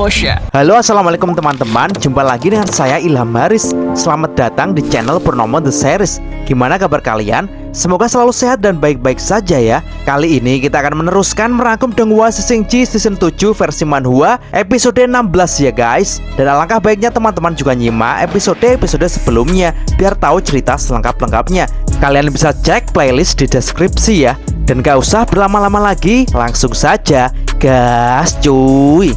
Motion. Halo, assalamualaikum teman-teman. Jumpa lagi dengan saya Ilham Haris. Selamat datang di channel Purnomo The Series. Gimana kabar kalian? Semoga selalu sehat dan baik-baik saja ya. Kali ini kita akan meneruskan merangkum Donghua Shishingji season 7 versi manhwa episode 16 ya guys. Dan alangkah baiknya teman-teman juga nyimak episode-episode sebelumnya biar tahu cerita selengkap-lengkapnya. Kalian bisa cek playlist di deskripsi ya. Dan gak usah berlama-lama lagi, langsung saja gas cuy.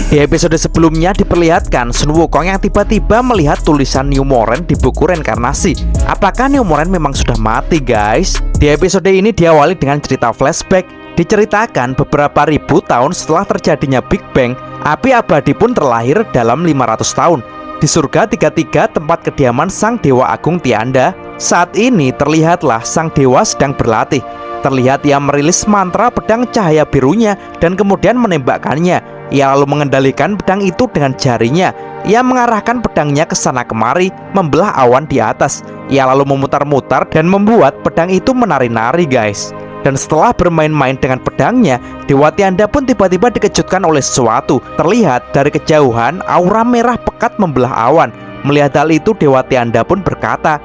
Di episode sebelumnya diperlihatkan Sun Wukong yang tiba-tiba melihat tulisan New Moren di buku reinkarnasi. Apakah New Moren memang sudah mati guys? Di episode ini diawali dengan cerita flashback. Diceritakan beberapa ribu tahun setelah terjadinya Big Bang, api abadi pun terlahir dalam 500 tahun di surga 33 tempat kediaman Sang Dewa Agung Tianda. Saat ini terlihatlah Sang Dewa sedang berlatih. Terlihat ia merilis mantra pedang cahaya birunya dan kemudian menembakkannya. Ia lalu mengendalikan pedang itu dengan jarinya. Ia mengarahkan pedangnya ke sana kemari, membelah awan di atas. Ia lalu memutar-mutar dan membuat pedang itu menari-nari guys. Dan setelah bermain-main dengan pedangnya, Dewa Tianda pun tiba-tiba dikejutkan oleh sesuatu. Terlihat dari kejauhan aura merah pekat membelah awan. Melihat hal itu, Dewa Tianda pun berkata,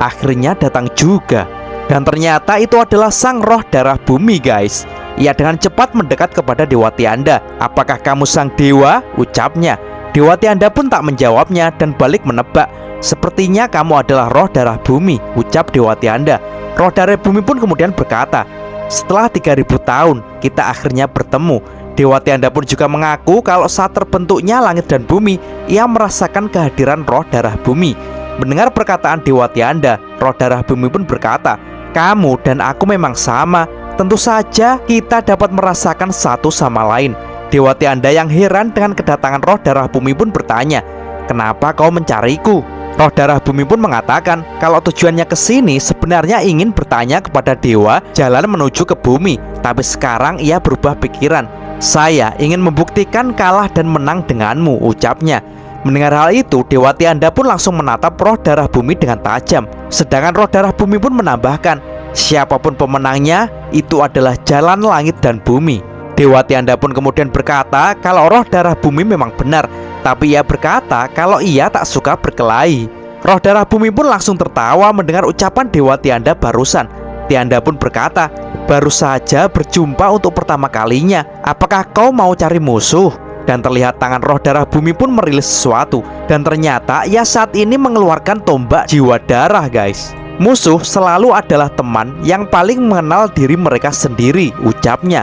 akhirnya datang juga. Dan ternyata itu adalah sang roh darah bumi guys. Ia dengan cepat mendekat kepada Dewa Tianda. Apakah kamu sang dewa? Ucapnya. Dewa Tianda pun tak menjawabnya dan balik menebak. Sepertinya kamu adalah roh darah bumi, ucap Dewa Tianda. Roh darah bumi pun kemudian berkata, setelah 3000 tahun kita akhirnya bertemu. Dewa Tianda pun juga mengaku kalau saat terbentuknya langit dan bumi, ia merasakan kehadiran roh darah bumi. Mendengar perkataan Dewa Tianda, roh darah bumi pun berkata, kamu dan aku memang sama. Tentu saja kita dapat merasakan satu sama lain. Dewa Tianda yang heran dengan kedatangan roh darah bumi pun bertanya, kenapa kau mencariku? Roh darah bumi pun mengatakan kalau tujuannya ke sini sebenarnya ingin bertanya kepada dewa jalan menuju ke bumi. Tapi sekarang ia berubah pikiran. Saya ingin membuktikan kalah dan menang denganmu, ucapnya. Mendengar hal itu, Dewa Tianda pun langsung menatap roh darah bumi dengan tajam. Sedangkan roh darah bumi pun menambahkan, siapapun pemenangnya, itu adalah jalan langit dan bumi. Dewa Tianda pun kemudian berkata kalau roh darah bumi memang benar, tapi ia berkata kalau ia tak suka berkelahi. Roh darah bumi pun langsung tertawa mendengar ucapan Dewa Tianda barusan. Tianda pun berkata, baru saja berjumpa untuk pertama kalinya, apakah kau mau cari musuh? Dan terlihat tangan roh darah bumi pun merilis sesuatu. Dan ternyata ia saat ini mengeluarkan tombak jiwa darah guys. Musuh selalu adalah teman yang paling mengenal diri mereka sendiri, ucapnya.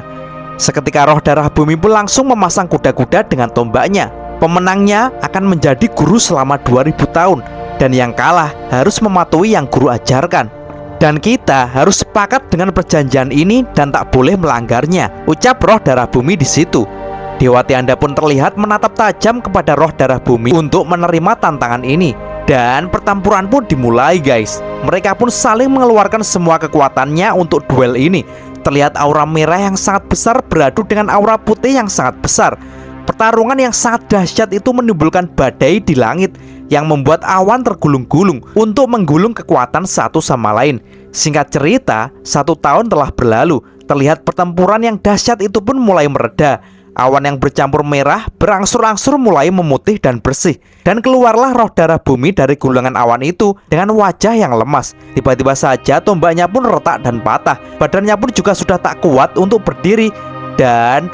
Seketika roh darah bumi pun langsung memasang kuda-kuda dengan tombaknya. Pemenangnya akan menjadi guru selama 2000 tahun. Dan yang kalah harus mematuhi yang guru ajarkan. Dan kita harus sepakat dengan perjanjian ini dan tak boleh melanggarnya, ucap roh darah bumi di situ. Dewa Tianda pun terlihat menatap tajam kepada roh darah bumi untuk menerima tantangan ini. Dan pertempuran pun dimulai guys. Mereka pun saling mengeluarkan semua kekuatannya untuk duel ini. Terlihat aura merah yang sangat besar beradu dengan aura putih yang sangat besar. Pertarungan yang sangat dahsyat itu menimbulkan badai di langit yang membuat awan tergulung-gulung untuk menggulung kekuatan satu sama lain. Singkat cerita, 1 tahun telah berlalu. Terlihat pertempuran yang dahsyat itu pun mulai mereda. Awan yang bercampur merah berangsur-angsur mulai memutih dan bersih. Dan keluarlah roh darah bumi dari gulungan awan itu dengan wajah yang lemas. Tiba-tiba saja tombaknya pun retak dan patah. Badannya pun juga sudah tak kuat untuk berdiri. Dan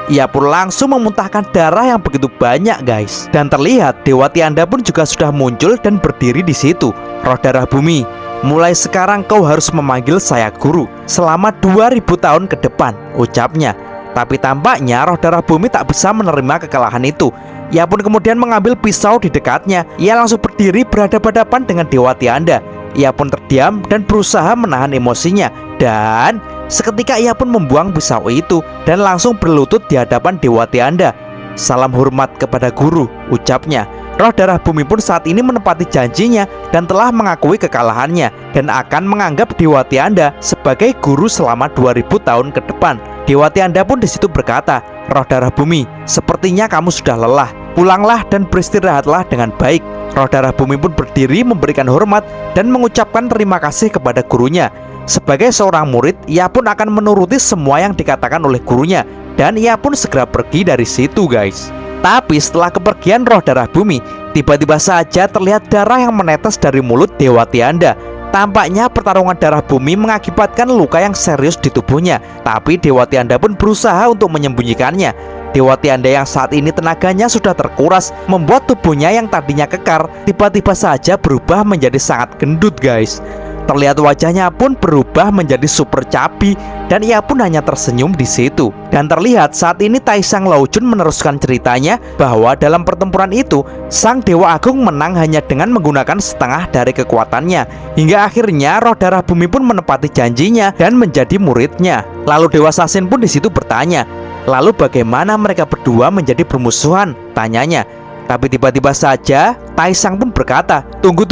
ia pun langsung memuntahkan darah yang begitu banyak guys. Dan terlihat Dewa Tianda pun juga sudah muncul dan berdiri di situ. Roh darah bumi, mulai sekarang kau harus memanggil saya guru selama 2000 tahun ke depan, ucapnya. Tapi tampaknya roh darah bumi tak bisa menerima kekalahan itu. Ia pun kemudian mengambil pisau di dekatnya. Ia langsung berdiri berhadapan-hadapan dengan Dewa Tianda. Ia pun terdiam dan berusaha menahan emosinya. Dan seketika ia pun membuang pisau itu dan langsung berlutut di hadapan Dewa Tianda. Salam hormat kepada guru, ucapnya. Roh darah bumi pun saat ini menepati janjinya dan telah mengakui kekalahannya dan akan menganggap Dewa Tianda sebagai guru selama 2000 tahun ke depan. Dewa Tianda pun di situ berkata, roh darah bumi, sepertinya kamu sudah lelah. Pulanglah dan beristirahatlah dengan baik. Roh darah bumi pun berdiri memberikan hormat dan mengucapkan terima kasih kepada gurunya. Sebagai seorang murid, ia pun akan menuruti semua yang dikatakan oleh gurunya. dan ia pun segera pergi dari situ guys. Tapi setelah kepergian roh darah bumi, tiba-tiba saja terlihat darah yang menetes dari mulut Dewa Tianda. Tampaknya pertarungan darah bumi mengakibatkan luka yang serius di tubuhnya. Tapi Dewa Tianda pun berusaha untuk menyembunyikannya. Dewa Tianda yang saat ini tenaganya sudah terkuras, membuat tubuhnya yang tadinya kekar tiba-tiba saja berubah menjadi sangat gendut guys. Terlihat wajahnya pun berubah menjadi super cabi dan ia pun hanya tersenyum di situ. Dan terlihat saat ini Taisang Laojun meneruskan ceritanya bahwa dalam pertempuran itu sang Dewa Agung menang hanya dengan menggunakan setengah dari kekuatannya. Hingga akhirnya roh darah bumi pun menepati janjinya dan menjadi muridnya. Lalu Dewa Sasin pun di situ bertanya, lalu bagaimana mereka berdua menjadi bermusuhan? Tanyanya. Tapi tiba-tiba saja Taisang pun berkata, tunggu,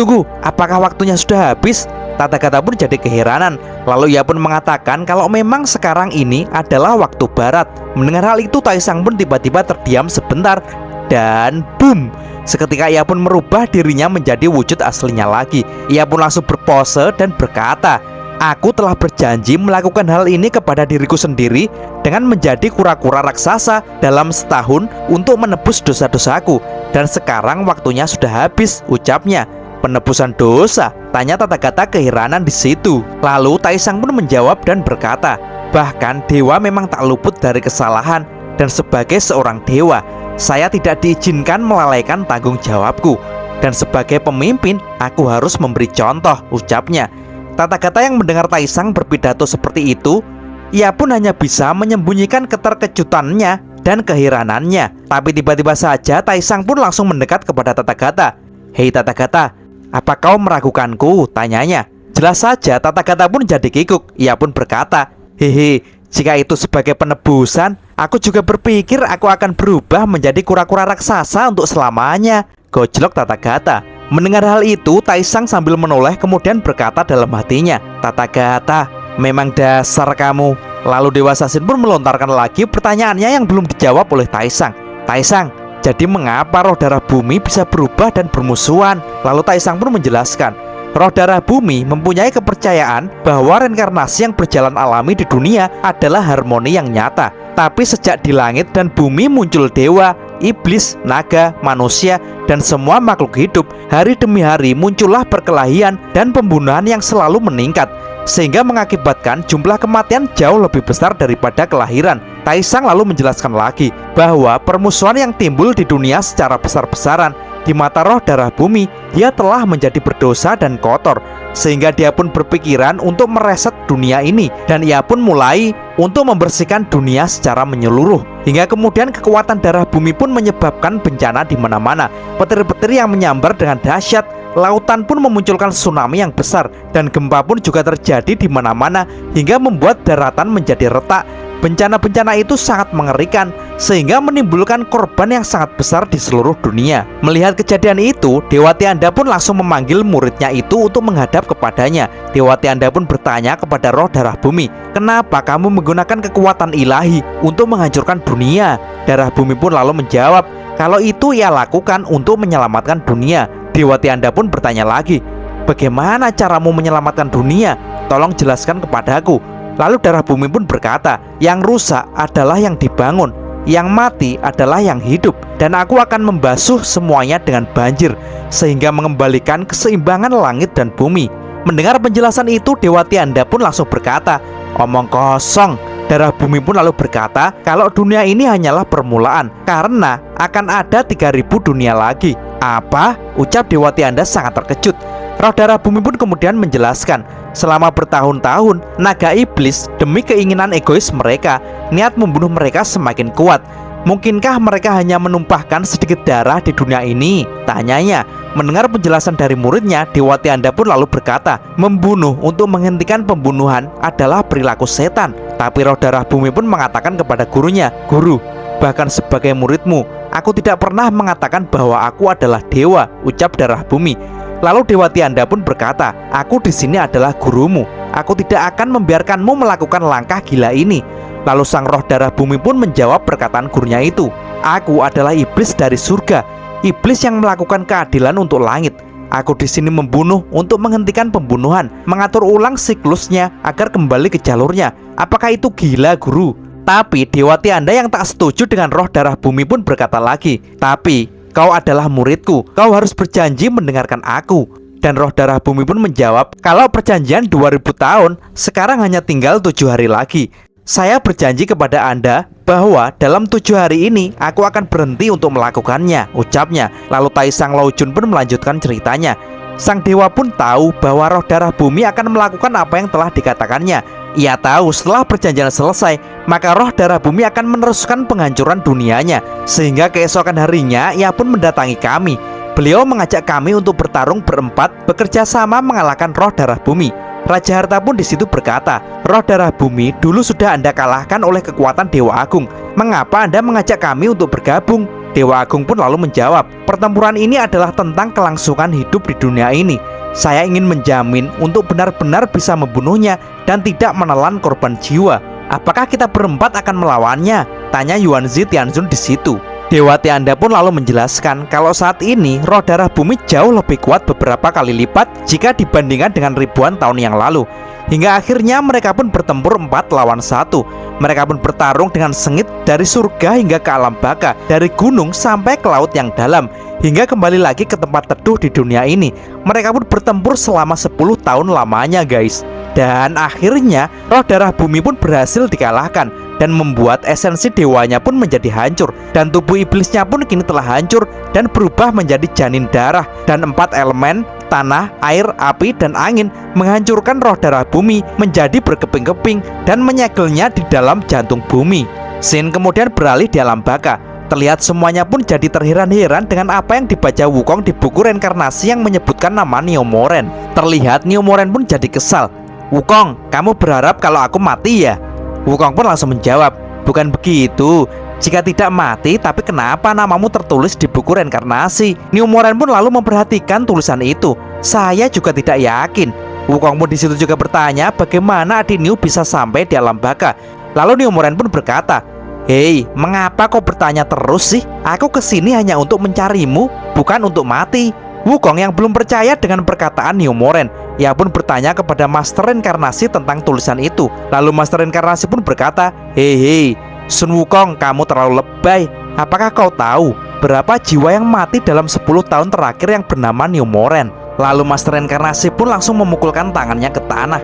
apakah waktunya sudah habis? Tathagata pun jadi keheranan. Lalu ia pun mengatakan kalau memang sekarang ini adalah waktu barat. Mendengar hal itu Taisang pun tiba-tiba terdiam sebentar. Dan boom, seketika ia pun merubah dirinya menjadi wujud aslinya lagi. Ia pun langsung berpose dan berkata, aku telah berjanji melakukan hal ini kepada diriku sendiri dengan menjadi kura-kura raksasa dalam setahun untuk menebus dosa-dosaku. Dan sekarang waktunya sudah habis, ucapnya. Penebusan dosa? Tanya Tathagata keheranan di situ. Lalu Taisang pun menjawab dan berkata, bahkan dewa memang tak luput dari kesalahan. Dan sebagai seorang dewa, saya tidak diizinkan melalaikan tanggung jawabku. Dan sebagai pemimpin, aku harus memberi contoh, ucapnya. Tathagata yang mendengar Taisang berpidato seperti itu, ia pun hanya bisa menyembunyikan keterkejutannya dan keheranannya. Tapi tiba-tiba saja Taisang pun langsung mendekat kepada Tathagata. Hei Tathagata, apa kau meragukanku? Tanyanya. Jelas saja Tathagata pun jadi kikuk. Ia pun berkata, hehe, jika itu sebagai penebusan, aku juga berpikir aku akan berubah menjadi kura-kura raksasa untuk selamanya. Gojlok Tathagata. Mendengar hal itu, Taisang sambil menoleh kemudian berkata dalam hatinya, Tathagata, memang dasar kamu. Lalu Dewa Sasin pun melontarkan lagi pertanyaannya yang belum dijawab oleh Taisang. Taisang, jadi mengapa roh darah bumi bisa berubah dan bermusuhan? Lalu Taisang pun menjelaskan, roh darah bumi mempunyai kepercayaan bahwa reinkarnasi yang berjalan alami di dunia adalah harmoni yang nyata. Tapi sejak di langit dan bumi muncul dewa, iblis, naga, manusia, dan semua makhluk hidup, hari demi hari muncullah perkelahian dan pembunuhan yang selalu meningkat, sehingga mengakibatkan jumlah kematian jauh lebih besar daripada kelahiran. Taisang lalu menjelaskan lagi bahwa permusuhan yang timbul di dunia secara besar-besaran, di mata roh darah bumi, dia telah menjadi berdosa dan kotor, sehingga dia pun berpikiran untuk mereset dunia ini. Dan ia pun mulai untuk membersihkan dunia secara menyeluruh. Hingga kemudian kekuatan darah bumi pun menyebabkan bencana di mana-mana. Petir-petir yang menyambar dengan dahsyat, lautan pun memunculkan tsunami yang besar, dan gempa pun juga terjadi di mana-mana hingga membuat daratan menjadi retak. Bencana-bencana itu sangat mengerikan sehingga menimbulkan korban yang sangat besar di seluruh dunia. Melihat kejadian itu, Dewa Tianda pun langsung memanggil muridnya itu untuk menghadap kepadanya. Dewa Tianda pun bertanya kepada roh darah bumi, kenapa kamu menggunakan kekuatan ilahi untuk menghancurkan dunia? Darah bumi pun lalu menjawab, kalau itu ia lakukan untuk menyelamatkan dunia. Dewa Tianda pun bertanya lagi, bagaimana caramu menyelamatkan dunia? Tolong jelaskan kepadaku. Lalu darah bumi pun berkata, yang rusak adalah yang dibangun, yang mati adalah yang hidup, dan aku akan membasuh semuanya dengan banjir, sehingga mengembalikan keseimbangan langit dan bumi. Mendengar penjelasan itu, Dewa Tianda pun langsung berkata, omong kosong. Darah bumi pun lalu berkata, kalau dunia ini hanyalah permulaan, karena akan ada 3000 dunia lagi. Apa? Ucap Dewa Tianda sangat terkejut. Roh darah bumi pun kemudian menjelaskan, selama bertahun-tahun, naga iblis demi keinginan egois mereka, niat membunuh mereka semakin kuat. Mungkinkah mereka hanya menumpahkan sedikit darah di dunia ini? Tanyanya. Mendengar penjelasan dari muridnya, Dewa Tianda pun lalu berkata, membunuh untuk menghentikan pembunuhan adalah perilaku setan. Tapi roh darah bumi pun mengatakan kepada gurunya, guru, bahkan sebagai muridmu, aku tidak pernah mengatakan bahwa aku adalah dewa, ucap darah bumi. Lalu Dewa Tianda pun berkata, aku di sini adalah gurumu. Aku tidak akan membiarkanmu melakukan langkah gila ini. Lalu sang roh darah bumi pun menjawab perkataan gurunya itu, aku adalah iblis dari surga, iblis yang melakukan keadilan untuk langit. Aku di sini membunuh untuk menghentikan pembunuhan, mengatur ulang siklusnya agar kembali ke jalurnya. Apakah itu gila, guru? Tapi Dewati Anda yang tak setuju dengan roh darah bumi pun berkata lagi, "Tapi kau adalah muridku, kau harus berjanji mendengarkan aku." Dan roh darah bumi pun menjawab, "Kalau perjanjian 2000 tahun, sekarang hanya tinggal 7 hari lagi. Saya berjanji kepada Anda bahwa dalam 7 hari ini aku akan berhenti untuk melakukannya," ucapnya. Lalu Taisang Laojun pun melanjutkan ceritanya. Sang dewa pun tahu bahwa roh darah bumi akan melakukan apa yang telah dikatakannya. Ia tahu setelah perjanjian selesai, maka roh darah bumi akan meneruskan penghancuran dunianya. Sehingga keesokan harinya ia pun mendatangi kami. Beliau mengajak kami untuk bertarung berempat, bekerja sama mengalahkan roh darah bumi. Raja Harta pun di situ berkata, "Roh darah bumi dulu sudah Anda kalahkan oleh kekuatan Dewa Agung. Mengapa Anda mengajak kami untuk bergabung?" Dewa Agung pun lalu menjawab, "Pertempuran ini adalah tentang kelangsungan hidup di dunia ini. Saya ingin menjamin untuk benar-benar bisa membunuhnya dan tidak menelan korban jiwa. Apakah kita berempat akan melawannya?" tanya Yuanzi Tianzun di situ. Dewati Anda pun lalu menjelaskan kalau saat ini roh darah bumi jauh lebih kuat beberapa kali lipat jika dibandingkan dengan ribuan tahun yang lalu. Hingga akhirnya mereka pun bertempur 4 lawan 1. Mereka pun bertarung dengan sengit dari surga hingga ke alam baka, dari gunung sampai ke laut yang dalam, hingga kembali lagi ke tempat teduh di dunia ini. Mereka pun bertempur selama 10 tahun lamanya guys. Dan akhirnya roh darah bumi pun berhasil dikalahkan dan membuat esensi dewanya pun menjadi hancur. Dan tubuh iblisnya pun kini telah hancur dan berubah menjadi janin darah. Dan 4 elemen, tanah, air, api, dan angin menghancurkan roh darah bumi menjadi berkeping-keping dan menyegelnya di dalam jantung bumi. Scene kemudian beralih di alam baka. Terlihat semuanya pun jadi terheran-heran dengan apa yang dibaca Wukong di buku reinkarnasi yang menyebutkan nama Neomoren. Terlihat Neomoren pun jadi kesal. "Wukong, kamu berharap kalau aku mati ya?" Wukong pun langsung menjawab, "Bukan begitu. Jika tidak mati, tapi kenapa namamu tertulis di buku reinkarnasi?" Neomoren pun lalu memperhatikan tulisan itu. "Saya juga tidak yakin." Wukong pun di situ juga bertanya bagaimana adik New bisa sampai di alam baka. Lalu Neomoren pun berkata, "Hei, mengapa kau bertanya terus sih? Aku kesini hanya untuk mencarimu, bukan untuk mati." Wukong yang belum percaya dengan perkataan Neomoren, ia pun bertanya kepada Master Reinkarnasi tentang tulisan itu. Lalu Master Reinkarnasi pun berkata, "Hei, Sun Wukong, kamu terlalu lebay. Apakah kau tahu berapa jiwa yang mati dalam 10 tahun terakhir yang bernama Neomoren?" Lalu Master Reinkarnasi pun langsung memukulkan tangannya ke tanah.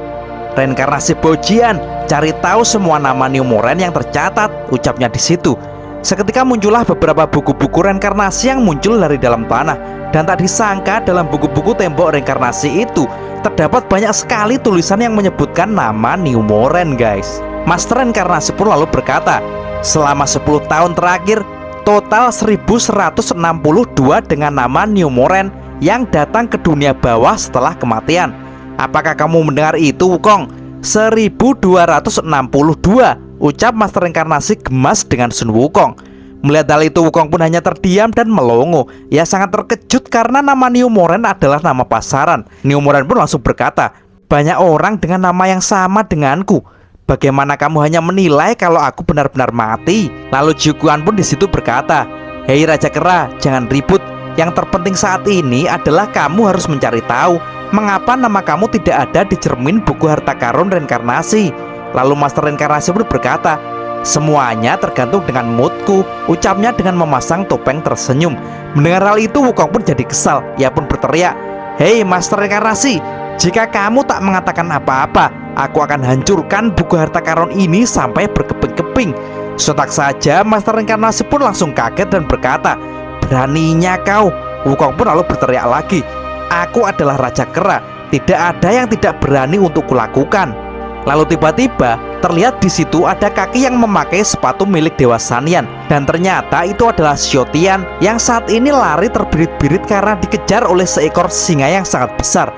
"Reinkarnasi Bojian, cari tahu semua nama Neomoren yang tercatat," ucapnya di situ. Seketika muncullah beberapa buku-buku reinkarnasi yang muncul dari dalam tanah. Dan tak disangka dalam buku-buku tembok reinkarnasi itu terdapat banyak sekali tulisan yang menyebutkan nama Neomoren guys. Master Reinkarnasi pun lalu berkata, "Selama 10 tahun terakhir, total 1162 dengan nama Neomoren yang datang ke dunia bawah setelah kematian. Apakah kamu mendengar itu, Wukong? 1262, ucap Master Reinkarnasi gemas dengan Sun Wukong. Melihat hal itu, Wukong pun hanya terdiam dan melongo. Ia sangat terkejut karena nama Neomoren adalah nama pasaran. Neomoren pun langsung berkata, "Banyak orang dengan nama yang sama denganku. Bagaimana kamu hanya menilai kalau aku benar-benar mati?" Lalu Jiuquan pun di situ berkata, "Hei Raja Kera, jangan ribut. Yang terpenting saat ini adalah kamu harus mencari tahu mengapa nama kamu tidak ada di cermin buku harta karun reinkarnasi." Lalu Master Reinkarnasi pun berkata, "Semuanya tergantung dengan moodku," ucapnya dengan memasang topeng tersenyum. Mendengar hal itu, Wukong pun jadi kesal. Ia pun berteriak, "Hei Master Reinkarnasi, jika kamu tak mengatakan apa-apa, aku akan hancurkan buku harta karun ini sampai berkeping-keping." Sontak saja Master Reinkarnasi pun langsung kaget dan berkata, "Beraninya kau!" Wukong pun lalu berteriak lagi, "Aku adalah Raja Kera, tidak ada yang tidak berani untuk kulakukan." Lalu tiba-tiba terlihat di situ ada kaki yang memakai sepatu milik Dewa Sanyan. Dan ternyata itu adalah Xiaotian yang saat ini lari terbirit-birit karena dikejar oleh seekor singa yang sangat besar.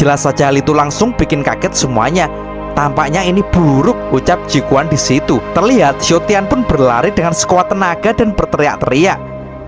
Jelas saja hal itu langsung bikin kaget semuanya. "Tampaknya ini buruk," ucap Jiuquan di situ. Terlihat Xiaotian pun berlari dengan sekuat tenaga dan berteriak-teriak.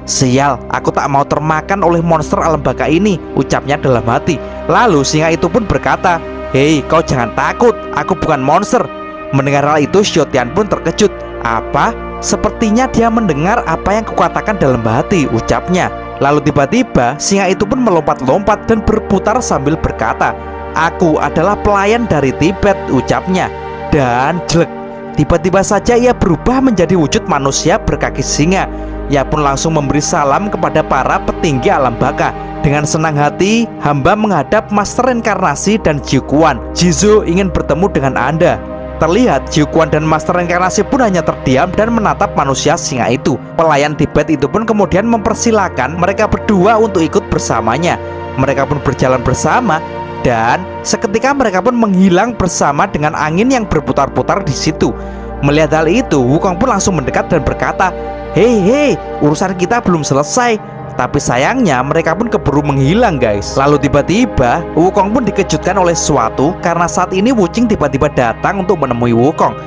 "Sial, aku tak mau termakan oleh monster alam baka ini," ucapnya dalam hati. Lalu singa itu pun berkata, "Hei, kau jangan takut, aku bukan monster." Mendengar hal itu, Xiaotian pun terkejut. "Apa? Sepertinya dia mendengar apa yang kukatakan dalam hati," ucapnya. Lalu tiba-tiba singa itu pun melompat-lompat dan berputar sambil berkata, "Aku adalah pelayan dari Tibet," ucapnya. Dan jelek, tiba-tiba saja ia berubah menjadi wujud manusia berkaki singa. Ia pun langsung memberi salam kepada para petinggi alam baka. Dengan senang hati, hamba menghadap Master Reinkarnasi dan Jiuquan. Jizo ingin bertemu dengan Anda. Terlihat Jiuquan dan Master Reinkarnasi pun hanya terdiam dan menatap manusia singa itu. Pelayan Tibet itu pun kemudian mempersilahkan mereka berdua untuk ikut bersamanya. Mereka pun berjalan bersama dan seketika mereka pun menghilang bersama dengan angin yang berputar-putar di situ. Melihat hal itu, Wukong pun langsung mendekat dan berkata, "Hei, urusan kita belum selesai." Tapi sayangnya mereka pun keburu menghilang guys. Lalu tiba-tiba Wukong pun dikejutkan oleh sesuatu karena saat ini Wuching tiba-tiba datang untuk menemui Wukong.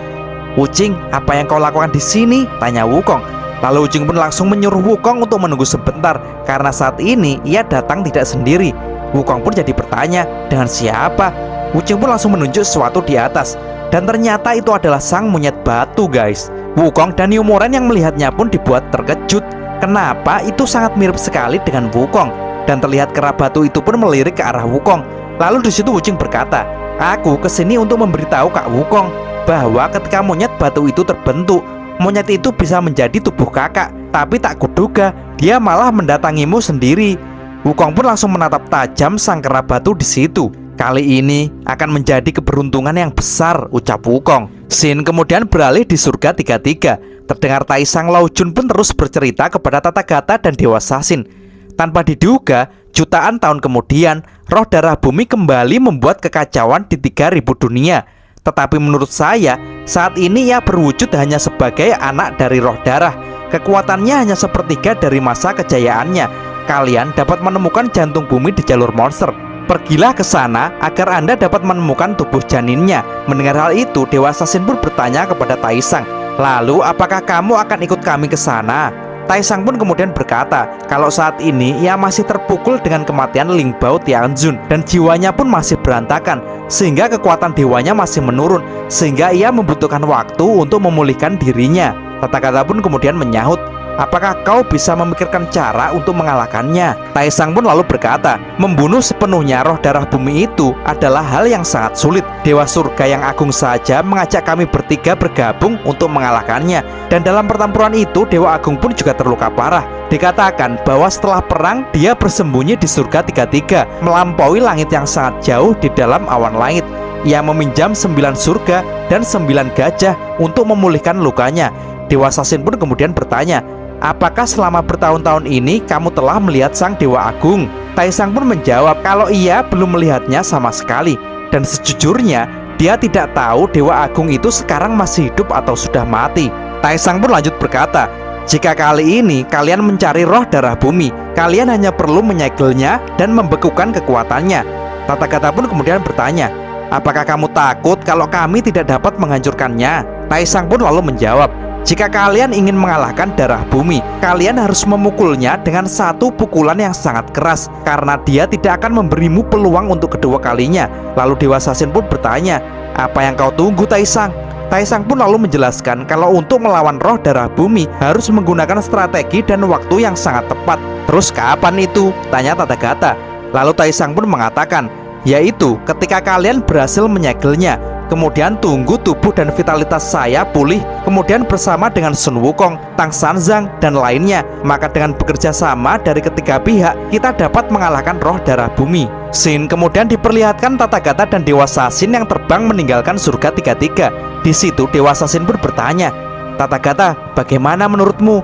"Wuching, apa yang kau lakukan di sini?" tanya Wukong. Lalu Wuching pun langsung menyuruh Wukong untuk menunggu sebentar karena saat ini ia datang tidak sendiri. Wukong pun jadi bertanya, "Dengan siapa?" Wuching pun langsung menunjuk sesuatu di atas dan ternyata itu adalah sang monyet batu guys. Wukong dan Newmoren yang melihatnya pun dibuat terkejut. Kenapa itu sangat mirip sekali dengan Wukong? Dan terlihat kera batu itu pun melirik ke arah Wukong. Lalu di situ Wuching berkata, "Aku kesini untuk memberitahu Kak Wukong bahwa ketika monyet batu itu terbentuk, monyet itu bisa menjadi tubuh kakak. Tapi tak kuduga dia malah mendatangimu sendiri." Wukong pun langsung menatap tajam sang kera batu di situ. "Kali ini akan menjadi keberuntungan yang besar," ucap Wukong. Scene kemudian beralih di surga 33. Terdengar Taisang Laojun pun terus bercerita kepada Tathagata dan Dewa Sasin. Tanpa diduga, jutaan tahun kemudian, roh darah bumi kembali membuat kekacauan di 3000 dunia. Tetapi menurut saya, saat ini ia berwujud hanya sebagai anak dari roh darah. Kekuatannya hanya sepertiga dari masa kejayaannya. Kalian dapat menemukan jantung bumi di jalur monster. Pergilah ke sana agar Anda dapat menemukan tubuh janinnya. Mendengar hal itu, Dewa Sasin pun bertanya kepada Taisang, "Lalu apakah kamu akan ikut kami ke sana?" Taisang pun kemudian berkata kalau saat ini ia masih terpukul dengan kematian Ling Bao Tianzun dan jiwanya pun masih berantakan sehingga kekuatan dewanya masih menurun, sehingga ia membutuhkan waktu untuk memulihkan dirinya. Tathagata pun kemudian menyahut, "Apakah kau bisa memikirkan cara untuk mengalahkannya?" Taisang pun lalu berkata, "Membunuh sepenuhnya roh darah bumi itu adalah hal yang sangat sulit. Dewa surga yang agung saja mengajak kami bertiga bergabung untuk mengalahkannya. Dan dalam pertempuran itu Dewa Agung pun juga terluka parah. Dikatakan bahwa setelah perang dia bersembunyi di surga 33, melampaui langit yang sangat jauh di dalam awan langit. Ia meminjam 9 surga dan 9 gajah untuk memulihkan lukanya." Dewa Sasin pun kemudian bertanya, "Apakah selama bertahun-tahun ini kamu telah melihat sang Dewa Agung?" Taisang pun menjawab kalau ia belum melihatnya sama sekali. Dan sejujurnya dia tidak tahu Dewa Agung itu sekarang masih hidup atau sudah mati. Taisang pun lanjut berkata, "Jika kali ini kalian mencari roh darah bumi, kalian hanya perlu menyegelnya dan membekukan kekuatannya." Tathagata pun kemudian bertanya, "Apakah kamu takut kalau kami tidak dapat menghancurkannya?" Taisang pun lalu menjawab, "Jika kalian ingin mengalahkan darah bumi, kalian harus memukulnya dengan satu pukulan yang sangat keras, karena dia tidak akan memberimu peluang untuk kedua kalinya." Lalu Dewa Sasin pun bertanya, "Apa yang kau tunggu, Taisang?" Taisang pun lalu menjelaskan kalau untuk melawan roh darah bumi harus menggunakan strategi dan waktu yang sangat tepat. "Terus kapan itu?" tanya Tathagata. Lalu Taisang pun mengatakan, "Yaitu ketika kalian berhasil menyegelnya. Kemudian tunggu tubuh dan vitalitas saya pulih. Kemudian bersama dengan Sun Wukong, Tang Sanzang, dan lainnya, maka dengan bekerja sama dari ketiga pihak, kita dapat mengalahkan roh darah bumi." Scene kemudian diperlihatkan Tathagata dan Dewa Sasin yang terbang meninggalkan surga 33. Di situ Dewa Sasin pun bertanya, "Tathagata, bagaimana menurutmu?"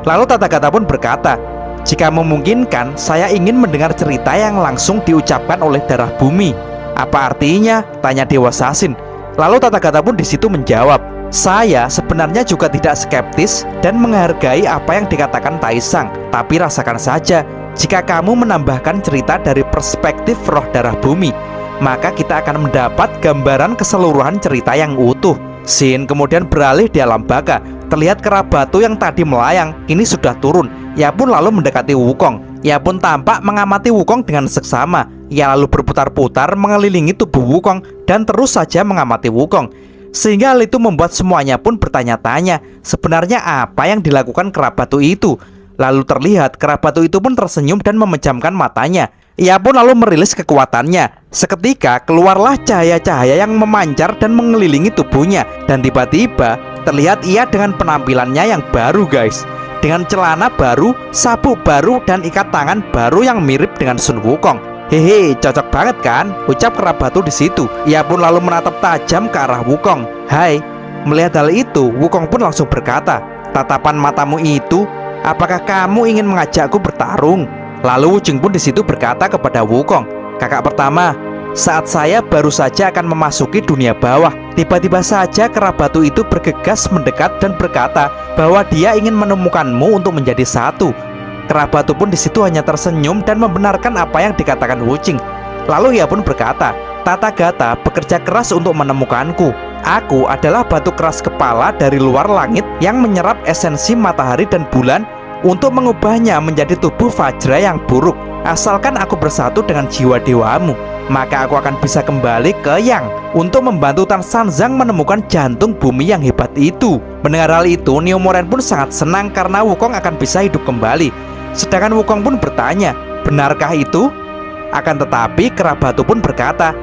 Lalu Tathagata pun berkata, "Jika memungkinkan, saya ingin mendengar cerita yang langsung diucapkan oleh darah bumi." "Apa artinya?" tanya Dewa Sasin. Lalu Tathagata pun di situ menjawab, "Saya sebenarnya juga tidak skeptis dan menghargai apa yang dikatakan Taisang. Tapi rasakan saja, jika kamu menambahkan cerita dari perspektif roh darah bumi, maka kita akan mendapat gambaran keseluruhan cerita yang utuh." Scene kemudian beralih di alam baka. Terlihat kera batu yang tadi melayang kini sudah turun. Ia pun lalu mendekati Wukong. Ia pun tampak mengamati Wukong dengan seksama. Ia lalu berputar-putar mengelilingi tubuh Wukong dan terus saja mengamati Wukong. Sehingga hal itu membuat semuanya pun bertanya-tanya, sebenarnya apa yang dilakukan kera batu itu? Lalu terlihat kera batu itu pun tersenyum dan memejamkan matanya. Ia pun lalu merilis kekuatannya. Seketika keluarlah cahaya-cahaya yang memancar dan mengelilingi tubuhnya. Dan tiba-tiba terlihat ia dengan penampilannya yang baru guys, dengan celana baru, sabuk baru, dan ikat tangan baru yang mirip dengan Sun Wukong. Hehe, cocok banget kan? Ucap kera batu di situ. Ia pun lalu menatap tajam ke arah Wukong. Hai. Melihat hal itu, Wukong pun langsung berkata, tatapan matamu itu, apakah kamu ingin mengajakku bertarung? Lalu Wuching pun di situ berkata kepada Wukong, kakak pertama, saat saya baru saja akan memasuki dunia bawah, tiba-tiba saja kera batu itu bergegas mendekat dan berkata bahwa dia ingin menemukanmu untuk menjadi satu. Kera batu pun di situ hanya tersenyum dan membenarkan apa yang dikatakan Wuching. Lalu ia pun berkata, Tata Gata bekerja keras untuk menemukanku. Aku adalah batu keras kepala dari luar langit yang menyerap esensi matahari dan bulan untuk mengubahnya menjadi tubuh Vajra yang buruk. Asalkan aku bersatu dengan jiwa dewamu, maka aku akan bisa kembali ke Yang untuk membantu Tan Sanzang menemukan jantung bumi yang hebat itu. Mendengar hal itu, Neomoren pun sangat senang karena Wukong akan bisa hidup kembali. Sedangkan Wukong pun bertanya, benarkah itu? Akan tetapi kera batu pun berkata,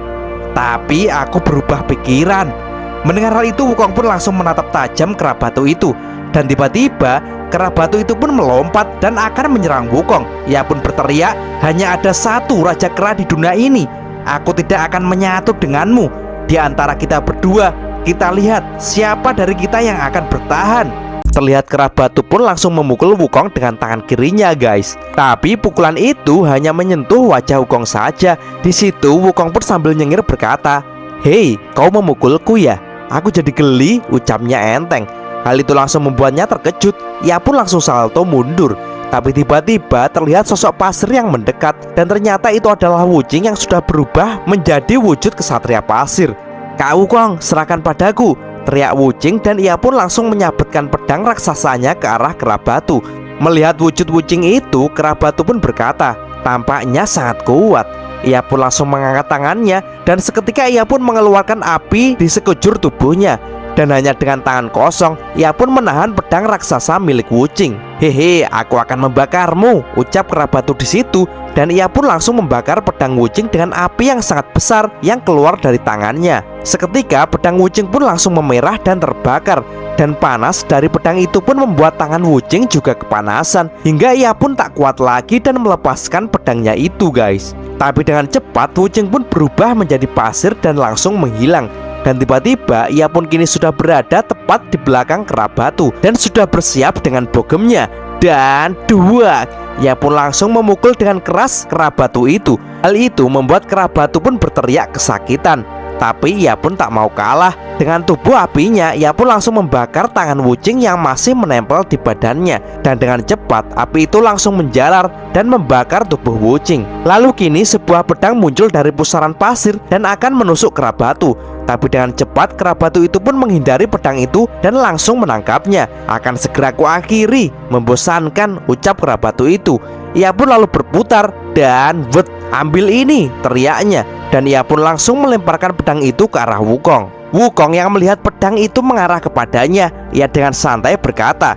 tapi aku berubah pikiran. Mendengar hal itu, Wukong pun langsung menatap tajam kera batu itu. Dan tiba-tiba kera batu itu pun melompat dan akan menyerang Wukong. Ia pun berteriak, hanya ada satu raja kera di dunia ini. Aku tidak akan menyatu denganmu. Di antara kita berdua, kita lihat siapa dari kita yang akan bertahan. Terlihat kera batu pun langsung memukul Wukong dengan tangan kirinya guys. Tapi pukulan itu hanya menyentuh wajah Wukong saja. Di situ Wukong pun sambil nyengir berkata, hei, kau memukulku ya? Aku jadi geli, ucapnya enteng. Hal itu langsung membuatnya terkejut. Ia pun langsung salto mundur. Tapi tiba-tiba terlihat sosok pasir yang mendekat. Dan ternyata itu adalah Wuching yang sudah berubah menjadi wujud kesatria pasir. Kak Wukong, serahkan padaku, teriak Wuching, dan ia pun langsung menyabetkan pedang raksasanya ke arah kera batu. Melihat wujud Wuching itu, kera batu pun berkata, tampaknya sangat kuat. Ia pun langsung mengangkat tangannya, dan seketika ia pun mengeluarkan api di sekujur tubuhnya. Dan hanya dengan tangan kosong, ia pun menahan pedang raksasa milik Wuching. Hehe, aku akan membakarmu, ucap kera batu di situ. Dan ia pun langsung membakar pedang Wuching dengan api yang sangat besar yang keluar dari tangannya. Seketika pedang Wuching pun langsung memerah dan terbakar. Dan panas dari pedang itu pun membuat tangan Wuching juga kepanasan, hingga ia pun tak kuat lagi dan melepaskan pedangnya itu guys. Tapi dengan cepat Wuching pun berubah menjadi pasir dan langsung menghilang. Dan tiba-tiba ia pun kini sudah berada tepat di belakang kera batu dan sudah bersiap dengan bogemnya. Dan dua, ia pun langsung memukul dengan keras kera batu itu. Hal itu membuat kera batu pun berteriak kesakitan. Tapi ia pun tak mau kalah. Dengan tubuh apinya, ia pun langsung membakar tangan Wuching yang masih menempel di badannya. Dan dengan cepat, api itu langsung menjalar dan membakar tubuh Wuching. Lalu kini sebuah pedang muncul dari pusaran pasir dan akan menusuk kera batu. Tapi dengan cepat kera batu itu pun menghindari pedang itu dan langsung menangkapnya. Akan segera kuakhiri, membosankan, ucap kera batu itu. Ia pun lalu berputar dan ambil ini, teriaknya. Dan ia pun langsung melemparkan pedang itu ke arah Wukong. Wukong yang melihat pedang itu mengarah kepadanya, ia dengan santai berkata,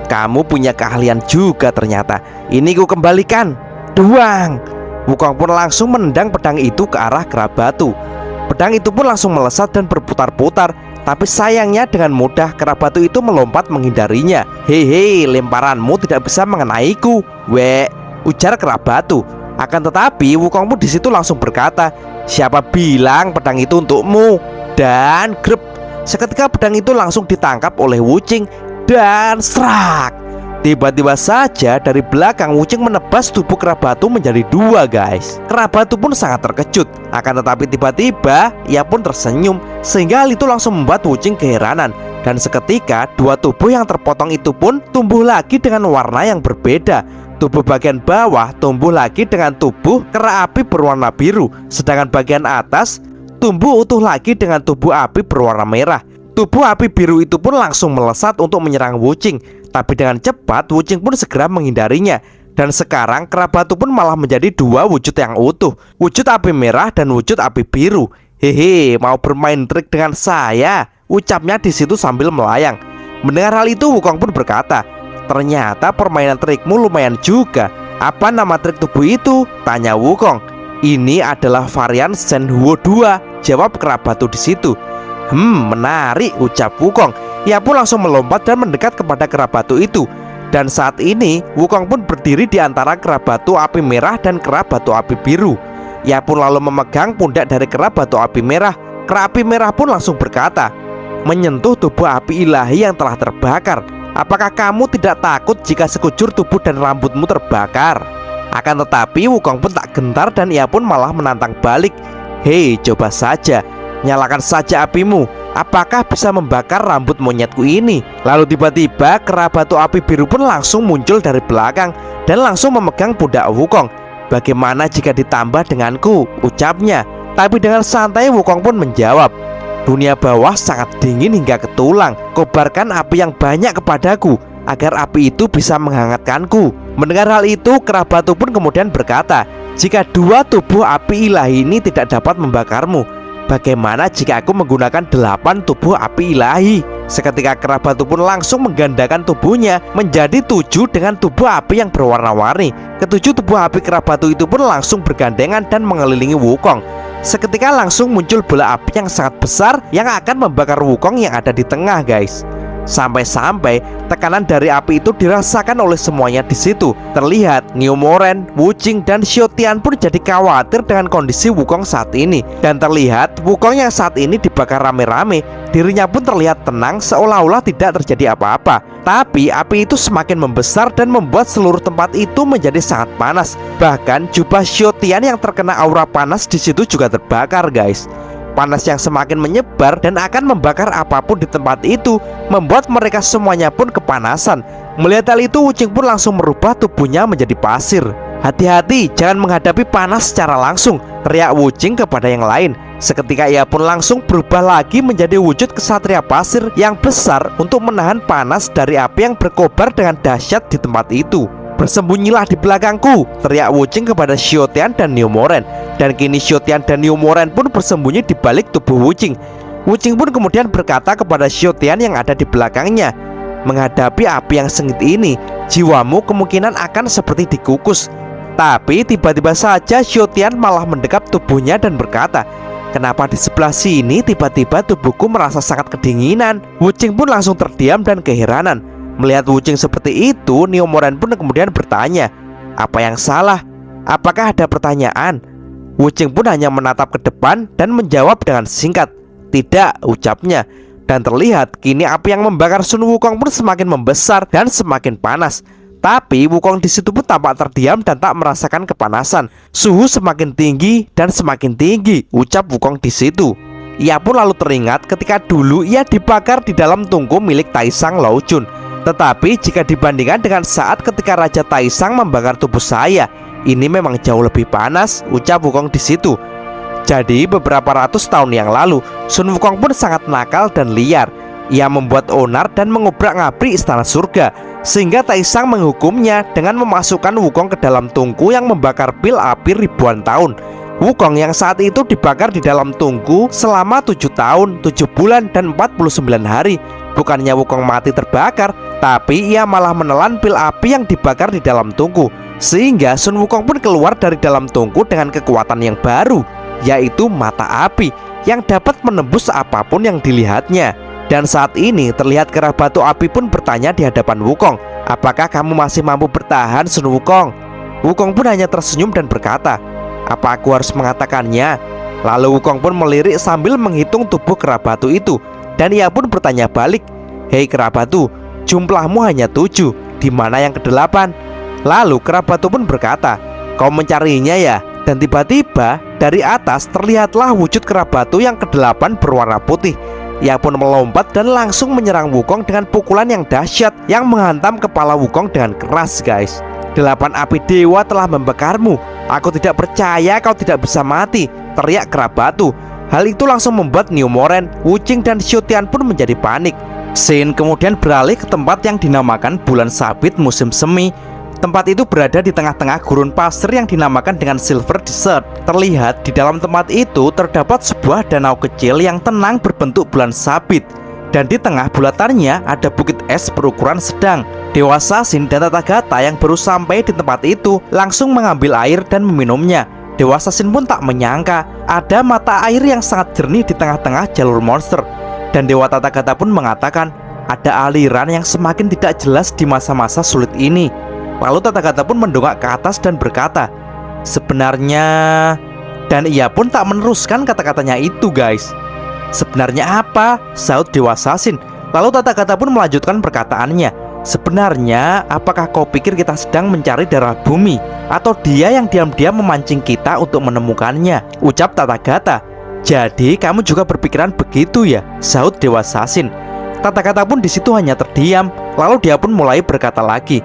kamu punya keahlian juga ternyata. Ini ku kembalikan. Duang. Wukong pun langsung menendang pedang itu ke arah kera batu. Pedang itu pun langsung melesat dan berputar-putar. Tapi sayangnya dengan mudah kera batu itu melompat menghindarinya. Hehe, lemparanmu tidak bisa mengenaiku, ujar kera batu. Akan tetapi Wukong pun di situ langsung berkata, siapa bilang pedang itu untukmu? Dan grep, seketika pedang itu langsung ditangkap oleh Wuching dan serak. Tiba-tiba saja dari belakang Wuching menebas tubuh kera batu menjadi dua guys. Kera batu pun sangat terkejut. Akan tetapi tiba-tiba ia pun tersenyum, sehingga hal itu langsung membuat Wuching keheranan. Dan seketika dua tubuh yang terpotong itu pun tumbuh lagi dengan warna yang berbeda. Tubuh bagian bawah tumbuh lagi dengan tubuh kera api berwarna biru, sedangkan bagian atas tumbuh utuh lagi dengan tubuh api berwarna merah. Tubuh api biru itu pun langsung melesat untuk menyerang Wuching. Tapi dengan cepat Wuching pun segera menghindarinya. Dan sekarang kera batu pun malah menjadi dua wujud yang utuh, wujud api merah dan wujud api biru. Hehe, mau bermain trik dengan saya, ucapnya di situ sambil melayang. Mendengar hal itu Wukong pun berkata, ternyata permainan trikmu lumayan juga. Apa nama trik tubuh itu? Tanya Wukong. Ini adalah varian Shenhuo 2, jawab Kerabatu di situ. Menarik, ucap Wukong. Ia pun langsung melompat dan mendekat kepada Kerabatu itu. Dan saat ini Wukong pun berdiri di antara Kerabatu api merah dan Kerabatu api biru. Ia pun lalu memegang pundak dari Kerabatu api merah. Kera api merah pun langsung berkata, menyentuh tubuh api ilahi yang telah terbakar. Apakah kamu tidak takut jika sekujur tubuh dan rambutmu terbakar? Akan tetapi Wukong pun tak gentar dan ia pun malah menantang balik. Hei, coba saja, nyalakan saja apimu. Apakah bisa membakar rambut monyetku ini? Lalu tiba-tiba Kerabatu api biru pun langsung muncul dari belakang dan langsung memegang pundak Wukong. Bagaimana jika ditambah denganku? Ucapnya. Tapi dengan santai Wukong pun menjawab, dunia bawah sangat dingin hingga ke tulang. Kobarkan api yang banyak kepadaku agar api itu bisa menghangatkanku. Mendengar hal itu, Kerabatu pun kemudian berkata, jika dua tubuh api ilahi ini tidak dapat membakarmu, bagaimana jika aku menggunakan 8 tubuh api ilahi? Seketika Kerabatu pun langsung menggandakan tubuhnya menjadi 7 dengan tubuh api yang berwarna-warni. Ketujuh tubuh api Kerabatu itu pun langsung bergandengan dan mengelilingi Wukong. Seketika langsung muncul bola api yang sangat besar yang akan membakar Wukong yang ada di tengah, guys. Sampai-sampai tekanan dari api itu dirasakan oleh semuanya di situ. Terlihat Neomoren, Wuching, dan Xiaotian pun jadi khawatir dengan kondisi Wukong saat ini. Dan terlihat Wukong yang saat ini dibakar rame-rame, dirinya pun terlihat tenang seolah-olah tidak terjadi apa-apa. Tapi api itu semakin membesar dan membuat seluruh tempat itu menjadi sangat panas. Bahkan jubah Xiaotian yang terkena aura panas di situ juga terbakar, guys. Panas yang semakin menyebar dan akan membakar apapun di tempat itu, membuat mereka semuanya pun kepanasan. Melihat hal itu, Wuching pun langsung merubah tubuhnya menjadi pasir. Hati-hati, jangan menghadapi panas secara langsung, teriak Wuching kepada yang lain. Seketika ia pun langsung berubah lagi menjadi wujud kesatria pasir yang besar untuk menahan panas dari api yang berkobar dengan dahsyat di tempat itu. Bersembunyilah di belakangku, teriak Wuching kepada Xiaotian dan Neomoren. Dan kini Xiaotian dan Neomoren pun bersembunyi di balik tubuh Wuching. Wuching pun kemudian berkata kepada Xiaotian yang ada di belakangnya, menghadapi api yang sengit ini, jiwamu kemungkinan akan seperti dikukus. Tapi tiba-tiba saja Xiaotian malah mendekap tubuhnya dan berkata, kenapa di sebelah sini tiba-tiba tubuhku merasa sangat kedinginan? Wuching pun langsung terdiam dan keheranan. Melihat Wuching seperti itu, Neomoren pun kemudian bertanya, apa yang salah? Apakah ada pertanyaan? Wuching pun hanya menatap ke depan dan menjawab dengan singkat, tidak, ucapnya. Dan terlihat kini api yang membakar Sun Wukong pun semakin membesar dan semakin panas. Tapi Wukong di situ pun tampak terdiam dan tak merasakan kepanasan. Suhu semakin tinggi dan semakin tinggi, ucap Wukong di situ. Ia pun lalu teringat ketika dulu ia dibakar di dalam tungku milik Taisang Lao Jun. Tetapi jika dibandingkan dengan saat ketika Raja Taisang membakar tubuh saya, ini memang jauh lebih panas, ucap Wukong di situ. Jadi beberapa ratus tahun yang lalu, Sun Wukong pun sangat nakal dan liar. Ia membuat onar dan mengobrak-ngabrik istana surga, sehingga Taisang menghukumnya dengan memasukkan Wukong ke dalam tungku yang membakar pil api ribuan tahun. Wukong yang saat itu dibakar di dalam tungku selama 7 tahun, 7 bulan, dan 49 hari. Bukannya Wukong mati terbakar, tapi ia malah menelan pil api yang dibakar di dalam tungku. Sehingga Sun Wukong pun keluar dari dalam tungku dengan kekuatan yang baru, yaitu mata api yang dapat menembus apapun yang dilihatnya. Dan saat ini terlihat Kerabatu api pun bertanya di hadapan Wukong, apakah kamu masih mampu bertahan, Sun Wukong? Wukong pun hanya tersenyum dan berkata, apa aku harus mengatakannya? Lalu Wukong pun melirik sambil menghitung tubuh Kerabatu itu. Dan ia pun bertanya balik, hei Kerabatu, jumlahmu hanya 7, di mana yang ke-8? Lalu Kerabatu pun berkata, kau mencarinya ya? Dan tiba-tiba dari atas terlihatlah wujud Kerabatu yang ke-8 berwarna putih. Ia pun melompat dan langsung menyerang Wukong dengan pukulan yang dahsyat yang menghantam kepala Wukong dengan keras, guys. 8 api dewa telah membakarmu. Aku tidak percaya kau tidak bisa mati, teriak Kerabatu. Hal itu langsung membuat Neomoren, Wuching, dan Xiaotian pun menjadi panik. Scene kemudian beralih ke tempat yang dinamakan Bulan Sabit Musim Semi. Tempat itu berada di tengah-tengah gurun pasir yang dinamakan dengan Silver Desert. Terlihat di dalam tempat itu terdapat sebuah danau kecil yang tenang berbentuk bulan sabit. Dan di tengah bulatannya ada bukit es berukuran sedang. Dewa Sasin dan Tathagata yang baru sampai di tempat itu langsung mengambil air dan meminumnya. Dewa Sasin pun tak menyangka ada mata air yang sangat jernih di tengah-tengah jalur monster. Dan Dewa Tathagata pun mengatakan ada aliran yang semakin tidak jelas di masa-masa sulit ini. Lalu Tathagata pun mendongak ke atas dan berkata, sebenarnya... Dan ia pun tak meneruskan kata-katanya itu guys. Sebenarnya apa? Sahut Dewa Sasin. Lalu Tathagata pun melanjutkan perkataannya. Sebenarnya apakah kau pikir kita sedang mencari darah bumi? Atau dia yang diam-diam memancing kita untuk menemukannya? Ucap Tathagata. Jadi kamu juga berpikiran begitu ya? Sahut Dewa Sasin. Tathagata pun di situ hanya terdiam. Lalu dia pun mulai berkata lagi,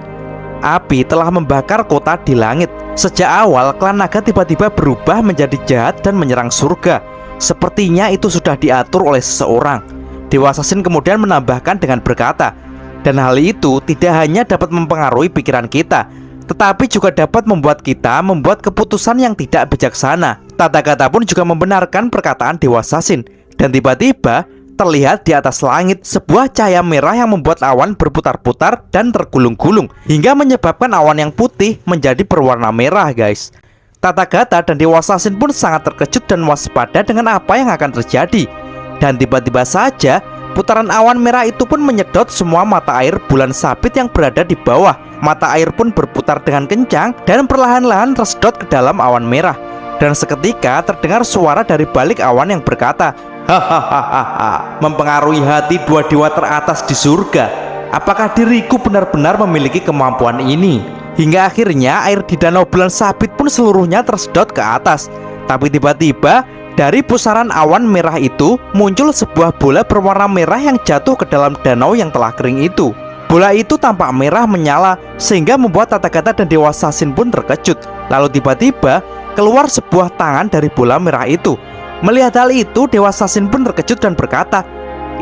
api telah membakar kota di langit. Sejak awal klan naga tiba-tiba berubah menjadi jahat dan menyerang surga. Sepertinya itu sudah diatur oleh seseorang. Dewa Sasin kemudian menambahkan dengan berkata, dan hal itu tidak hanya dapat mempengaruhi pikiran kita, tetapi juga dapat membuat kita membuat keputusan yang tidak bijaksana. Tathagata pun juga membenarkan perkataan Dewa Sasin. Dan tiba-tiba terlihat di atas langit sebuah cahaya merah yang membuat awan berputar-putar dan tergulung-gulung hingga menyebabkan awan yang putih menjadi berwarna merah guys. Tathagata dan Dewa Sasin pun sangat terkejut dan waspada dengan apa yang akan terjadi. Dan tiba-tiba saja putaran awan merah itu pun menyedot semua mata air bulan sabit yang berada di bawah. Mata air pun berputar dengan kencang dan perlahan-lahan tersedot ke dalam awan merah. Dan seketika terdengar suara dari balik awan yang berkata, hahaha, mempengaruhi hati dua dewa teratas di surga. Apakah diriku benar-benar memiliki kemampuan ini? Hingga akhirnya air di danau bulan sabit pun seluruhnya tersedot ke atas. Tapi tiba-tiba dari pusaran awan merah itu muncul sebuah bola berwarna merah yang jatuh ke dalam danau yang telah kering itu. Bola itu tampak merah menyala sehingga membuat Tathagata dan Dewa Sasin pun terkejut. Lalu tiba-tiba keluar sebuah tangan dari bola merah itu. Melihat hal itu, Dewa Sasin pun terkejut dan berkata,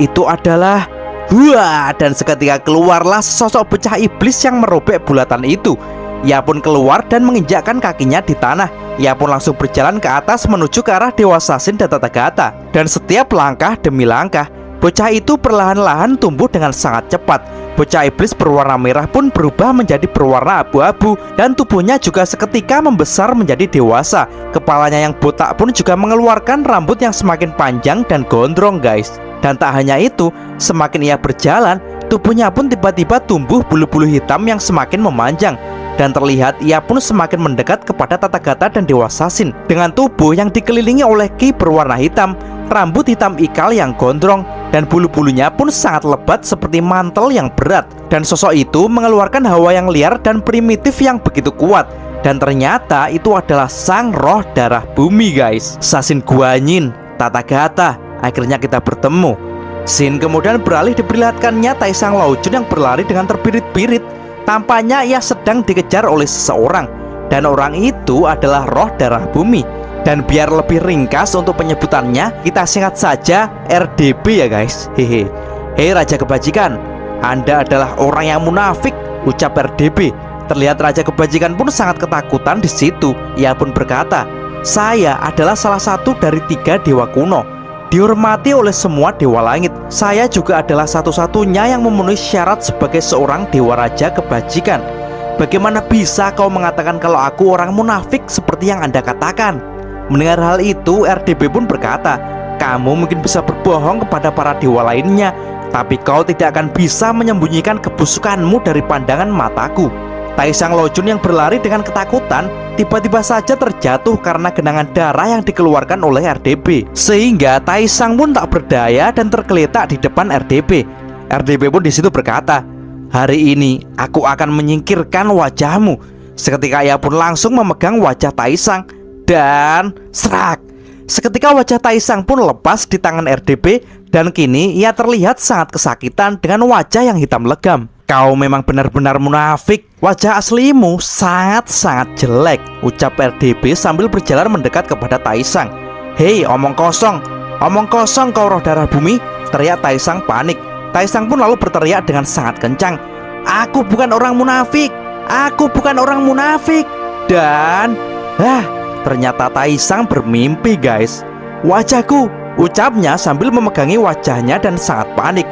itu adalah... Wah, dan seketika keluarlah sosok bocah iblis yang merobek bulatan itu. Ia pun keluar dan menginjakkan kakinya di tanah. Ia pun langsung berjalan ke atas menuju ke arah Dewa Sasin dan Tathagata. Dan setiap langkah demi langkah, bocah itu perlahan-lahan tumbuh dengan sangat cepat. Bocah iblis berwarna merah pun berubah menjadi berwarna abu-abu. Dan tubuhnya juga seketika membesar menjadi dewasa. Kepalanya yang botak pun juga mengeluarkan rambut yang semakin panjang dan gondrong guys. Dan tak hanya itu, semakin ia berjalan, tubuhnya pun tiba-tiba tumbuh bulu-bulu hitam yang semakin memanjang. Dan terlihat ia pun semakin mendekat kepada Tathagata dan Dewa Sasin. Dengan tubuh yang dikelilingi oleh ki berwarna hitam, rambut hitam ikal yang gondrong, dan bulu-bulunya pun sangat lebat seperti mantel yang berat. Dan sosok itu mengeluarkan hawa yang liar dan primitif yang begitu kuat. Dan ternyata itu adalah sang roh darah bumi guys. Sasin Guanyin, Tathagata, akhirnya kita bertemu. Scene kemudian beralih diperlihatkannya Taisang Laojun yang berlari dengan terbirit-birit. Tampaknya ia sedang dikejar oleh seseorang. Dan orang itu adalah roh darah bumi. Dan biar lebih ringkas untuk penyebutannya, kita singkat saja RDB ya guys. Hehe. Hei Raja Kebajikan, Anda adalah orang yang munafik, ucap RDB. Terlihat Raja Kebajikan pun sangat ketakutan di situ. Ia pun berkata, saya adalah salah satu dari 3 dewa kuno, dihormati oleh semua dewa langit. Saya juga adalah satu-satunya yang memenuhi syarat sebagai seorang dewa Raja Kebajikan. Bagaimana bisa kau mengatakan kalau aku orang munafik seperti yang Anda katakan? Mendengar hal itu, RDB pun berkata, kamu mungkin bisa berbohong kepada para dewa lainnya, tapi kau tidak akan bisa menyembunyikan kebusukanmu dari pandangan mataku. Taisang Laojun yang berlari dengan ketakutan tiba-tiba saja terjatuh karena genangan darah yang dikeluarkan oleh RDB, sehingga Taisang pun tak berdaya dan tergeletak di depan RDB. RDB pun di situ berkata, hari ini aku akan menyingkirkan wajahmu. Seketika ia pun langsung memegang wajah Taisang dan serak. Seketika wajah Taisang pun lepas di tangan RDB dan kini ia terlihat sangat kesakitan dengan wajah yang hitam legam. Kau memang benar-benar munafik. Wajah aslimu sangat-sangat jelek, ucap RDB sambil berjalan mendekat kepada Taisang. Hei, omong kosong kau roh darah bumi, teriak Taisang panik. Taisang pun lalu berteriak dengan sangat kencang, aku bukan orang munafik, aku bukan orang munafik. Dan ternyata Taisang bermimpi guys. Wajahku, ucapnya sambil memegangi wajahnya dan sangat panik.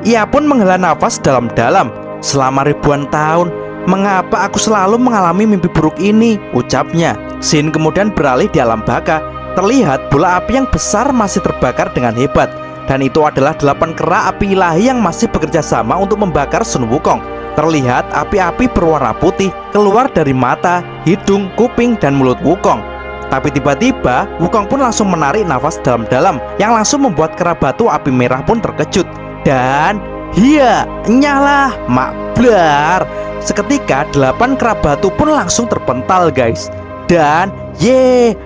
Ia pun menghela nafas dalam-dalam. Selama ribuan tahun, mengapa aku selalu mengalami mimpi buruk ini? Ucapnya. Scene kemudian beralih di alam baka. Terlihat bola api yang besar masih terbakar dengan hebat. Dan itu adalah 8 kera api ilahi yang masih bekerja sama untuk membakar Sun Wukong. Terlihat api-api berwarna putih keluar dari mata, hidung, kuping, dan mulut Wukong. Tapi tiba-tiba Wukong pun langsung menarik nafas dalam-dalam, yang langsung membuat kera batu api merah pun terkejut. Dan iya, nyala, makblar. Seketika 8 kera batu pun langsung terpental guys. Dan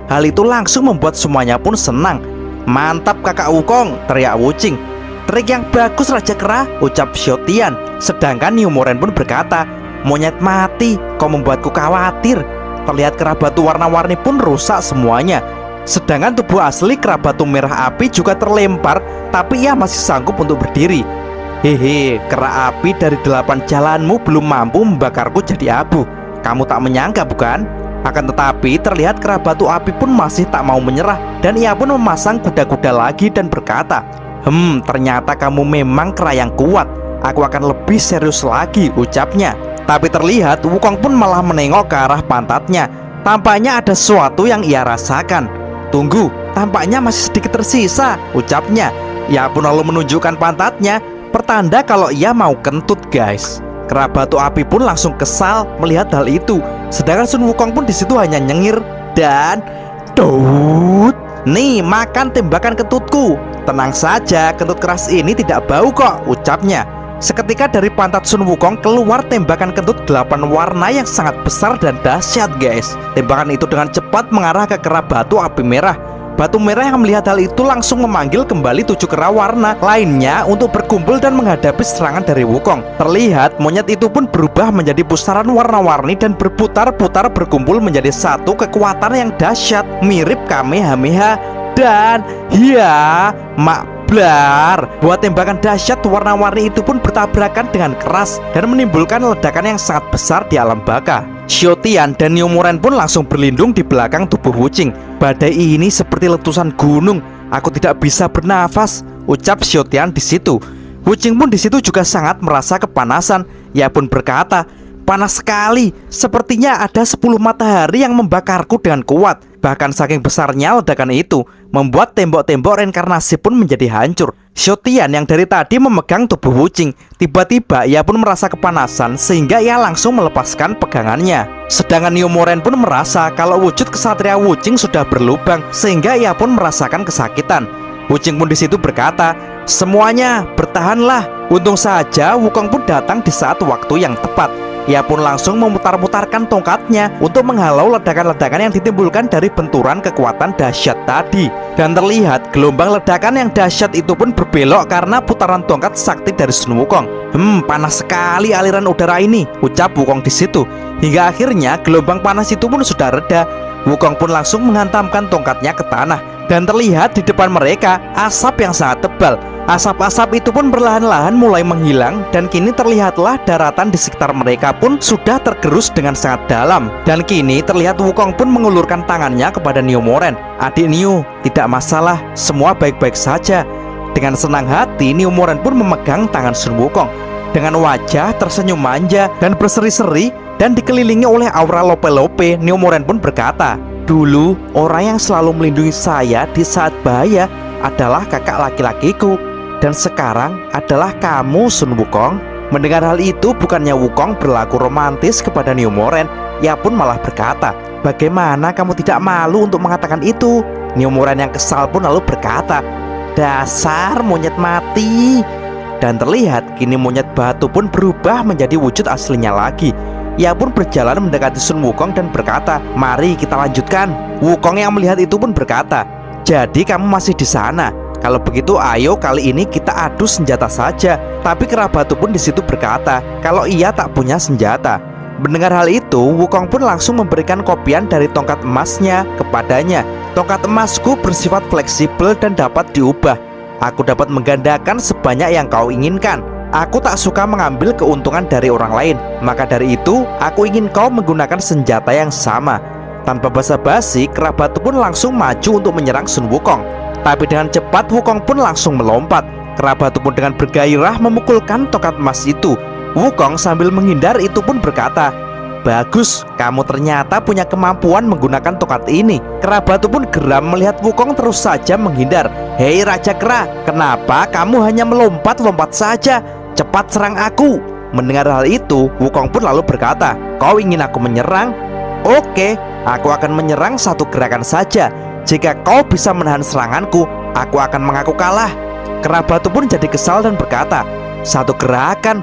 hal itu langsung membuat semuanya pun senang. Mantap kakak Wukong, teriak Wuching. Trik yang bagus Raja Kera, ucap Xiaotian. Sedangkan New Moren pun berkata, monyet mati, kau membuatku khawatir. Terlihat kera batu warna-warni pun rusak semuanya. Sedangkan tubuh asli kera batu merah api juga terlempar, tapi ia masih sanggup untuk berdiri. Hehe, kera api dari 8 jalanmu belum mampu membakarku jadi abu. Kamu tak menyangka bukan? Akan tetapi terlihat kera batu api pun masih tak mau menyerah. Dan ia pun memasang kuda-kuda lagi dan berkata, ternyata kamu memang kera yang kuat. Aku akan lebih serius lagi, ucapnya. Tapi terlihat Wukong pun malah menengok ke arah pantatnya. Tampaknya ada sesuatu yang ia rasakan. Tunggu, tampaknya masih sedikit tersisa, ucapnya. Ia pun lalu menunjukkan pantatnya, pertanda kalau ia mau kentut guys. Kera batu api pun langsung kesal melihat hal itu. Sedangkan Sun Wukong pun disitu hanya nyengir dan Dut, nih makan tembakan kentutku. Tenang saja, kentut keras ini tidak bau kok, ucapnya. Seketika dari pantat Sun Wukong keluar tembakan kentut 8 warna yang sangat besar dan dahsyat guys. Tembakan itu dengan cepat mengarah ke kera batu api merah. Batu merah yang melihat hal itu langsung memanggil kembali 7 kera warna lainnya untuk berkumpul dan menghadapi serangan dari Wukong. Terlihat monyet itu pun berubah menjadi pusaran warna-warni dan berputar-putar berkumpul menjadi satu kekuatan yang dahsyat mirip Kamehameha. Dan makblar, buat tembakan dahsyat warna-warni itu pun bertabrakan dengan keras dan menimbulkan ledakan yang sangat besar di alam baka. Xiaotian dan New Moren pun langsung berlindung di belakang tubuh Wuching. Badai ini seperti letusan gunung. Aku tidak bisa bernafas, ucap Xiaotian di situ. Wuching pun di situ juga sangat merasa kepanasan. Ia pun berkata, panas sekali. Sepertinya ada 10 matahari yang membakarku dengan kuat. Bahkan saking besarnya ledakan itu membuat tembok-tembok reinkarnasi pun menjadi hancur. Xiaotian yang dari tadi memegang tubuh Wuching, tiba-tiba ia pun merasa kepanasan sehingga ia langsung melepaskan pegangannya. Sedangkan New Moren pun merasa kalau wujud kesatria Wuching sudah berlubang sehingga ia pun merasakan kesakitan. Wuching pun di situ berkata, semuanya bertahanlah. Untung saja Wukong pun datang di saat waktu yang tepat. Ia pun langsung memutar-mutarkan tongkatnya untuk menghalau ledakan-ledakan yang ditimbulkan dari benturan kekuatan dahsyat tadi. Dan terlihat gelombang ledakan yang dahsyat itu pun berbelok karena putaran tongkat sakti dari Sun Wukong. Panas sekali aliran udara ini, ucap Wukong di situ. Hingga akhirnya gelombang panas itu pun sudah reda. Wukong pun langsung menghantamkan tongkatnya ke tanah. Dan terlihat di depan mereka asap yang sangat tebal. Asap-asap itu pun perlahan-lahan mulai menghilang. Dan kini terlihatlah daratan di sekitar mereka pun sudah tergerus dengan sangat dalam. Dan kini terlihat Wukong pun mengulurkan tangannya kepada New Moren. Adik New, tidak masalah, semua baik-baik saja. Dengan senang hati New Moren pun memegang tangan Sun Wukong. Dengan wajah tersenyum manja dan berseri-seri dan dikelilingi oleh aura lope-lope, New Moren pun berkata, dulu orang yang selalu melindungi saya di saat bahaya adalah kakak laki-lakiku. Dan sekarang adalah kamu, Sun Wukong. Mendengar hal itu, bukannya Wukong berlaku romantis kepada New Moren. Ia pun malah berkata, bagaimana kamu tidak malu untuk mengatakan itu? New Moren yang kesal pun lalu berkata, dasar monyet mati. Dan terlihat kini monyet batu pun berubah menjadi wujud aslinya lagi. Ia pun berjalan mendekati Sun Wukong dan berkata, mari kita lanjutkan. Wukong yang melihat itu pun berkata, jadi kamu masih di sana. Kalau begitu ayo kali ini kita adu senjata saja. Tapi kera batu pun di situ berkata kalau ia tak punya senjata. Mendengar hal itu, Wukong pun langsung memberikan kopian dari tongkat emasnya kepadanya. Tongkat emasku bersifat fleksibel dan dapat diubah. Aku dapat menggandakan sebanyak yang kau inginkan. Aku tak suka mengambil keuntungan dari orang lain. Maka dari itu, aku ingin kau menggunakan senjata yang sama. Tanpa basa-basi, kera batu pun langsung maju untuk menyerang Sun Wukong. Tapi dengan cepat Wukong pun langsung melompat. Kera batu pun dengan bergairah memukulkan tongkat emas itu. Wukong sambil menghindar itu pun berkata, "Bagus, kamu ternyata punya kemampuan menggunakan tongkat ini." Kera batu pun geram melihat Wukong terus saja menghindar. "Hei Raja Kera, kenapa kamu hanya melompat-lompat saja? Cepat serang aku." Mendengar hal itu, Wukong pun lalu berkata, "Kau ingin aku menyerang? Oke, aku akan menyerang satu gerakan saja. Jika kau bisa menahan seranganku, aku akan mengaku kalah." Kera batu pun jadi kesal dan berkata, "Satu gerakan?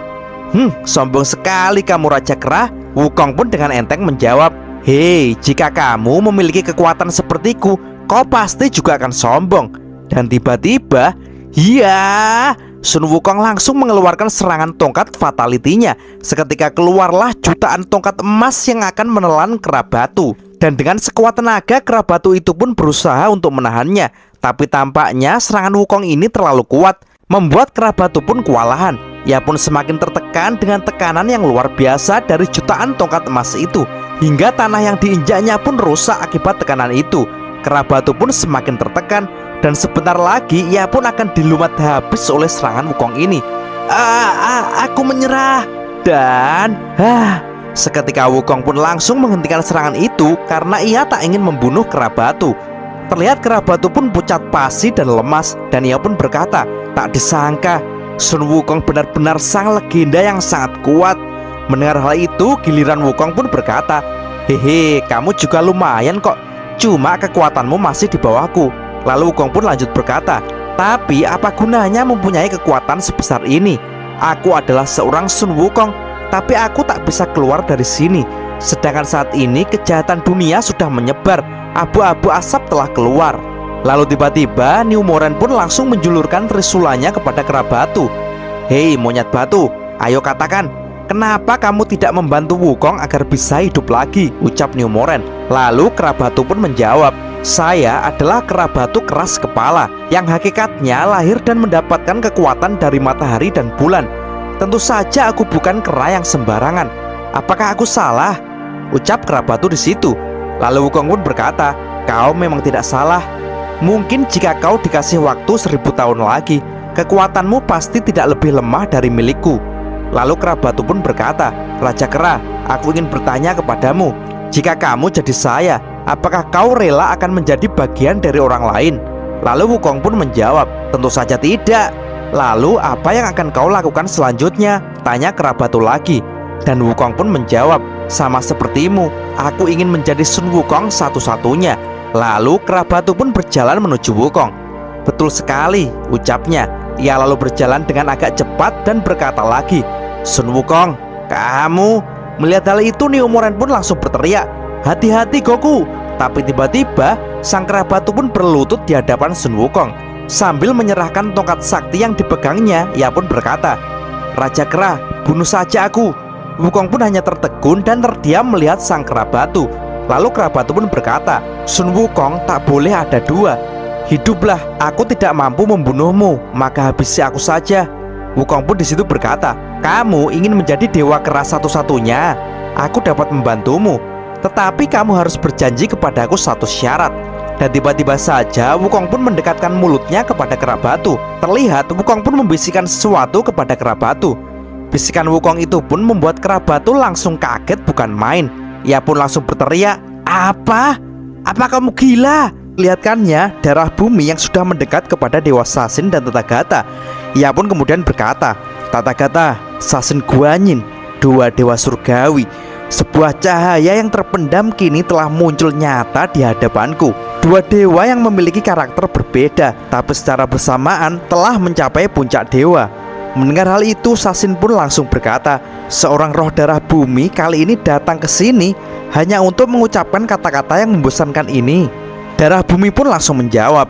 Sombong sekali kamu Raja Kera." Wukong pun dengan enteng menjawab, "Hei, jika kamu memiliki kekuatan sepertiku, kau pasti juga akan sombong." Dan tiba-tiba, ya, Sun Wukong langsung mengeluarkan serangan tongkat fatality-nya. Seketika keluarlah jutaan tongkat emas yang akan menelan kera batu. Dan dengan sekuat tenaga, kera batu itu pun berusaha untuk menahannya. Tapi tampaknya serangan Wukong ini terlalu kuat, membuat kera batu pun kewalahan. Ia pun semakin tertekan dengan tekanan yang luar biasa dari jutaan tongkat emas itu, hingga tanah yang diinjaknya pun rusak akibat tekanan itu. Kera batu pun semakin tertekan, dan sebentar lagi ia pun akan dilumat habis oleh serangan Wukong ini. Aku menyerah." Dan seketika Wukong pun langsung menghentikan serangan itu karena ia tak ingin membunuh kera batu. Terlihat kera batu pun pucat pasi dan lemas, dan ia pun berkata, "Tak disangka, Sun Wukong benar-benar sang legenda yang sangat kuat." Mendengar hal itu, giliran Wukong pun berkata, "Hehe, kamu juga lumayan kok. Cuma kekuatanmu masih di bawahku." Lalu Wukong pun lanjut berkata, "Tapi apa gunanya mempunyai kekuatan sebesar ini? Aku adalah seorang Sun Wukong, tapi aku tak bisa keluar dari sini. Sedangkan saat ini kejahatan dunia sudah menyebar, abu-abu asap telah keluar." Lalu tiba-tiba New Moren pun langsung menjulurkan trisulannya kepada kera batu. "Hei monyet batu, ayo katakan, kenapa kamu tidak membantu Wukong agar bisa hidup lagi?" ucap New Moren. Lalu kera batu pun menjawab, "Saya adalah kera batu keras kepala, yang hakikatnya lahir dan mendapatkan kekuatan dari matahari dan bulan. Tentu saja aku bukan kera yang sembarangan. Apakah aku salah?" ucap kera batu di situ. Lalu Wukong pun berkata, "Kau memang tidak salah. Mungkin jika kau dikasih waktu 1000 tahun lagi, kekuatanmu pasti tidak lebih lemah dari milikku." Lalu kera batu pun berkata, "Raja Kera, aku ingin bertanya kepadamu, jika kamu jadi saya, apakah kau rela akan menjadi bagian dari orang lain?" Lalu Wukong pun menjawab, "Tentu saja tidak." "Lalu apa yang akan kau lakukan selanjutnya?" tanya kera batu lagi. Dan Wukong pun menjawab, "Sama sepertimu, aku ingin menjadi Sun Wukong satu-satunya." Lalu kera batu pun berjalan menuju Wukong. "Betul sekali," ucapnya. Ia lalu berjalan dengan agak cepat dan berkata lagi, "Sun Wukong, kamu..." Melihat hal itu, New Moren pun langsung berteriak, "Hati-hati Goku!" Tapi tiba-tiba sang kera batu pun berlutut di hadapan Sun Wukong. Sambil menyerahkan tongkat sakti yang dipegangnya, ia pun berkata, "Raja Kera, bunuh saja aku." Wukong pun hanya tertegun dan terdiam melihat sang kera batu. Lalu kera batu pun berkata, "Sun Wukong tak boleh ada dua. Hiduplah, aku tidak mampu membunuhmu, maka habisi aku saja." Wukong pun di situ berkata, "Kamu ingin menjadi dewa kera satu-satunya? Aku dapat membantumu, tetapi kamu harus berjanji kepadaku satu syarat." Dan tiba-tiba saja Wukong pun mendekatkan mulutnya kepada kera batu. Terlihat Wukong pun membisikkan sesuatu kepada kera batu. Bisikan Wukong itu pun membuat kera batu langsung kaget bukan main. Ia pun langsung berteriak, Apa kamu gila?" Lihatkannya darah bumi yang sudah mendekat kepada Dewa Sasin dan Tathagata. Ia pun kemudian berkata, "Tathagata, Sasin Guanyin, dua dewa surgawi. Sebuah cahaya yang terpendam kini telah muncul nyata di hadapanku. Dua dewa yang memiliki karakter berbeda, tapi secara bersamaan telah mencapai puncak dewa." Mendengar hal itu, Sasin pun langsung berkata, "Seorang roh darah bumi kali ini datang ke sini hanya untuk mengucapkan kata-kata yang membosankan ini." Darah bumi pun langsung menjawab,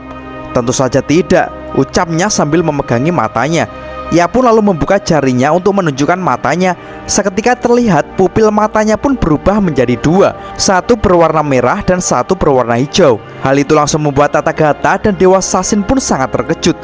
"Tentu saja tidak," ucapnya sambil memegangi matanya. Ia pun lalu membuka jarinya untuk menunjukkan matanya. Seketika terlihat pupil matanya pun berubah menjadi dua, satu berwarna merah dan satu berwarna hijau. Hal itu langsung membuat Tathagata dan Dewa Sasin pun sangat terkejut.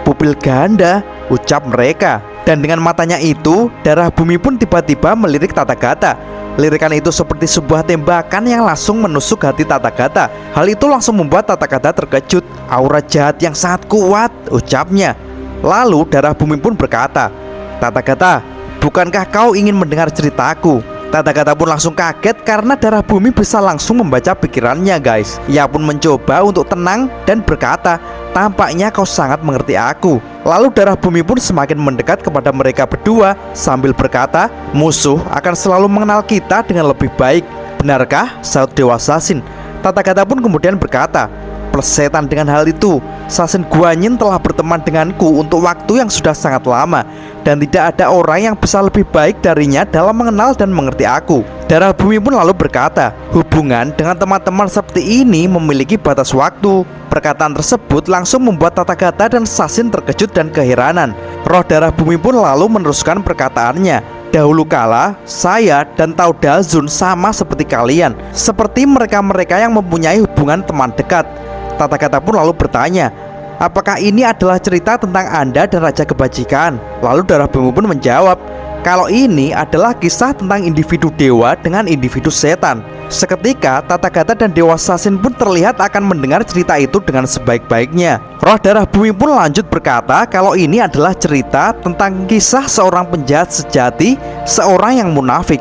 "Pupil ganda," ucap mereka. Dan dengan matanya itu, darah bumi pun tiba-tiba melirik Tathagata. Lirikan itu seperti sebuah tembakan yang langsung menusuk hati Tathagata. Hal itu langsung membuat Tathagata terkejut. "Aura jahat yang sangat kuat," ucapnya. Lalu darah bumi pun berkata, "Tathagata, bukankah kau ingin mendengar ceritaku?" Tathagata pun langsung kaget karena darah bumi bisa langsung membaca pikirannya guys. Ia pun mencoba untuk tenang dan berkata, "Tampaknya kau sangat mengerti aku." Lalu darah bumi pun semakin mendekat kepada mereka berdua sambil berkata, "Musuh akan selalu mengenal kita dengan lebih baik. Benarkah?" Sahut Dewa Sasin. Tathagata pun kemudian berkata, "Persetan dengan hal itu, Sasin Guanyin telah berteman denganku untuk waktu yang sudah sangat lama, dan tidak ada orang yang bisa lebih baik darinya dalam mengenal dan mengerti aku." Darah bumi pun lalu berkata, "Hubungan dengan teman-teman seperti ini memiliki batas waktu." Perkataan tersebut langsung membuat Tathagata dan Sasin terkejut dan keheranan. Roh darah bumi pun lalu meneruskan perkataannya, "Dahulu kala, saya dan Tao Dalzun sama seperti kalian, seperti mereka-mereka yang mempunyai hubungan teman dekat." Tathagata pun lalu bertanya, "Apakah ini adalah cerita tentang Anda dan Raja Kebajikan?" Lalu darah bumi pun menjawab, "Kalau ini adalah kisah tentang individu dewa dengan individu setan." Seketika Tathagata dan Dewa Sasin pun terlihat akan mendengar cerita itu dengan sebaik-baiknya. Roh darah bumi pun lanjut berkata kalau ini adalah cerita tentang kisah seorang penjahat sejati, seorang yang munafik.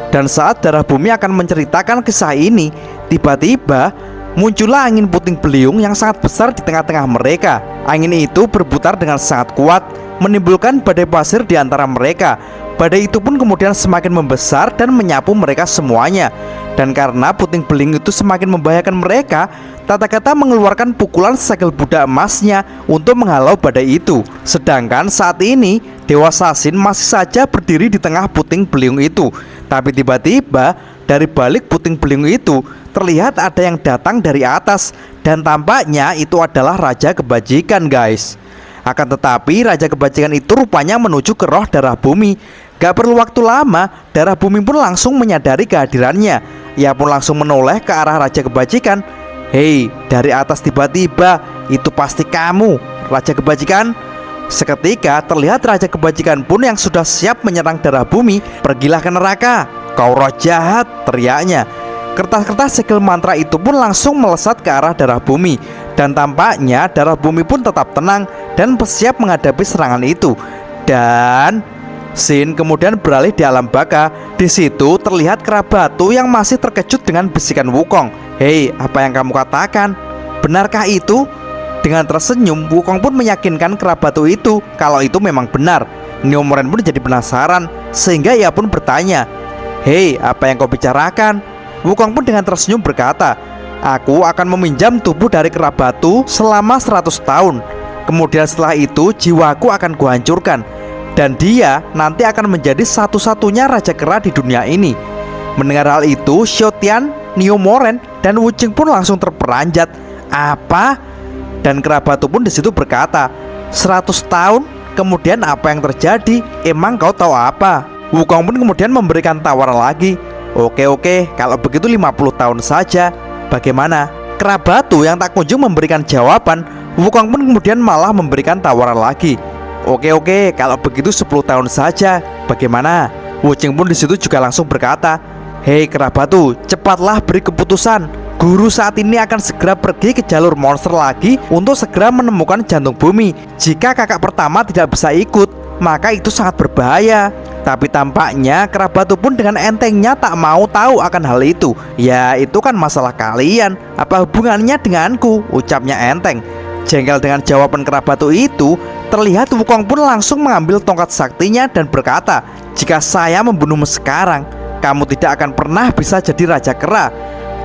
Dan saat darah bumi akan menceritakan kisah ini, tiba-tiba muncullah angin puting beliung yang sangat besar di tengah-tengah mereka. Angin itu berputar dengan sangat kuat, menimbulkan badai pasir di antara mereka. Badai itu pun kemudian semakin membesar dan menyapu mereka semuanya. Dan karena puting beliung itu semakin membahayakan mereka, Tathagata mengeluarkan pukulan segel budak emasnya untuk menghalau badai itu. Sedangkan saat ini Dewa Sasin masih saja berdiri di tengah puting beliung itu. Tapi tiba-tiba dari balik puting beliung itu terlihat ada yang datang dari atas, dan tampaknya itu adalah Raja Kebajikan guys. Akan tetapi Raja Kebajikan itu rupanya menuju ke roh darah bumi. Gak perlu waktu lama, darah bumi pun langsung menyadari kehadirannya. Ia pun langsung menoleh ke arah Raja Kebajikan. "Hei, dari atas tiba-tiba, itu pasti kamu, Raja Kebajikan?" Seketika terlihat Raja Kebajikan pun yang sudah siap menyerang darah bumi. "Pergilah ke neraka, kau roh jahat," teriaknya. Kertas-kertas segel mantra itu pun langsung melesat ke arah darah bumi. Dan tampaknya darah bumi pun tetap tenang dan bersiap menghadapi serangan itu. Dan Sin kemudian beralih di alam baka. Di situ terlihat Kerabatu yang masih terkejut dengan bisikan Wukong. "Hei, apa yang kamu katakan? Benarkah itu?" Dengan tersenyum, Wukong pun meyakinkan Kerabatu itu kalau itu memang benar. Neomoren pun jadi penasaran, sehingga ia pun bertanya, "Hei, apa yang kau bicarakan?" Wukong pun dengan tersenyum berkata, "Aku akan meminjam tubuh dari Kerabatu selama 100 tahun. Kemudian setelah itu jiwaku akan kuhancurkan, dan dia nanti akan menjadi satu-satunya raja kera di dunia ini." Mendengar hal itu, Xiaotian, Neomoren, dan Wuching pun langsung terperanjat. "Apa?" Dan Kerabatu pun disitu berkata, 100 tahun? Kemudian apa yang terjadi? Emang kau tahu apa? Wukong pun kemudian memberikan tawaran lagi. Oke, kalau begitu 50 tahun saja. Bagaimana?" Kerabatu yang tak kunjung memberikan jawaban, Wukong pun kemudian malah memberikan tawaran lagi. Oke, kalau begitu 10 tahun saja. Bagaimana? Wuching pun disitu juga langsung berkata, "Hei Kerabatu, cepatlah beri keputusan. Guru saat ini akan segera pergi ke jalur monster lagi untuk segera menemukan jantung bumi. Jika kakak pertama tidak bisa ikut, maka itu sangat berbahaya." Tapi tampaknya Kerabatu pun dengan entengnya tak mau tahu akan hal itu. "Ya itu kan masalah kalian, apa hubungannya denganku?" ucapnya enteng. Jengkel dengan jawaban Kerabatu itu, terlihat Wukong pun langsung mengambil tongkat saktinya dan berkata, "Jika saya membunuhmu sekarang, kamu tidak akan pernah bisa jadi raja kera."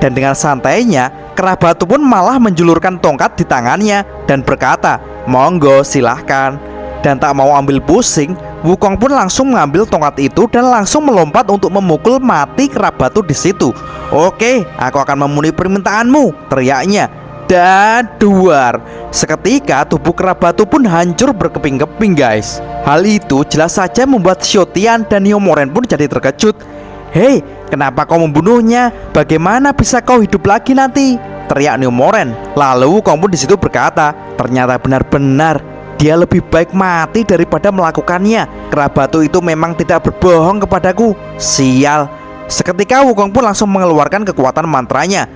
Dan dengan santainya, Kerabatu pun malah menjulurkan tongkat di tangannya dan berkata, "Monggo, silahkan." Dan tak mau ambil pusing, Wukong pun langsung mengambil tongkat itu dan langsung melompat untuk memukul mati Kerabatu di situ. "Oke, aku akan memenuhi permintaanmu," teriaknya. Dan duar, seketika tubuh Kerabatu pun hancur berkeping-keping guys. Hal itu jelas saja membuat Xiaotian dan Neomoren pun jadi terkejut. "Hei, kenapa kau membunuhnya? Bagaimana bisa kau hidup lagi nanti?" teriak Neomoren. Lalu Wukong pun disitu berkata, "Ternyata benar-benar dia lebih baik mati daripada melakukannya. Kerabatu itu memang tidak berbohong kepadaku. Sial." Seketika Wukong pun langsung mengeluarkan kekuatan mantranya.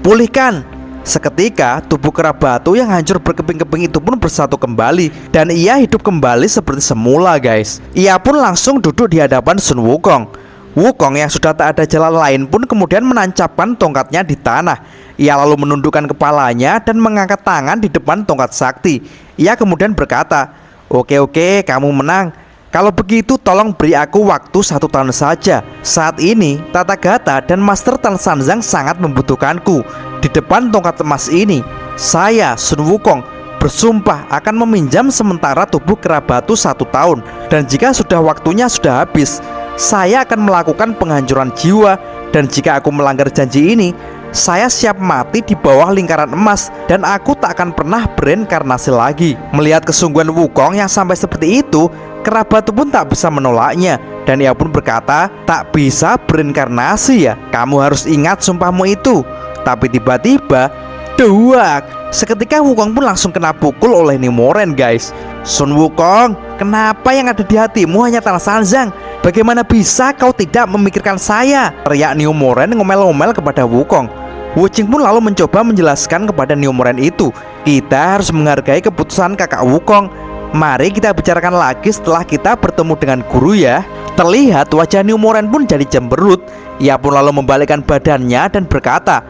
"Pulihkan." Seketika tubuh kera batu yang hancur berkeping-keping itu pun bersatu kembali dan ia hidup kembali seperti semula guys. Ia pun langsung duduk di hadapan Sun Wukong. Wukong yang sudah tak ada jalan lain pun kemudian menancapkan tongkatnya di tanah. Ia lalu menundukkan kepalanya dan mengangkat tangan di depan tongkat sakti. Ia kemudian berkata, Oke, kamu menang. Kalau begitu tolong beri aku waktu 1 tahun saja. Saat ini Tathagata dan Master Tan Sanzang sangat membutuhkanku. Di depan tongkat emas ini, saya Sun Wukong bersumpah akan meminjam sementara tubuh kera batu 1 tahun. Dan jika sudah waktunya sudah habis, saya akan melakukan penghancuran jiwa. Dan jika aku melanggar janji ini, saya siap mati di bawah lingkaran emas dan aku tak akan pernah bereinkarnasi lagi. Melihat kesungguhan Wukong yang sampai seperti itu, kera batu pun tak bisa menolaknya. Dan ia pun berkata, tak bisa bereinkarnasi ya, kamu harus ingat sumpahmu itu. Tapi tiba-tiba, duak, seketika Wukong pun langsung kena pukul oleh Neomoren guys. Sun Wukong, kenapa yang ada di hatimu hanya Tan Sanzang? Bagaimana bisa kau tidak memikirkan saya? Teriak Neomoren ngomel-ngomel kepada Wukong. Wu Qing pun lalu mencoba menjelaskan kepada Neomoren itu, kita harus menghargai keputusan kakak Wukong. Mari kita bicarakan lagi setelah kita bertemu dengan guru ya. Terlihat wajah Neomoren pun jadi cemberut. Ia pun lalu membalikkan badannya dan berkata,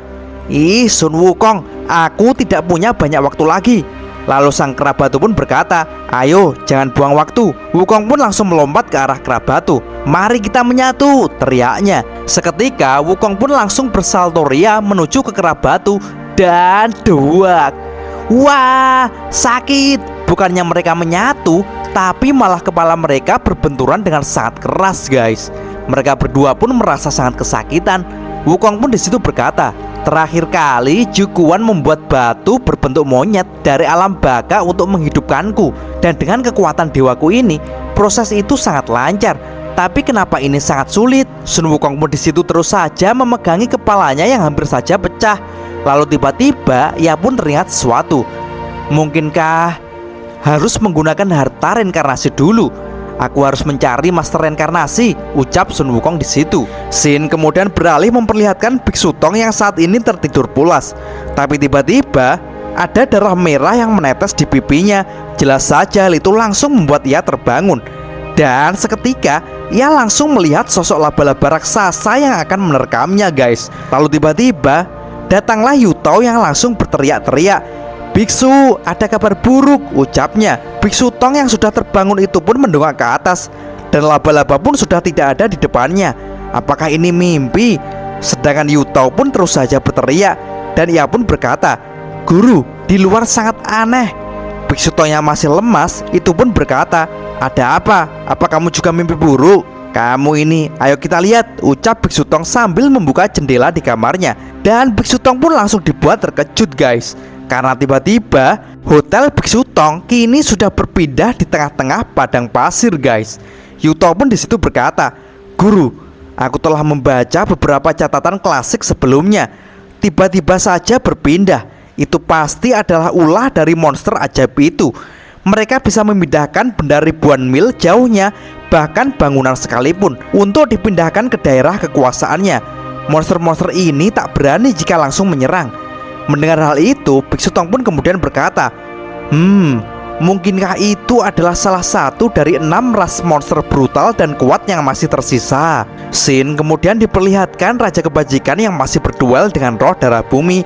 Ih Sun Wukong, aku tidak punya banyak waktu lagi. Lalu sang kera batu pun berkata, ayo jangan buang waktu. Wukong pun langsung melompat ke arah kera batu. Mari kita menyatu, teriaknya. Seketika Wukong pun langsung bersalto ria menuju ke kera batu. Dan duak, wah sakit. Bukannya mereka menyatu, tapi malah kepala mereka berbenturan dengan sangat keras guys. Mereka berdua pun merasa sangat kesakitan. Wukong pun disitu berkata, terakhir kali Jukuan membuat batu berbentuk monyet dari alam baka untuk menghidupkanku. Dan dengan kekuatan dewaku ini, proses itu sangat lancar. Tapi kenapa ini sangat sulit? Sun Wukong pun disitu terus saja memegangi kepalanya yang hampir saja pecah. Lalu tiba-tiba ia pun teringat sesuatu. Mungkinkah harus menggunakan harta reinkarnasi dulu? Aku harus mencari master reinkarnasi, ucap Sun Wukong di situ. Shin kemudian beralih memperlihatkan Biksu Tong yang saat ini tertidur pulas. Tapi tiba-tiba ada darah merah yang menetes di pipinya. Jelas saja hal itu langsung membuat ia terbangun. Dan seketika ia langsung melihat sosok laba-laba raksasa yang akan menerkamnya guys. Lalu tiba-tiba datanglah Yu Tao yang langsung berteriak-teriak, Biksu, ada kabar buruk, ucapnya. Biksu Tong yang sudah terbangun itu pun mendongak ke atas. Dan laba-laba pun sudah tidak ada di depannya. Apakah ini mimpi? Sedangkan Yu Tao pun terus saja berteriak. Dan ia pun berkata, Guru, di luar sangat aneh. Biksu Tong yang masih lemas itu pun berkata, ada apa? Apa kamu juga mimpi buruk? Kamu ini, ayo kita lihat, ucap Biksu Tong sambil membuka jendela di kamarnya. Dan Biksu Tong pun langsung dibuat terkejut guys. Karena tiba-tiba hotel Biksu Tong kini sudah berpindah di tengah-tengah padang pasir guys. Yu Tao pun disitu berkata, Guru, aku telah membaca beberapa catatan klasik sebelumnya. Tiba-tiba saja berpindah. Itu pasti adalah ulah dari monster ajaib itu. Mereka bisa memindahkan benda ribuan mil jauhnya, bahkan bangunan sekalipun, untuk dipindahkan ke daerah kekuasaannya. Monster-monster ini tak berani jika langsung menyerang. Mendengar hal itu, Biksu Tong pun kemudian berkata, mungkinkah itu adalah salah satu dari 6 ras monster brutal dan kuat yang masih tersisa? Shin kemudian diperlihatkan Raja Kebajikan yang masih berduel dengan roh darah bumi.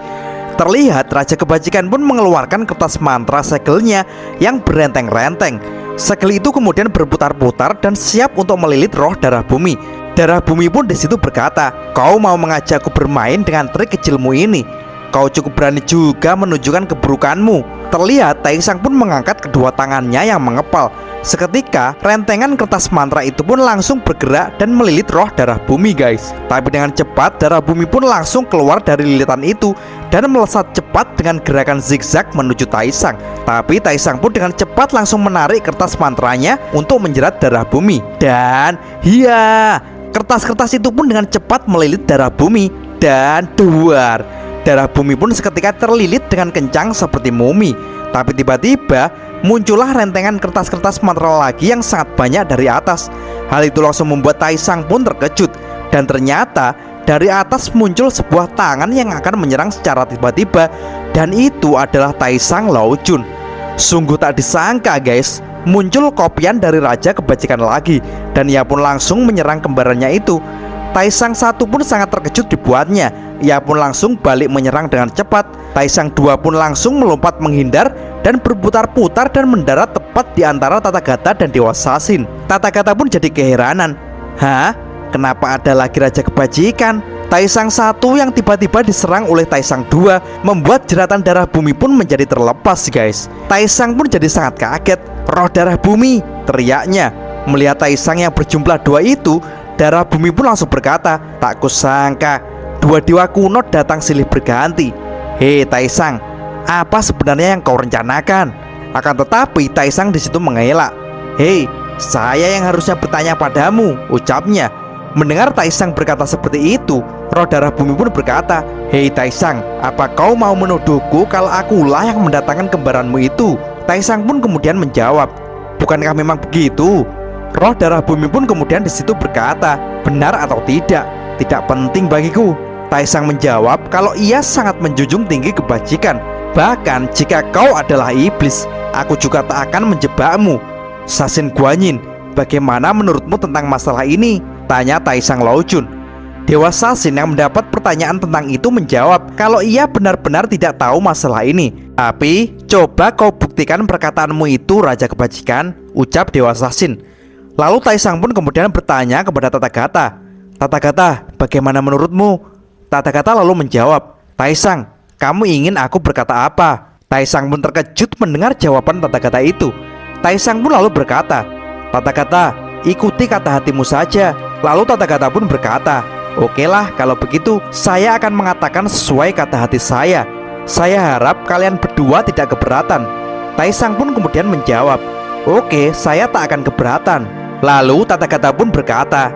Terlihat Raja Kebajikan pun mengeluarkan kertas mantra segelnya yang berenteng-renteng. Segel itu kemudian berputar-putar dan siap untuk melilit roh darah bumi. Darah bumi pun disitu berkata, kau mau mengajakku bermain dengan trik kecilmu ini? Kau cukup berani juga menunjukkan keburukanmu. Terlihat Taisang pun mengangkat kedua tangannya yang mengepal. Seketika rentengan kertas mantra itu pun langsung bergerak dan melilit roh darah bumi guys. Tapi dengan cepat darah bumi pun langsung keluar dari lilitan itu dan melesat cepat dengan gerakan zigzag menuju Taisang. Tapi Taisang pun dengan cepat langsung menarik kertas mantranya untuk menjerat darah bumi. Dan iya, kertas-kertas itu pun dengan cepat melilit darah bumi. Dan duar, darah bumi pun seketika terlilit dengan kencang seperti mumi. Tapi tiba-tiba muncullah rentengan kertas-kertas mantra lagi yang sangat banyak dari atas. Hal itu langsung membuat Taisang pun terkejut. Dan ternyata dari atas muncul sebuah tangan yang akan menyerang secara tiba-tiba, dan itu adalah Taisang Laojun. Sungguh tak disangka guys, muncul kopian dari Raja Kebajikan lagi, dan ia pun langsung menyerang kembarannya itu. Taisang 1 pun sangat terkejut dibuatnya. Ia pun langsung balik menyerang dengan cepat. Taisang 2 pun langsung melompat menghindar dan berputar-putar dan mendarat tepat di antara Tathagata dan Dewa Sasin. Tathagata pun jadi keheranan. Hah? Kenapa ada lagi Raja Kebajikan? Taisang 1 yang tiba-tiba diserang oleh Taisang 2 membuat jeratan darah bumi pun menjadi terlepas guys. Taisang pun jadi sangat kaget. Roh darah bumi, teriaknya. Melihat Taisang yang berjumlah 2 itu, darah bumi pun langsung berkata, tak kusangka dua dewa kuno datang silih berganti. Hei Taisang, apa sebenarnya yang kau rencanakan? Akan tetapi Taisang disitu mengelak. Hei, saya yang harusnya bertanya padamu, ucapnya. Mendengar Taisang berkata seperti itu, roh darah bumi pun berkata, hei Taisang, apa kau mau menuduhku kalau akulah yang mendatangkan kembaranmu itu? Taisang pun kemudian menjawab, bukankah memang begitu? Roh darah bumi pun kemudian disitu berkata, benar atau tidak, tidak penting bagiku. Taisang menjawab kalau ia sangat menjunjung tinggi kebajikan. Bahkan jika kau adalah iblis, aku juga tak akan menjebakmu. Sasin Guanyin, bagaimana menurutmu tentang masalah ini? Tanya Taisang Laojun. Dewa Sasin yang mendapat pertanyaan tentang itu menjawab kalau ia benar-benar tidak tahu masalah ini. Tapi coba kau buktikan perkataanmu itu, Raja Kebajikan, ucap Dewa Sasin. Lalu Taisang pun kemudian bertanya kepada Tathagata, Tathagata, bagaimana menurutmu? Tathagata lalu menjawab, Taisang, kamu ingin aku berkata apa? Taisang pun terkejut mendengar jawaban Tathagata itu. Taisang pun lalu berkata, Tathagata, ikuti kata hatimu saja. Lalu Tathagata pun berkata, okelah, kalau begitu saya akan mengatakan sesuai kata hati saya. Saya harap kalian berdua tidak keberatan. Taisang pun kemudian menjawab, oke, saya tak akan keberatan. Lalu Tathagata pun berkata,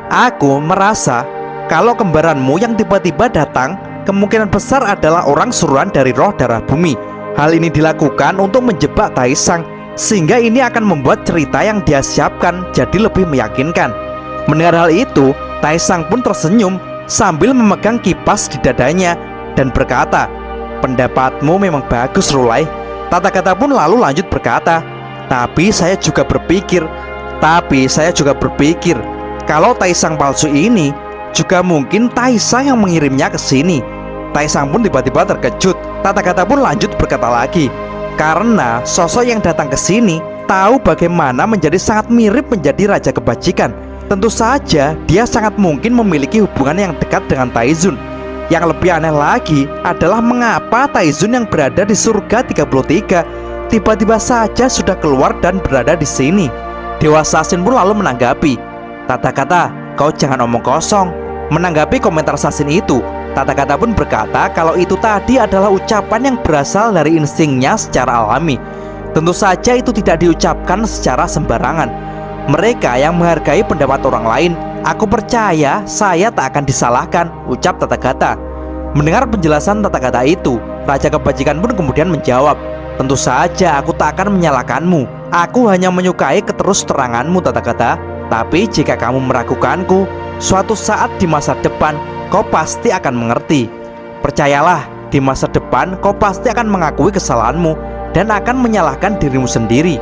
aku merasa kalau kembaranmu yang tiba-tiba datang kemungkinan besar adalah orang suruhan dari roh darah bumi. Hal ini dilakukan untuk menjebak Taisang, sehingga ini akan membuat cerita yang dia siapkan jadi lebih meyakinkan. Mendengar hal itu, Taisang pun tersenyum sambil memegang kipas di dadanya dan berkata, pendapatmu memang bagus Rulai. Tathagata pun lalu lanjut berkata, tapi saya juga berpikir kalau Taisang palsu ini juga mungkin Taisang yang mengirimnya ke sini. Taisang pun tiba-tiba terkejut. Tathagata pun lanjut berkata lagi, karena sosok yang datang ke sini tahu bagaimana menjadi sangat mirip menjadi Raja Kebajikan. Tentu saja dia sangat mungkin memiliki hubungan yang dekat dengan Taizun. Yang lebih aneh lagi adalah mengapa Taizun yang berada di surga 33 tiba-tiba saja sudah keluar dan berada di sini. Dewa Sasin pun lalu menanggapi, Tathagata, kau jangan omong kosong. Menanggapi komentar Sasin itu, Tathagata pun berkata kalau itu tadi adalah ucapan yang berasal dari instingnya secara alami. Tentu saja itu tidak diucapkan secara sembarangan. Mereka yang menghargai pendapat orang lain, aku percaya saya tak akan disalahkan, ucap Tathagata. Mendengar penjelasan Tathagata itu, Raja Kebajikan pun kemudian menjawab, tentu saja aku tak akan menyalahkanmu. Aku hanya menyukai keterus-teranganmu Tathagata. Tapi jika kamu meragukanku, suatu saat di masa depan kau pasti akan mengerti. Percayalah, di masa depan kau pasti akan mengakui kesalahanmu dan akan menyalahkan dirimu sendiri.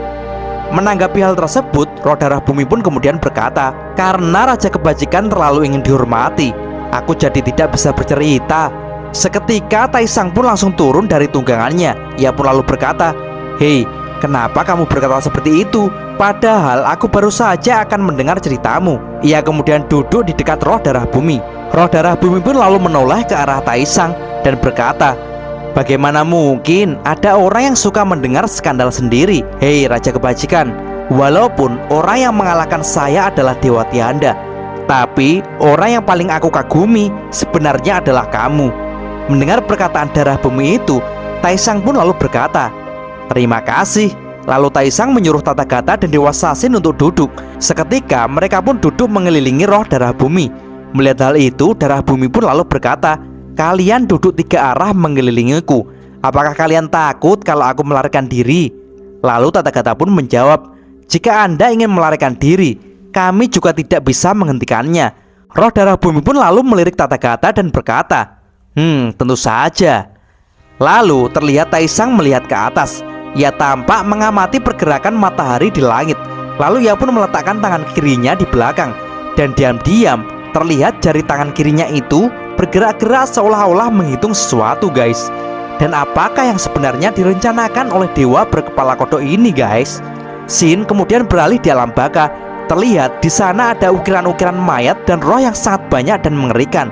Menanggapi hal tersebut, roh darah bumi pun kemudian berkata, karena Raja Kebajikan terlalu ingin dihormati, aku jadi tidak bisa bercerita. Seketika Taisang pun langsung turun dari tunggangannya. Ia pun lalu berkata, hei, kenapa kamu berkata seperti itu? Padahal aku baru saja akan mendengar ceritamu. Ia kemudian duduk di dekat roh darah bumi. Roh darah bumi pun lalu menoleh ke arah Taisang dan berkata, bagaimana mungkin ada orang yang suka mendengar skandal sendiri? Hei Raja Kebajikan, walaupun orang yang mengalahkan saya adalah Dewa Tianda, tapi orang yang paling aku kagumi sebenarnya adalah kamu. Mendengar perkataan darah bumi itu, Taisang pun lalu berkata, terima kasih. Lalu Taisang menyuruh Tathagata dan Dewa Sasin untuk duduk. Seketika mereka pun duduk mengelilingi roh darah bumi. Melihat hal itu, darah bumi pun lalu berkata, kalian duduk 3 arah mengelilingiku. Apakah kalian takut kalau aku melarikan diri? Lalu Tathagata pun menjawab, jika Anda ingin melarikan diri, kami juga tidak bisa menghentikannya. Roh darah bumi pun lalu melirik Tata Gata dan berkata, tentu saja. Lalu terlihat Taisang melihat ke atas. Ia tampak mengamati pergerakan matahari di langit. Lalu ia pun meletakkan tangan kirinya di belakang. Dan diam-diam terlihat jari tangan kirinya itu bergerak-gerak seolah-olah menghitung sesuatu, guys. Dan apakah yang sebenarnya direncanakan oleh dewa berkepala kodok ini, guys? Scene kemudian beralih di alam baka. Terlihat di sana ada ukiran-ukiran mayat dan roh yang sangat banyak dan mengerikan.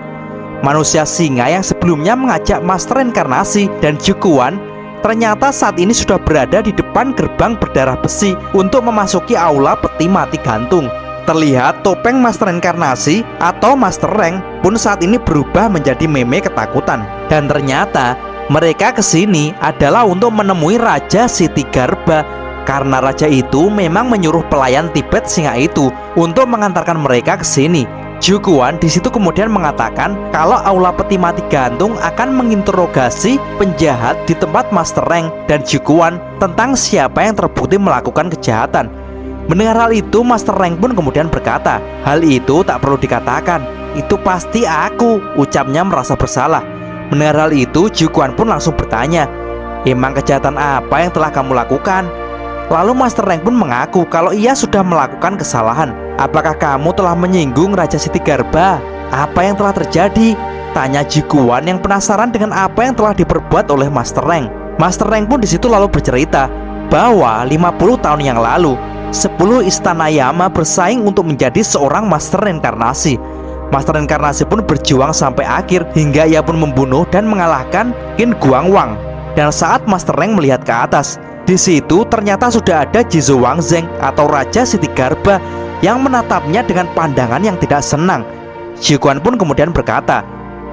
Manusia singa yang sebelumnya mengajak Master Reinkarnasi dan Jukuan ternyata saat ini sudah berada di depan gerbang berdarah besi untuk memasuki aula peti mati gantung. Terlihat topeng Master Reinkarnasi atau Master Rank pun saat ini berubah menjadi meme ketakutan. Dan ternyata mereka kesini adalah untuk menemui Raja Siti Garba, karena raja itu memang menyuruh pelayan Tibet singa itu untuk mengantarkan mereka ke sini. Jukuan di situ kemudian mengatakan kalau aula peti mati gantung akan menginterogasi penjahat di tempat Master Rank dan Jukuan tentang siapa yang terbukti melakukan kejahatan. Mendengar hal itu, Master Rank pun kemudian berkata, hal itu tak perlu dikatakan, itu pasti aku, ucapnya merasa bersalah. Mendengar hal itu, Jukuan pun langsung bertanya, emang kejahatan apa yang telah kamu lakukan? Lalu Master Rank pun mengaku kalau ia sudah melakukan kesalahan. Apakah kamu telah menyinggung Raja Siti Garba? Apa yang telah terjadi? Tanya Jukuan yang penasaran dengan apa yang telah diperbuat oleh Master Rank. Master Rank pun disitu lalu bercerita bahwa 50 tahun yang lalu 10 istana Yama bersaing untuk menjadi seorang Master Reinkarnasi. Master Reinkarnasi pun berjuang sampai akhir hingga ia pun membunuh dan mengalahkan Qin Guangwang. Dan saat Master Rank melihat ke atas, di situ ternyata sudah ada Jizo Wangzeng atau Raja Siti Garba yang menatapnya dengan pandangan yang tidak senang. Jukuan pun kemudian berkata,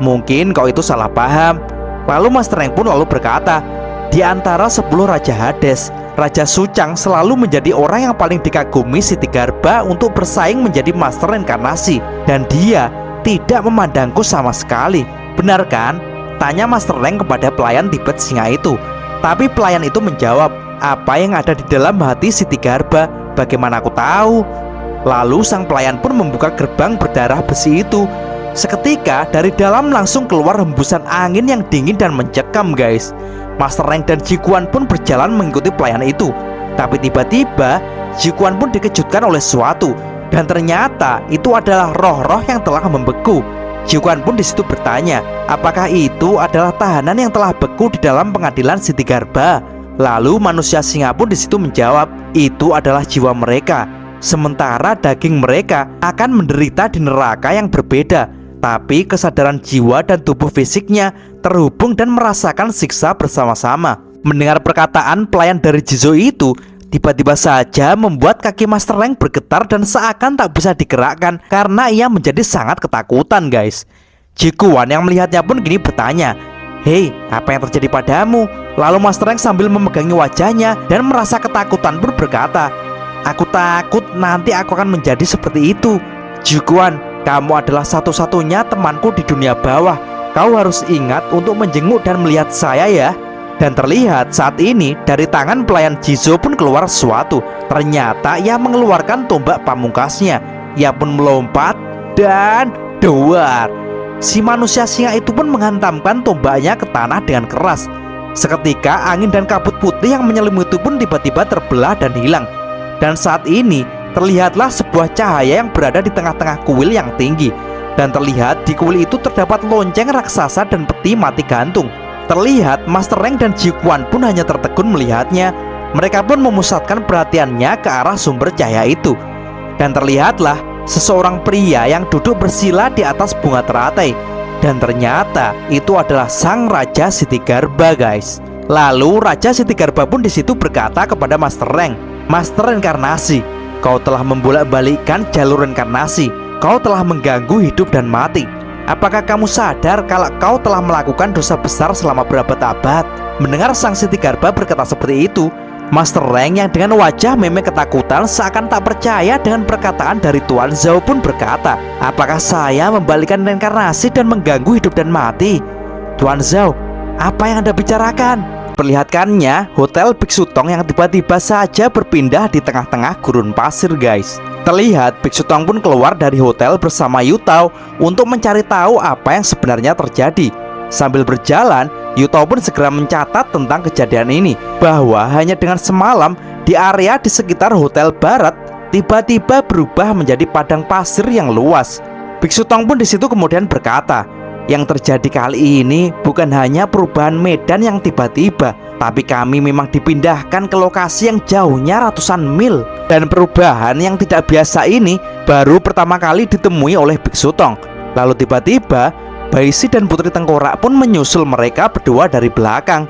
mungkin kau itu salah paham. Lalu Master Rank pun lalu berkata, di antara 10 Raja Hades, Raja Sucang selalu menjadi orang yang paling dikagumi Siti Garba untuk bersaing menjadi Master Reinkarnasi, dan dia tidak memandangku sama sekali. Benar kan? Tanya Master Rank kepada pelayan Tibet singa itu. Tapi pelayan itu menjawab, apa yang ada di dalam hati Siti Garba? Bagaimana aku tahu? Lalu sang pelayan pun membuka gerbang berdarah besi itu. Seketika dari dalam langsung keluar hembusan angin yang dingin dan mencekam, guys. Master Rank dan Jukuan pun berjalan mengikuti pelayan itu. Tapi tiba-tiba Jukuan pun dikejutkan oleh sesuatu, dan ternyata itu adalah roh-roh yang telah membeku. Jukuan pun disitu bertanya, apakah itu adalah tahanan yang telah beku di dalam pengadilan Siti Garba? Lalu manusia singa pun disitu menjawab, itu adalah jiwa mereka, sementara daging mereka akan menderita di neraka yang berbeda. Tapi kesadaran jiwa dan tubuh fisiknya terhubung dan merasakan siksa bersama-sama. Mendengar perkataan pelayan dari Jizo itu, tiba-tiba saja membuat kaki Master Rank bergetar dan seakan tak bisa digerakkan karena ia menjadi sangat ketakutan, guys. Jukuan yang melihatnya pun gini bertanya, hei, apa yang terjadi padamu? Lalu Master Rank sambil memegangi wajahnya dan merasa ketakutan pun berkata, aku takut nanti aku akan menjadi seperti itu. Jukuan, kamu adalah satu-satunya temanku di dunia bawah. Kau harus ingat untuk menjenguk dan melihat saya ya. Dan terlihat saat ini dari tangan pelayan Jizo pun keluar sesuatu. Ternyata ia mengeluarkan tombak pamungkasnya. Ia pun melompat dan duar. Si manusia singa itu pun menghantamkan tombaknya ke tanah dengan keras. Seketika angin dan kabut putih yang menyelimuti pun tiba-tiba terbelah dan hilang. Dan saat ini terlihatlah sebuah cahaya yang berada di tengah-tengah kuil yang tinggi. Dan terlihat di kuil itu terdapat lonceng raksasa dan peti mati gantung. Terlihat Master Rank dan Jukuan pun hanya tertegun melihatnya. Mereka pun memusatkan perhatiannya ke arah sumber cahaya itu. Dan terlihatlah seseorang pria yang duduk bersila di atas bunga teratai. Dan ternyata itu adalah sang Raja Siti Garba, guys. Lalu Raja Siti Garba pun disitu berkata kepada Master Rank, Master Reinkarnasi, kau telah membolak-balikkan jalur reinkarnasi. Kau telah mengganggu hidup dan mati. Apakah kamu sadar kalau kau telah melakukan dosa besar selama berabad-abad? Mendengar sang Siti Garba berkata seperti itu, Master Rank yang dengan wajah meme ketakutan seakan tak percaya dengan perkataan dari Tuan Zhao pun berkata, apakah saya membalikkan reinkarnasi dan mengganggu hidup dan mati? Tuan Zhao, apa yang Anda bicarakan? Diperlihatkannya hotel Biksu Tong yang tiba-tiba saja berpindah di tengah-tengah gurun pasir guys. Terlihat Biksu Tong pun keluar dari hotel bersama Yutao untuk mencari tahu apa yang sebenarnya terjadi. Sambil berjalan, Yutao pun segera mencatat tentang kejadian ini, bahwa hanya dengan semalam di area di sekitar hotel barat tiba-tiba berubah menjadi padang pasir yang luas. Biksu Tong pun di situ kemudian berkata, yang terjadi kali ini bukan hanya perubahan medan yang tiba-tiba, tapi kami memang dipindahkan ke lokasi yang jauhnya ratusan mil. Dan perubahan yang tidak biasa ini baru pertama kali ditemui oleh Biksu Tong. Lalu tiba-tiba Baishi dan Putri Tengkorak pun menyusul mereka berdua dari belakang.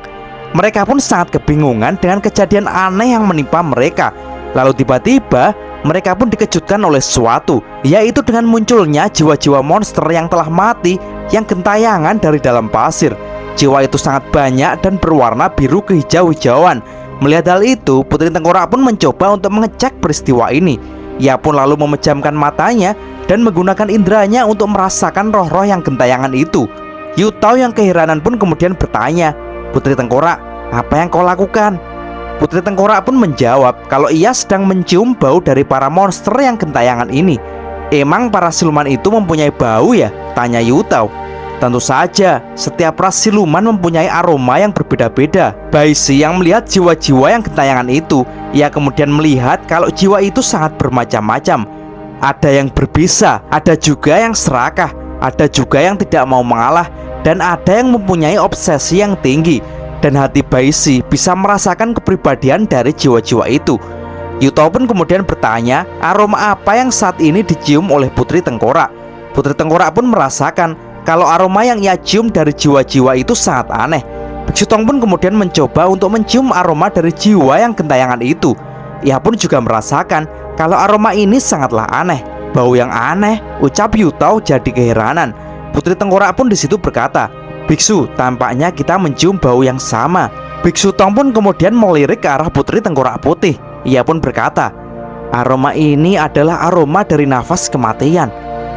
Mereka pun sangat kebingungan dengan kejadian aneh yang menimpa mereka. Lalu tiba-tiba mereka pun dikejutkan oleh sesuatu, yaitu dengan munculnya jiwa-jiwa monster yang telah mati yang gentayangan dari dalam pasir. Jiwa itu sangat banyak dan berwarna biru kehijau-hijauan. Melihat hal itu, Putri Tengkorak pun mencoba untuk mengecek peristiwa ini. Ia pun lalu memejamkan matanya dan menggunakan inderanya untuk merasakan roh-roh yang gentayangan itu. Yutao yang keheranan pun kemudian bertanya, "Putri Tengkorak, apa yang kau lakukan?" Putri Tengkorak pun menjawab kalau ia sedang mencium bau dari para monster yang gentayangan ini. "Emang para siluman itu mempunyai bau ya?" tanya Yutao. "Tentu saja, setiap ras siluman mempunyai aroma yang berbeda-beda." Baishi yang melihat jiwa-jiwa yang gentayangan itu, ia kemudian melihat kalau jiwa itu sangat bermacam-macam. Ada yang berbisa, ada juga yang serakah, ada juga yang tidak mau mengalah, dan ada yang mempunyai obsesi yang tinggi. Dan hati Baishi bisa merasakan kepribadian dari jiwa-jiwa itu. Yutao pun kemudian bertanya, aroma apa yang saat ini dicium oleh Putri Tengkorak. Putri Tengkorak pun merasakan kalau aroma yang ia cium dari jiwa-jiwa itu sangat aneh. Biksu Tong pun kemudian mencoba untuk mencium aroma dari jiwa yang gentayangan itu. Ia pun juga merasakan kalau aroma ini sangatlah aneh. "Bau yang aneh," ucap Yutao jadi keheranan. Putri Tengkorak pun di situ berkata, "Biksu, tampaknya kita mencium bau yang sama." Biksu Tong pun kemudian melirik ke arah Putri Tengkorak Putih. Ia pun berkata, "Aroma ini adalah aroma dari nafas kematian."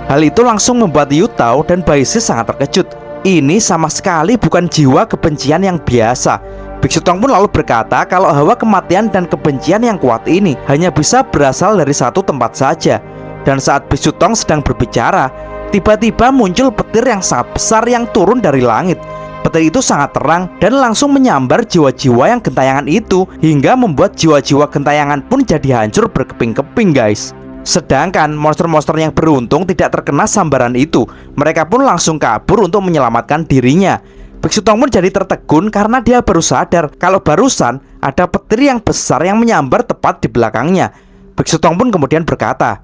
Hal itu langsung membuat Yutao dan Baishi sangat terkejut. Ini sama sekali bukan jiwa kebencian yang biasa. Biksu Tong pun lalu berkata kalau hawa kematian dan kebencian yang kuat ini hanya bisa berasal dari satu tempat saja. Dan saat Biksu Tong sedang berbicara, tiba-tiba muncul petir yang sangat besar yang turun dari langit. Petir itu sangat terang dan langsung menyambar jiwa-jiwa yang gentayangan itu, hingga membuat jiwa-jiwa gentayangan pun jadi hancur berkeping-keping guys. Sedangkan monster-monster yang beruntung tidak terkena sambaran itu. Mereka pun langsung kabur untuk menyelamatkan dirinya. Biksu Tong pun jadi tertegun karena dia baru sadar kalau barusan ada petir yang besar yang menyambar tepat di belakangnya. Biksu Tong pun kemudian berkata,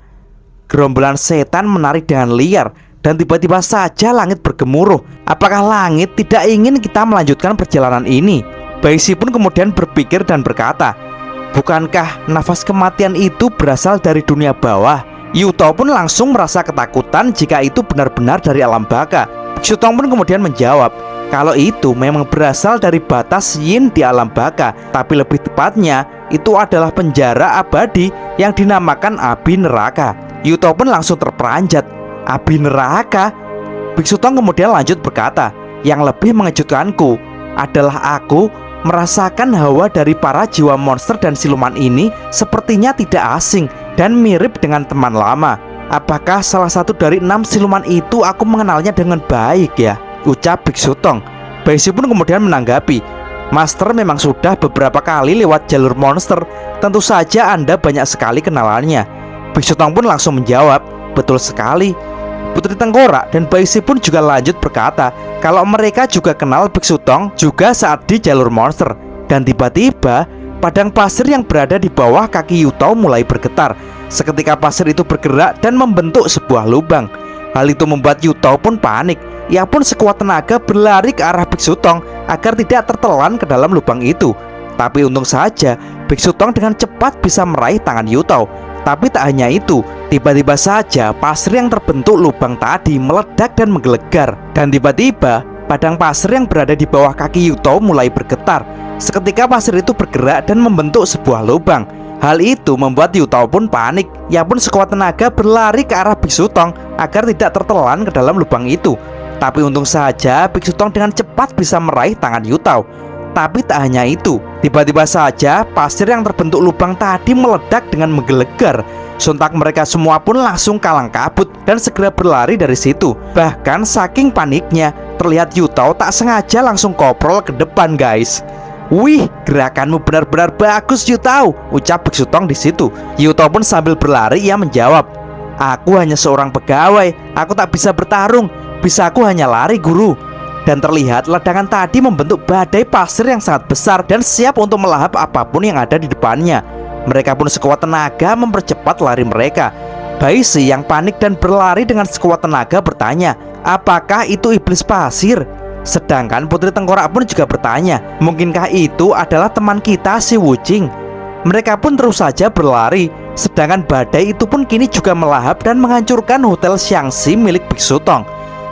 "Gerombolan setan menari dengan liar dan tiba-tiba saja langit bergemuruh. Apakah langit tidak ingin kita melanjutkan perjalanan ini?" Baishi pun kemudian berpikir dan berkata, "Bukankah nafas kematian itu berasal dari dunia bawah?" Yutao pun langsung merasa ketakutan jika itu benar-benar dari alam baka. Biksu Tong pun kemudian menjawab kalau itu memang berasal dari batas yin di alam baka, tapi lebih tepatnya itu adalah penjara abadi yang dinamakan Abi Neraka. Yutao pun langsung terperanjat. "Abi Neraka?" Biksu Tong kemudian lanjut berkata, "Yang lebih mengejutkanku adalah aku merasakan hawa dari para jiwa monster dan siluman ini sepertinya tidak asing dan mirip dengan teman lama. Apakah salah satu dari 6 siluman itu aku mengenalnya dengan baik ya?" ucap Biksu Tong. Baishi pun kemudian menanggapi, "Master memang sudah beberapa kali lewat jalur monster. Tentu saja Anda banyak sekali kenalannya." Biksu Tong pun langsung menjawab, "Betul sekali." Putri Tengkorak dan Baishi pun juga lanjut berkata kalau mereka juga kenal Biksu Tong juga saat di jalur monster. Dan tiba-tiba padang pasir yang berada di bawah kaki Yutao mulai bergetar. Seketika pasir itu bergerak dan membentuk sebuah lubang. Hal itu membuat Yutao pun panik. Ia pun sekuat tenaga berlari ke arah Biksu Tong agar tidak tertelan ke dalam lubang itu. Tapi untung saja Biksu Tong dengan cepat bisa meraih tangan Yutao. Tapi tak hanya itu, tiba-tiba saja pasir yang terbentuk lubang tadi meledak dan menggelegar. Dan tiba-tiba padang pasir yang berada di bawah kaki Yutao mulai bergetar. Seketika pasir itu bergerak dan membentuk sebuah lubang. Hal itu membuat Yutao pun panik. Ia pun sekuat tenaga berlari ke arah Biksu Tong agar tidak tertelan ke dalam lubang itu. Tapi untung saja Biksu Tong dengan cepat bisa meraih tangan Yutao. Tapi tak hanya itu, tiba-tiba saja pasir yang terbentuk lubang tadi meledak dengan menggelegar. Sontak mereka semua pun langsung kalang kabut dan segera berlari dari situ. Bahkan saking paniknya, terlihat Yutao tak sengaja langsung koprol ke depan guys. "Wih, gerakanmu benar-benar bagus Yutao," ucap Biksu Tong di situ. Yutao pun sambil berlari ia menjawab, "Aku hanya seorang pegawai, aku tak bisa bertarung, bisa aku hanya lari guru." Dan terlihat ledakan tadi membentuk badai pasir yang sangat besar dan siap untuk melahap apapun yang ada di depannya. Mereka pun sekuat tenaga mempercepat lari mereka. Baishi yang panik dan berlari dengan sekuat tenaga bertanya, "Apakah itu iblis pasir?" Sedangkan Putri Tengkorak pun juga bertanya, "Mungkinkah itu adalah teman kita si Wuching?" Mereka pun terus saja berlari. Sedangkan badai itu pun kini juga melahap dan menghancurkan hotel Xiangxi milik Biksu Tong.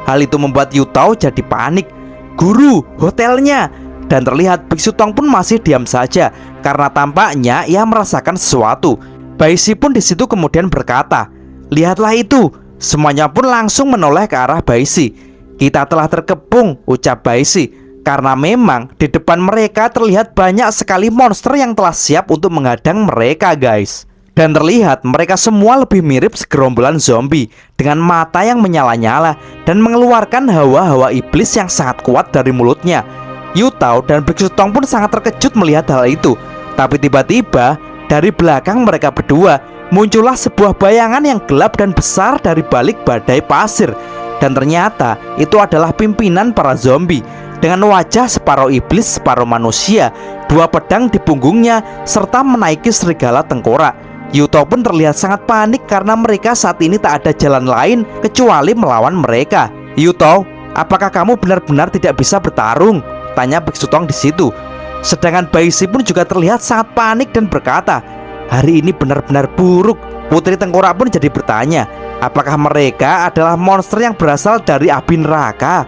Hal itu membuat Yutao jadi panik. "Guru, hotelnya!" Dan terlihat Biksu Tong pun masih diam saja karena tampaknya ia merasakan sesuatu. Baishi pun di situ kemudian berkata, "Lihatlah itu!" Semuanya pun langsung menoleh ke arah Baishi. "Kita telah terkepung," ucap Baishi, karena memang di depan mereka terlihat banyak sekali monster yang telah siap untuk menghadang mereka guys. Dan terlihat mereka semua lebih mirip segerombolan zombie dengan mata yang menyala-nyala dan mengeluarkan hawa-hawa iblis yang sangat kuat dari mulutnya. Yutao dan Biksu Tong pun sangat terkejut melihat hal itu. Tapi tiba-tiba dari belakang mereka berdua muncullah sebuah bayangan yang gelap dan besar dari balik badai pasir. Dan ternyata itu adalah pimpinan para zombie dengan wajah separuh iblis separuh manusia, 2 pedang di punggungnya serta menaiki serigala tengkorak. Yutao pun terlihat sangat panik karena mereka saat ini tak ada jalan lain kecuali melawan mereka. "Yutao, apakah kamu benar-benar tidak bisa bertarung?" tanya Biksu Tong di situ. Sedangkan Baishi pun juga terlihat sangat panik dan berkata, "Hari ini benar-benar buruk." Putri Tengkorak pun jadi bertanya, apakah mereka adalah monster yang berasal dari api neraka?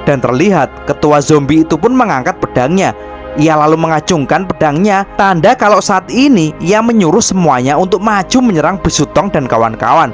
Dan terlihat ketua zombie itu pun mengangkat pedangnya. Ia lalu mengacungkan pedangnya, tanda kalau saat ini ia menyuruh semuanya untuk maju menyerang Biksu Tong dan kawan-kawan.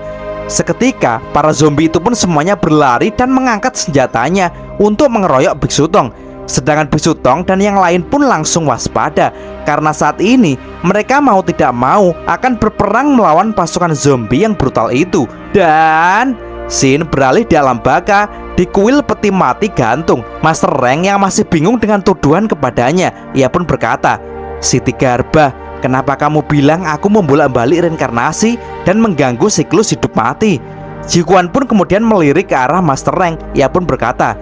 Seketika para zombie itu pun semuanya berlari dan mengangkat senjatanya untuk mengeroyok Biksu Tong. Sedangkan Biksu Tong dan yang lain pun langsung waspada karena saat ini mereka mau tidak mau akan berperang melawan pasukan zombie yang brutal itu. Dan scene beralih di alam baka di kuil peti mati gantung. Master Rank yang masih bingung dengan tuduhan kepadanya, ia pun berkata, "Siti Garba, kenapa kamu bilang aku membolak-balik reinkarnasi dan mengganggu siklus hidup mati?" Jikuan pun kemudian melirik ke arah Master Rank. Ia pun berkata,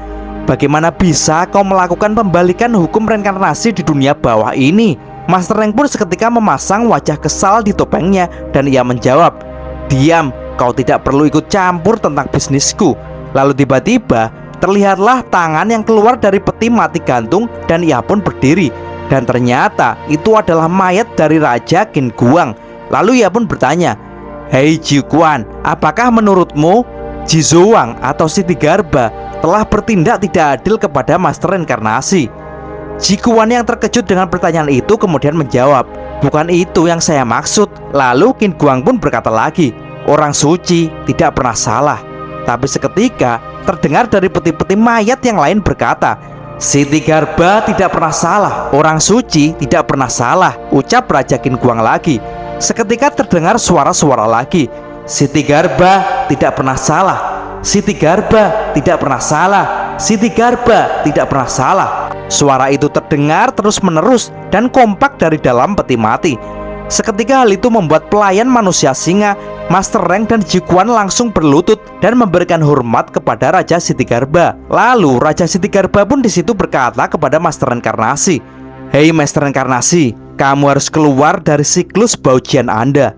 "Bagaimana bisa kau melakukan pembalikan hukum reinkarnasi di dunia bawah ini?" Master Rank pun seketika memasang wajah kesal di topengnya dan ia menjawab, "Diam, kau tidak perlu ikut campur tentang bisnisku." Lalu tiba-tiba terlihatlah tangan yang keluar dari peti mati gantung dan ia pun berdiri. Dan ternyata itu adalah mayat dari Raja Qin Guang. Lalu ia pun bertanya, "Hei Jikuan, apakah menurutmu Ji Zhuang atau Siti Garba telah bertindak tidak adil kepada Master Reinkarnasi?" Jikuan yang terkejut dengan pertanyaan itu kemudian menjawab, "Bukan itu yang saya maksud." Lalu Qin Guang pun berkata lagi, "Orang suci tidak pernah salah." Tapi seketika terdengar dari peti-peti mayat yang lain berkata, "Siti Garba tidak pernah salah, orang suci tidak pernah salah," ucap Raja Qin Guang lagi. Seketika terdengar suara-suara lagi, "Siti Garba tidak pernah salah, Siti Garba tidak pernah salah, Siti Garba tidak pernah salah." Suara itu terdengar terus-menerus dan kompak dari dalam peti mati. Seketika hal itu membuat pelayan manusia singa, Master Rank dan Jikuan langsung berlutut dan memberikan hormat kepada Raja Siti Garba. Lalu Raja Siti Garba pun di situ berkata kepada Master Reinkarnasi, "Hei Master Reinkarnasi, kamu harus keluar dari siklus baujian Anda."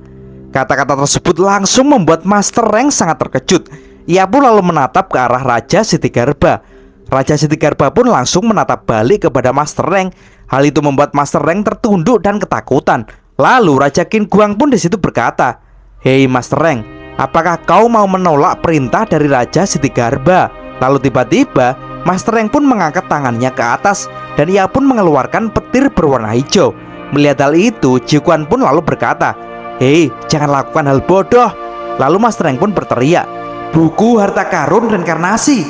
Kata-kata tersebut langsung membuat Master Rank sangat terkejut. Ia pun lalu menatap ke arah Raja Siti Garba. Raja Siti Garba pun langsung menatap balik kepada Master Rank. Hal itu membuat Master Rank tertunduk dan ketakutan. Lalu Raja Qin Guang pun di situ berkata, "Hei Master Rank, apakah kau mau menolak perintah dari Raja Siti Garba?" Lalu tiba-tiba Master Rank pun mengangkat tangannya ke atas dan ia pun mengeluarkan petir berwarna hijau. Melihat hal itu, Jikuan pun lalu berkata, "Hei, jangan lakukan hal bodoh." Lalu Master Rank pun berteriak, "Buku harta karun reinkarnasi,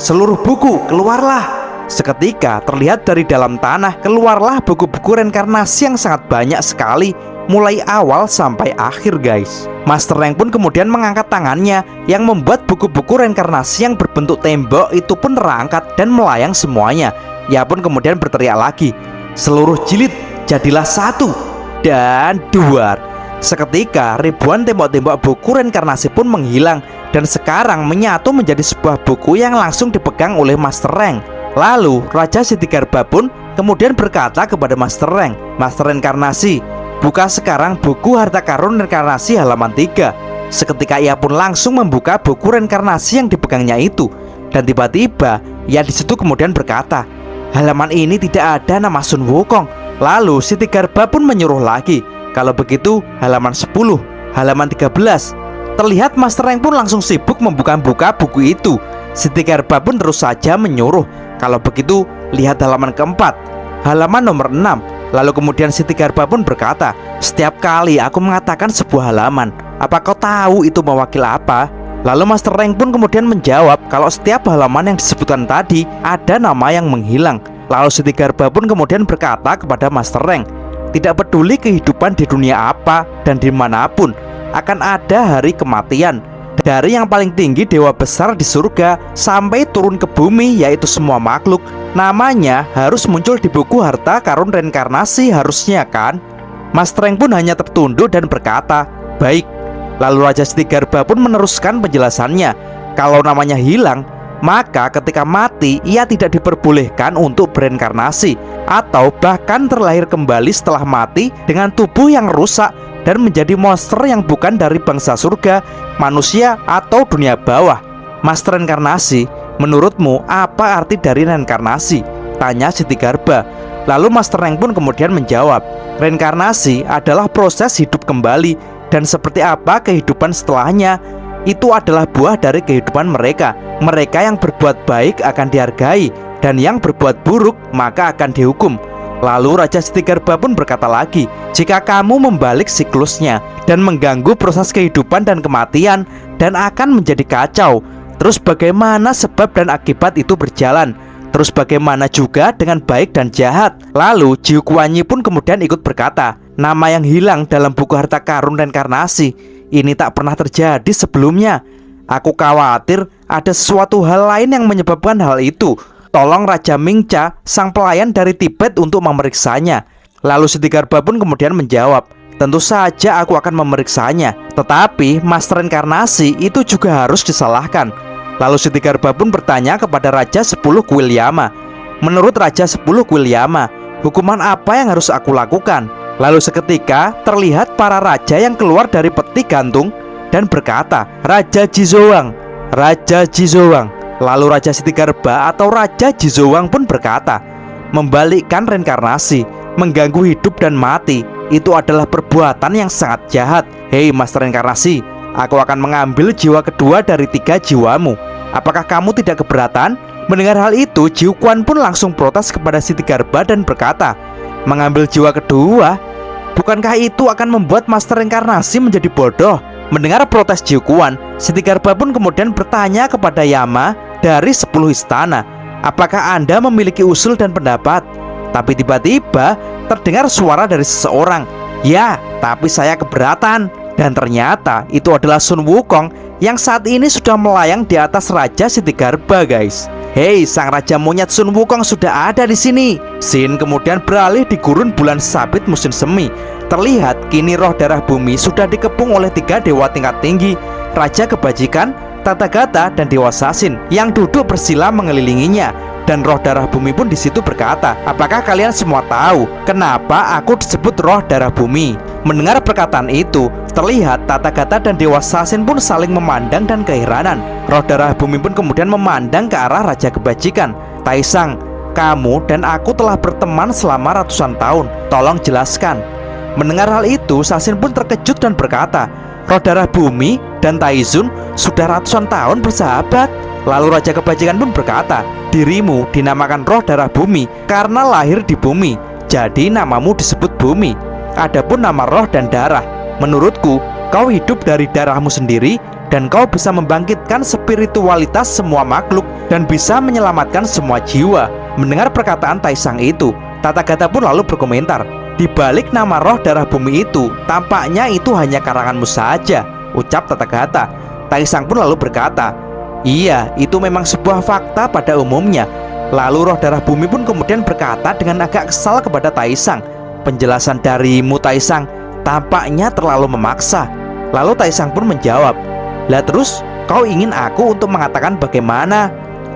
seluruh buku keluarlah." Seketika terlihat dari dalam tanah keluarlah buku-buku reinkarnasi yang sangat banyak sekali, mulai awal sampai akhir guys. Master Rank pun kemudian mengangkat tangannya, yang membuat buku-buku reinkarnasi yang berbentuk tembok itu pun terangkat dan melayang semuanya. Ia pun kemudian berteriak lagi, "Seluruh jilid jadilah satu dan dua." Seketika ribuan tembok-tembok buku reinkarnasi pun menghilang, dan sekarang menyatu menjadi sebuah buku yang langsung dipegang oleh Master Rank. Lalu Raja Siddhigarba pun kemudian berkata kepada Master Rank, "Master Reinkarnasi, buka sekarang buku harta karun reinkarnasi halaman 3." Seketika ia pun langsung membuka buku reinkarnasi yang dipegangnya itu, dan tiba-tiba ia disitu kemudian berkata, "Halaman ini tidak ada nama Sun Wukong." Lalu Siddhigarba pun menyuruh lagi, "Kalau begitu halaman 10, halaman 13." Terlihat Master Rank pun langsung sibuk membuka-buka buku itu. Siddhigarba pun terus saja menyuruh, "Kalau begitu lihat halaman keempat, halaman nomor 6." Lalu kemudian Siddhigarba pun berkata, "Setiap kali aku mengatakan sebuah halaman, apa kau tahu itu mewakili apa?" Lalu Master Rank pun kemudian menjawab kalau setiap halaman yang disebutkan tadi ada nama yang menghilang. Lalu Siddhigarba pun kemudian berkata kepada Master Rank, "Tidak peduli kehidupan di dunia apa dan dimanapun, akan ada hari kematian. Dari yang paling tinggi dewa besar di surga sampai turun ke bumi, yaitu semua makhluk, namanya harus muncul di buku harta karun reinkarnasi harusnya kan?" Master Rank pun hanya tertunduk dan berkata, "Baik." Lalu Raja Siddhigarba pun meneruskan penjelasannya, kalau namanya hilang, maka ketika mati ia tidak diperbolehkan untuk bereinkarnasi atau bahkan terlahir kembali setelah mati dengan tubuh yang rusak dan menjadi monster yang bukan dari bangsa surga, manusia, atau dunia bawah. "Master Reinkarnasi, menurutmu apa arti dari reinkarnasi?" tanya Siddhigarba. Lalu Master Rank pun kemudian menjawab, "Reinkarnasi adalah proses hidup kembali, dan seperti apa kehidupan setelahnya, itu adalah buah dari kehidupan mereka. Mereka yang berbuat baik akan dihargai, dan yang berbuat buruk maka akan dihukum." Lalu Raja Siddhigarba pun berkata lagi, "Jika kamu membalik siklusnya dan mengganggu proses kehidupan dan kematian, dan akan menjadi kacau. Terus bagaimana sebab dan akibat itu berjalan? Terus bagaimana juga dengan baik dan jahat?" Lalu Jiu Kuan Yi pun kemudian ikut berkata, "Nama yang hilang dalam buku harta karun reinkarnasi ini tak pernah terjadi sebelumnya. Aku khawatir ada sesuatu hal lain yang menyebabkan hal itu. Tolong Raja Mingcha, sang pelayan dari Tibet, untuk memeriksanya." Lalu Siddhigarba pun kemudian menjawab, "Tentu saja aku akan memeriksanya, tetapi Master Reinkarnasi itu juga harus disalahkan." Lalu Siddhigarba pun bertanya kepada Raja 10 Kuil Yama, "Menurut Raja 10 Kuil Yama, hukuman apa yang harus aku lakukan?" Lalu seketika terlihat para raja yang keluar dari peti gantung dan berkata, "Raja Jizowang, Raja Jizowang." Lalu Raja Siddhigarba atau Raja Jizowang pun berkata, "Membalikkan reinkarnasi, mengganggu hidup dan mati, itu adalah perbuatan yang sangat jahat. Hei Master Reinkarnasi, aku akan mengambil jiwa kedua dari 3 jiwamu. Apakah kamu tidak keberatan?" Mendengar hal itu, Jiu Quan pun langsung protes kepada Siddhigarba dan berkata, "Mengambil jiwa kedua? Bukankah itu akan membuat Master Reinkarnasi menjadi bodoh?" Mendengar protes Jiu Quan, Siddhigarba pun kemudian bertanya kepada Yama dari 10 istana, "Apakah Anda memiliki usul dan pendapat?" Tapi tiba-tiba terdengar suara dari seseorang, "Ya, tapi saya keberatan." Dan ternyata itu adalah Sun Wukong yang saat ini sudah melayang di atas Raja Siddhigarba guys. "Hei, sang Raja Monyet Sun Wukong sudah ada di sini." Scene kemudian beralih di gurun bulan sabit musim semi. Terlihat kini roh darah bumi sudah dikepung oleh 3 dewa tingkat tinggi, Raja Kebajikan, Tathagata, dan Dewa Sasin yang duduk bersila mengelilinginya. Dan roh darah bumi pun di situ berkata, "Apakah kalian semua tahu kenapa aku disebut roh darah bumi?" Mendengar perkataan itu, terlihat Tathagata dan Dewa Sasin pun saling memandang dan keheranan. Roh darah bumi pun kemudian memandang ke arah Raja Kebajikan. "Taisang, kamu dan aku telah berteman selama ratusan tahun. Tolong jelaskan." Mendengar hal itu, Sasin pun terkejut dan berkata, "Roh darah bumi dan Taizun sudah ratusan tahun bersahabat." Lalu Raja Kebajikan pun berkata, "Dirimu dinamakan roh darah bumi karena lahir di bumi, jadi namamu disebut bumi. Adapun nama roh dan darah, menurutku kau hidup dari darahmu sendiri, dan kau bisa membangkitkan spiritualitas semua makhluk dan bisa menyelamatkan semua jiwa. Mendengar perkataan Taisang itu, Tathagata pun lalu berkomentar, "Di balik nama roh darah bumi itu, tampaknya itu hanya karanganmu saja," ucap Tathagata. Taisang pun lalu berkata, "Iya, itu memang sebuah fakta pada umumnya." Lalu roh darah bumi pun kemudian berkata dengan agak kesal kepada Taisang, "Penjelasan darimu, Taisang, tampaknya terlalu memaksa." Lalu Taisang pun menjawab, "Lah terus kau ingin aku untuk mengatakan bagaimana?"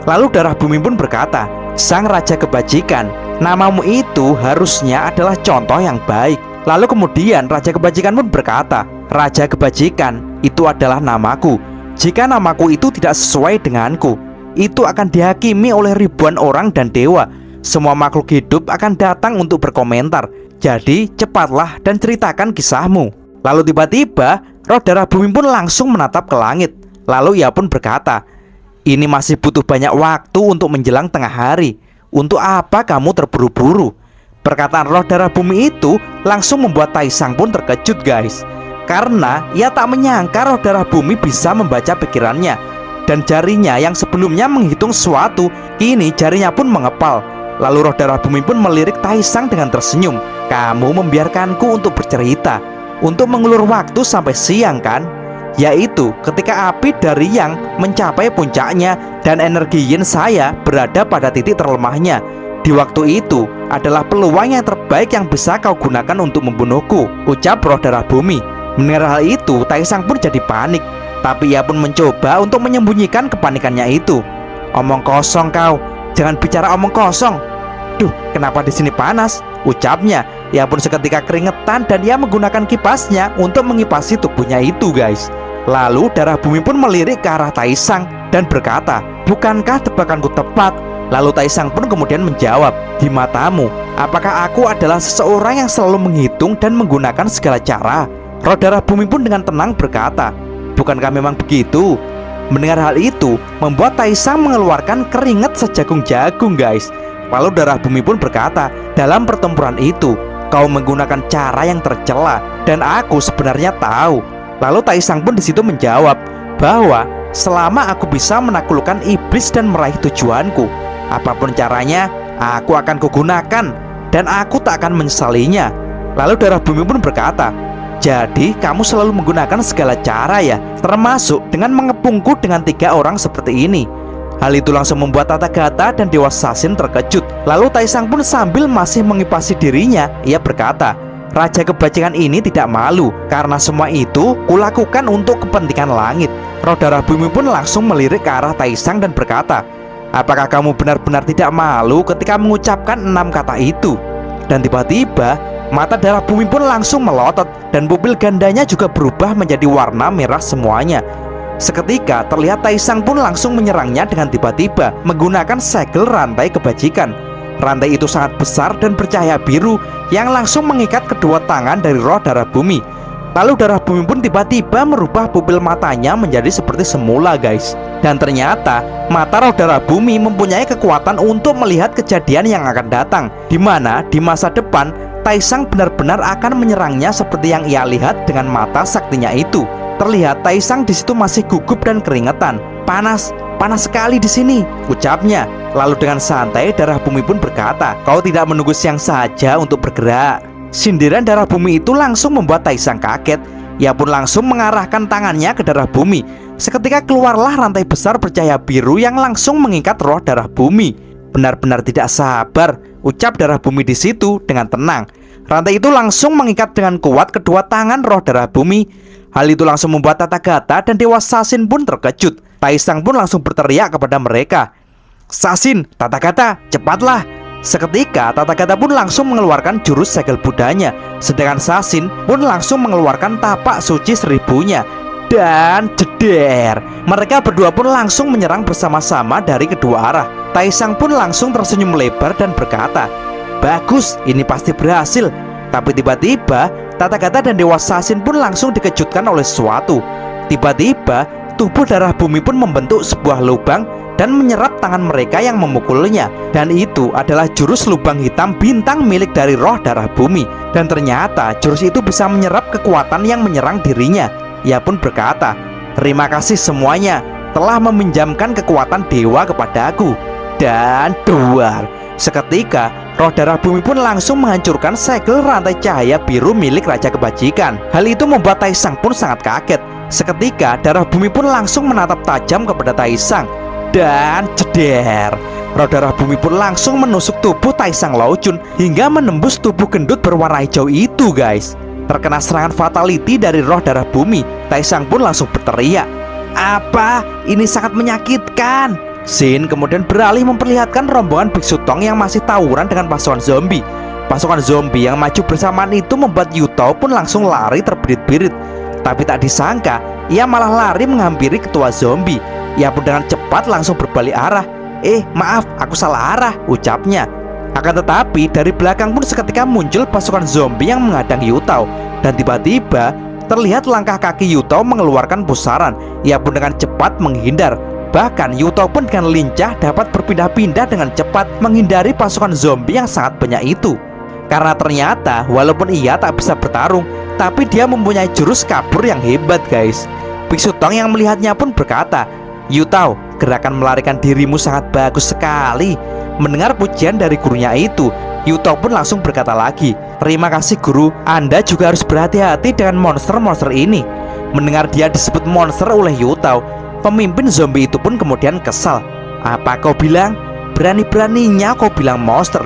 Lalu darah bumi pun berkata, "Sang Raja Kebajikan, namamu itu harusnya adalah contoh yang baik." Lalu kemudian Raja Kebajikan pun berkata, "Raja Kebajikan, itu adalah namaku. Jika namaku itu tidak sesuai denganku, itu akan dihakimi oleh ribuan orang dan dewa. Semua makhluk hidup akan datang untuk berkomentar. Jadi cepatlah dan ceritakan kisahmu." Lalu tiba-tiba roh darah bumi pun langsung menatap ke langit. Lalu ia pun berkata, "Ini masih butuh banyak waktu untuk menjelang tengah hari. Untuk apa kamu terburu-buru?" Perkataan roh darah bumi itu langsung membuat Taisang pun terkejut guys, karena ia tak menyangka roh darah bumi bisa membaca pikirannya. Dan jarinya yang sebelumnya menghitung sesuatu, kini jarinya pun mengepal. Lalu roh darah bumi pun melirik Taisang dengan tersenyum. "Kamu membiarkanku untuk bercerita, untuk mengulur waktu sampai siang kan? Yaitu ketika api dari Yang mencapai puncaknya dan energi Yin saya berada pada titik terlemahnya. Di waktu itu adalah peluang yang terbaik yang bisa kau gunakan untuk membunuhku," ucap roh darah bumi. Mendengar hal itu, Taisang pun jadi panik, tapi ia pun mencoba untuk menyembunyikan kepanikannya itu. "Omong kosong kau, jangan bicara omong kosong." "Duh, kenapa di sini panas?" ucapnya. Ia pun seketika keringetan dan ia menggunakan kipasnya untuk mengipasi tubuhnya itu guys. Lalu darah bumi pun melirik ke arah Taisang dan berkata, "Bukankah tebakanku tepat?" Lalu Taisang pun kemudian menjawab, "Di matamu, apakah aku adalah seseorang yang selalu menghitung dan menggunakan segala cara?" Roh darah bumi pun dengan tenang berkata, "Bukankah memang begitu?" Mendengar hal itu membuat Taisang mengeluarkan keringat sejagung-jagung guys. Lalu darah bumi pun berkata, "Dalam pertempuran itu kau menggunakan cara yang tercela dan aku sebenarnya tahu." Lalu Taisang pun disitu menjawab bahwa selama aku bisa menaklukkan iblis dan meraih tujuanku, apapun caranya aku akan kugunakan dan aku tak akan menyesalinya. Lalu darah bumi pun berkata, "Jadi kamu selalu menggunakan segala cara ya, termasuk dengan mengepungku dengan 3 orang seperti ini." Hal itu langsung membuat Tathagata dan Dewa Sasin terkejut. Lalu Taisang pun sambil masih mengipasi dirinya, ia berkata, "Raja Kebajikan ini tidak malu, karena semua itu kulakukan untuk kepentingan langit." Roh darah bumi pun langsung melirik ke arah Taisang dan berkata, "Apakah kamu benar-benar tidak malu ketika mengucapkan 6 kata itu?" Dan tiba-tiba mata darah bumi pun langsung melotot dan pupil gandanya juga berubah menjadi warna merah semuanya. Seketika terlihat Taisang pun langsung menyerangnya dengan tiba-tiba menggunakan segel rantai kebajikan. Rantai itu sangat besar dan bercahaya biru yang langsung mengikat kedua tangan dari roh darah bumi. Lalu darah bumi pun tiba-tiba merubah pupil matanya menjadi seperti semula guys. Dan ternyata mata roh darah bumi mempunyai kekuatan untuk melihat kejadian yang akan datang, di mana di masa depan Taisang benar-benar akan menyerangnya seperti yang ia lihat dengan mata saktinya itu. Terlihat Taisang di situ masih gugup dan keringetan. Panas sekali di sini," ucapnya. Lalu dengan santai darah bumi pun berkata, "Kau tidak menunggu siang saja untuk bergerak." Sindiran darah bumi itu langsung membuat Taisang kaget. Ia pun langsung mengarahkan tangannya ke darah bumi. Seketika keluarlah rantai besar bercahaya biru yang langsung mengikat roh darah bumi. "Benar-benar tidak sabar," ucap darah bumi di situ dengan tenang. Rantai itu langsung mengikat dengan kuat kedua tangan roh darah bumi. Hal itu langsung membuat Tathagata dan Dewa Sasin pun terkejut. Taisang pun langsung berteriak kepada mereka, "Sasin, Tathagata, cepatlah!" Seketika Tathagata pun langsung mengeluarkan jurus segel budanya, sedangkan Sasin pun langsung mengeluarkan tapak suci 1000-nya. Dan jeder, mereka berdua pun langsung menyerang bersama-sama dari kedua arah. Taisang pun langsung tersenyum lebar dan berkata, "Bagus, ini pasti berhasil." Tapi tiba-tiba Tathagata dan Dewa Sasin pun langsung dikejutkan oleh sesuatu. Tiba-tiba tubuh darah bumi pun membentuk sebuah lubang dan menyerap tangan mereka yang memukulnya. Dan itu adalah jurus lubang hitam bintang milik dari roh darah bumi. Dan ternyata jurus itu bisa menyerap kekuatan yang menyerang dirinya. Ia pun berkata, "Terima kasih semuanya telah meminjamkan kekuatan dewa kepadaku." Dan duar, Seketika, roh darah bumi pun langsung menghancurkan segel rantai cahaya biru milik Raja Kebajikan. Hal itu membuat Taisang pun sangat kaget. Seketika, darah bumi pun langsung menatap tajam kepada Taisang. Dan ceder, roh darah bumi pun langsung menusuk tubuh Taisang Laojun hingga menembus tubuh gendut berwarna hijau itu guys. Terkena serangan fatality dari roh darah bumi, Taisang pun langsung berteriak, "Apa? Ini sangat menyakitkan." Shin kemudian beralih memperlihatkan rombongan Biksu Tong yang masih tawuran dengan pasukan zombie. Pasukan zombie yang maju bersamaan itu membuat Yutao pun langsung lari terbirit-birit. Tapi tak disangka, ia malah lari menghampiri ketua zombie. Ia pun dengan cepat langsung berbalik arah. Maaf, aku salah arah," ucapnya. Akan tetapi dari belakang pun seketika muncul pasukan zombie yang menghadang Yutao. Dan tiba-tiba terlihat langkah kaki Yutao mengeluarkan pusaran. Ia pun dengan cepat menghindar. Bahkan Yutao pun dengan lincah dapat berpindah-pindah dengan cepat menghindari pasukan zombie yang sangat banyak itu. Karena ternyata walaupun ia tak bisa bertarung, tapi dia mempunyai jurus kabur yang hebat guys. Biksu Tong yang melihatnya pun berkata, "Yutao, gerakan melarikan dirimu sangat bagus sekali." Mendengar pujian dari gurunya itu, Yutao pun langsung berkata lagi, "Terima kasih guru, Anda juga harus berhati-hati dengan monster-monster ini." Mendengar dia disebut monster oleh Yutao, pemimpin zombie itu pun kemudian kesal. "Apa kau bilang? Berani-beraninya kau bilang monster?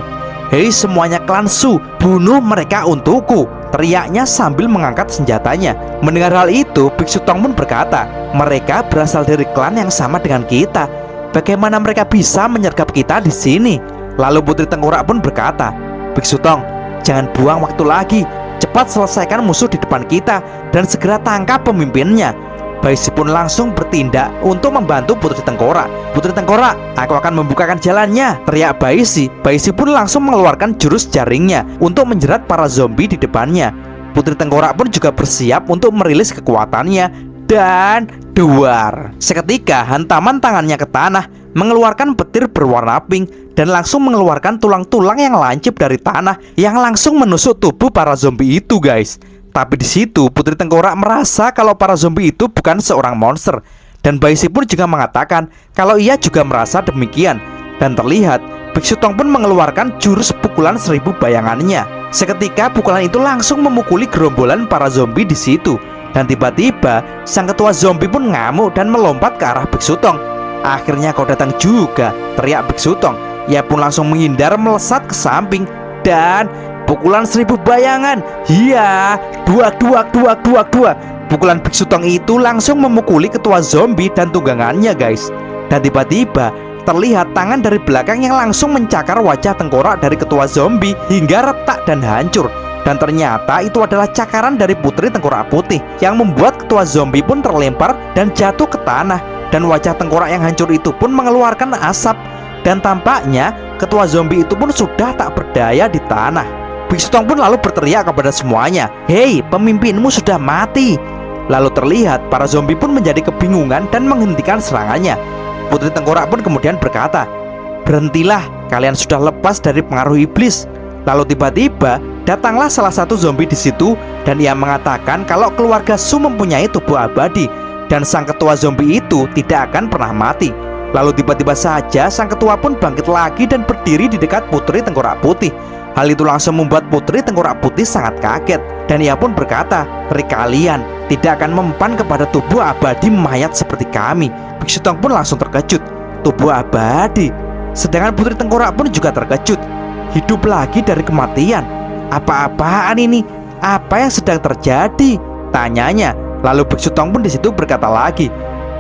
Hei semuanya klan Su, bunuh mereka untukku!" teriaknya sambil mengangkat senjatanya. Mendengar hal itu, Biksu Tong pun berkata, "Mereka berasal dari klan yang sama dengan kita. Bagaimana mereka bisa menyergap kita di sini?" Lalu Putri Tengkorak pun berkata, "Biksu Tong, jangan buang waktu lagi. Cepat selesaikan musuh di depan kita dan segera tangkap pemimpinnya." Baishi pun langsung bertindak untuk membantu Putri Tengkorak. "Putri Tengkorak, aku akan membukakan jalannya," teriak Baishi. Baishi pun langsung mengeluarkan jurus jaringnya untuk menjerat para zombie di depannya. Putri Tengkorak pun juga bersiap untuk merilis kekuatannya. Dan duar, seketika hantaman tangannya ke tanah mengeluarkan petir berwarna pink dan langsung mengeluarkan tulang-tulang yang lancip dari tanah yang langsung menusuk tubuh para zombie itu guys. Tapi di situ Putri Tengkorak merasa kalau para zombie itu bukan seorang monster. Dan Baishi pun juga mengatakan kalau ia juga merasa demikian. Dan terlihat Biksu Tong pun mengeluarkan jurus pukulan 1000 bayangannya. Seketika pukulan itu langsung memukuli gerombolan para zombie di situ. Dan tiba-tiba sang ketua zombie pun ngamuk dan melompat ke arah Biksu Tong. "Akhirnya kau datang juga," teriak Biksu Tong. Ia pun langsung menghindar melesat ke samping. Dan pukulan 1000 bayangan. Iya, duak. Pukulan Biksu Tong itu langsung memukuli ketua zombie dan tunggangannya guys. Dan tiba-tiba terlihat tangan dari belakang yang langsung mencakar wajah tengkorak dari ketua zombie hingga retak dan hancur. Dan ternyata itu adalah cakaran dari Putri Tengkorak Putih yang membuat ketua zombie pun terlempar dan jatuh ke tanah. Dan wajah tengkorak yang hancur itu pun mengeluarkan asap. Dan tampaknya ketua zombie itu pun sudah tak berdaya di tanah. Biksu Tong pun lalu berteriak kepada semuanya, "Hei, pemimpinmu sudah mati." Lalu terlihat para zombie pun menjadi kebingungan dan menghentikan serangannya. Putri Tengkorak pun kemudian berkata, "Berhentilah, kalian sudah lepas dari pengaruh iblis." Lalu tiba-tiba datanglah salah satu zombie di situ dan ia mengatakan kalau keluarga Su mempunyai tubuh abadi dan sang ketua zombie itu tidak akan pernah mati. Lalu tiba-tiba saja sang ketua pun bangkit lagi dan berdiri di dekat Putri Tengkorak Putih. Hal itu langsung membuat Putri Tengkorak Putih sangat kaget dan ia pun berkata, "Ri, kalian tidak akan mempan kepada tubuh abadi mayat seperti kami." Biksu Tong pun langsung terkejut. Tubuh abadi? Sedangkan Putri Tengkorak pun juga terkejut. Hidup lagi dari kematian? Apa-apaan ini? Apa yang sedang terjadi? Tanyanya. Lalu Biksu Tong pun di situ berkata lagi,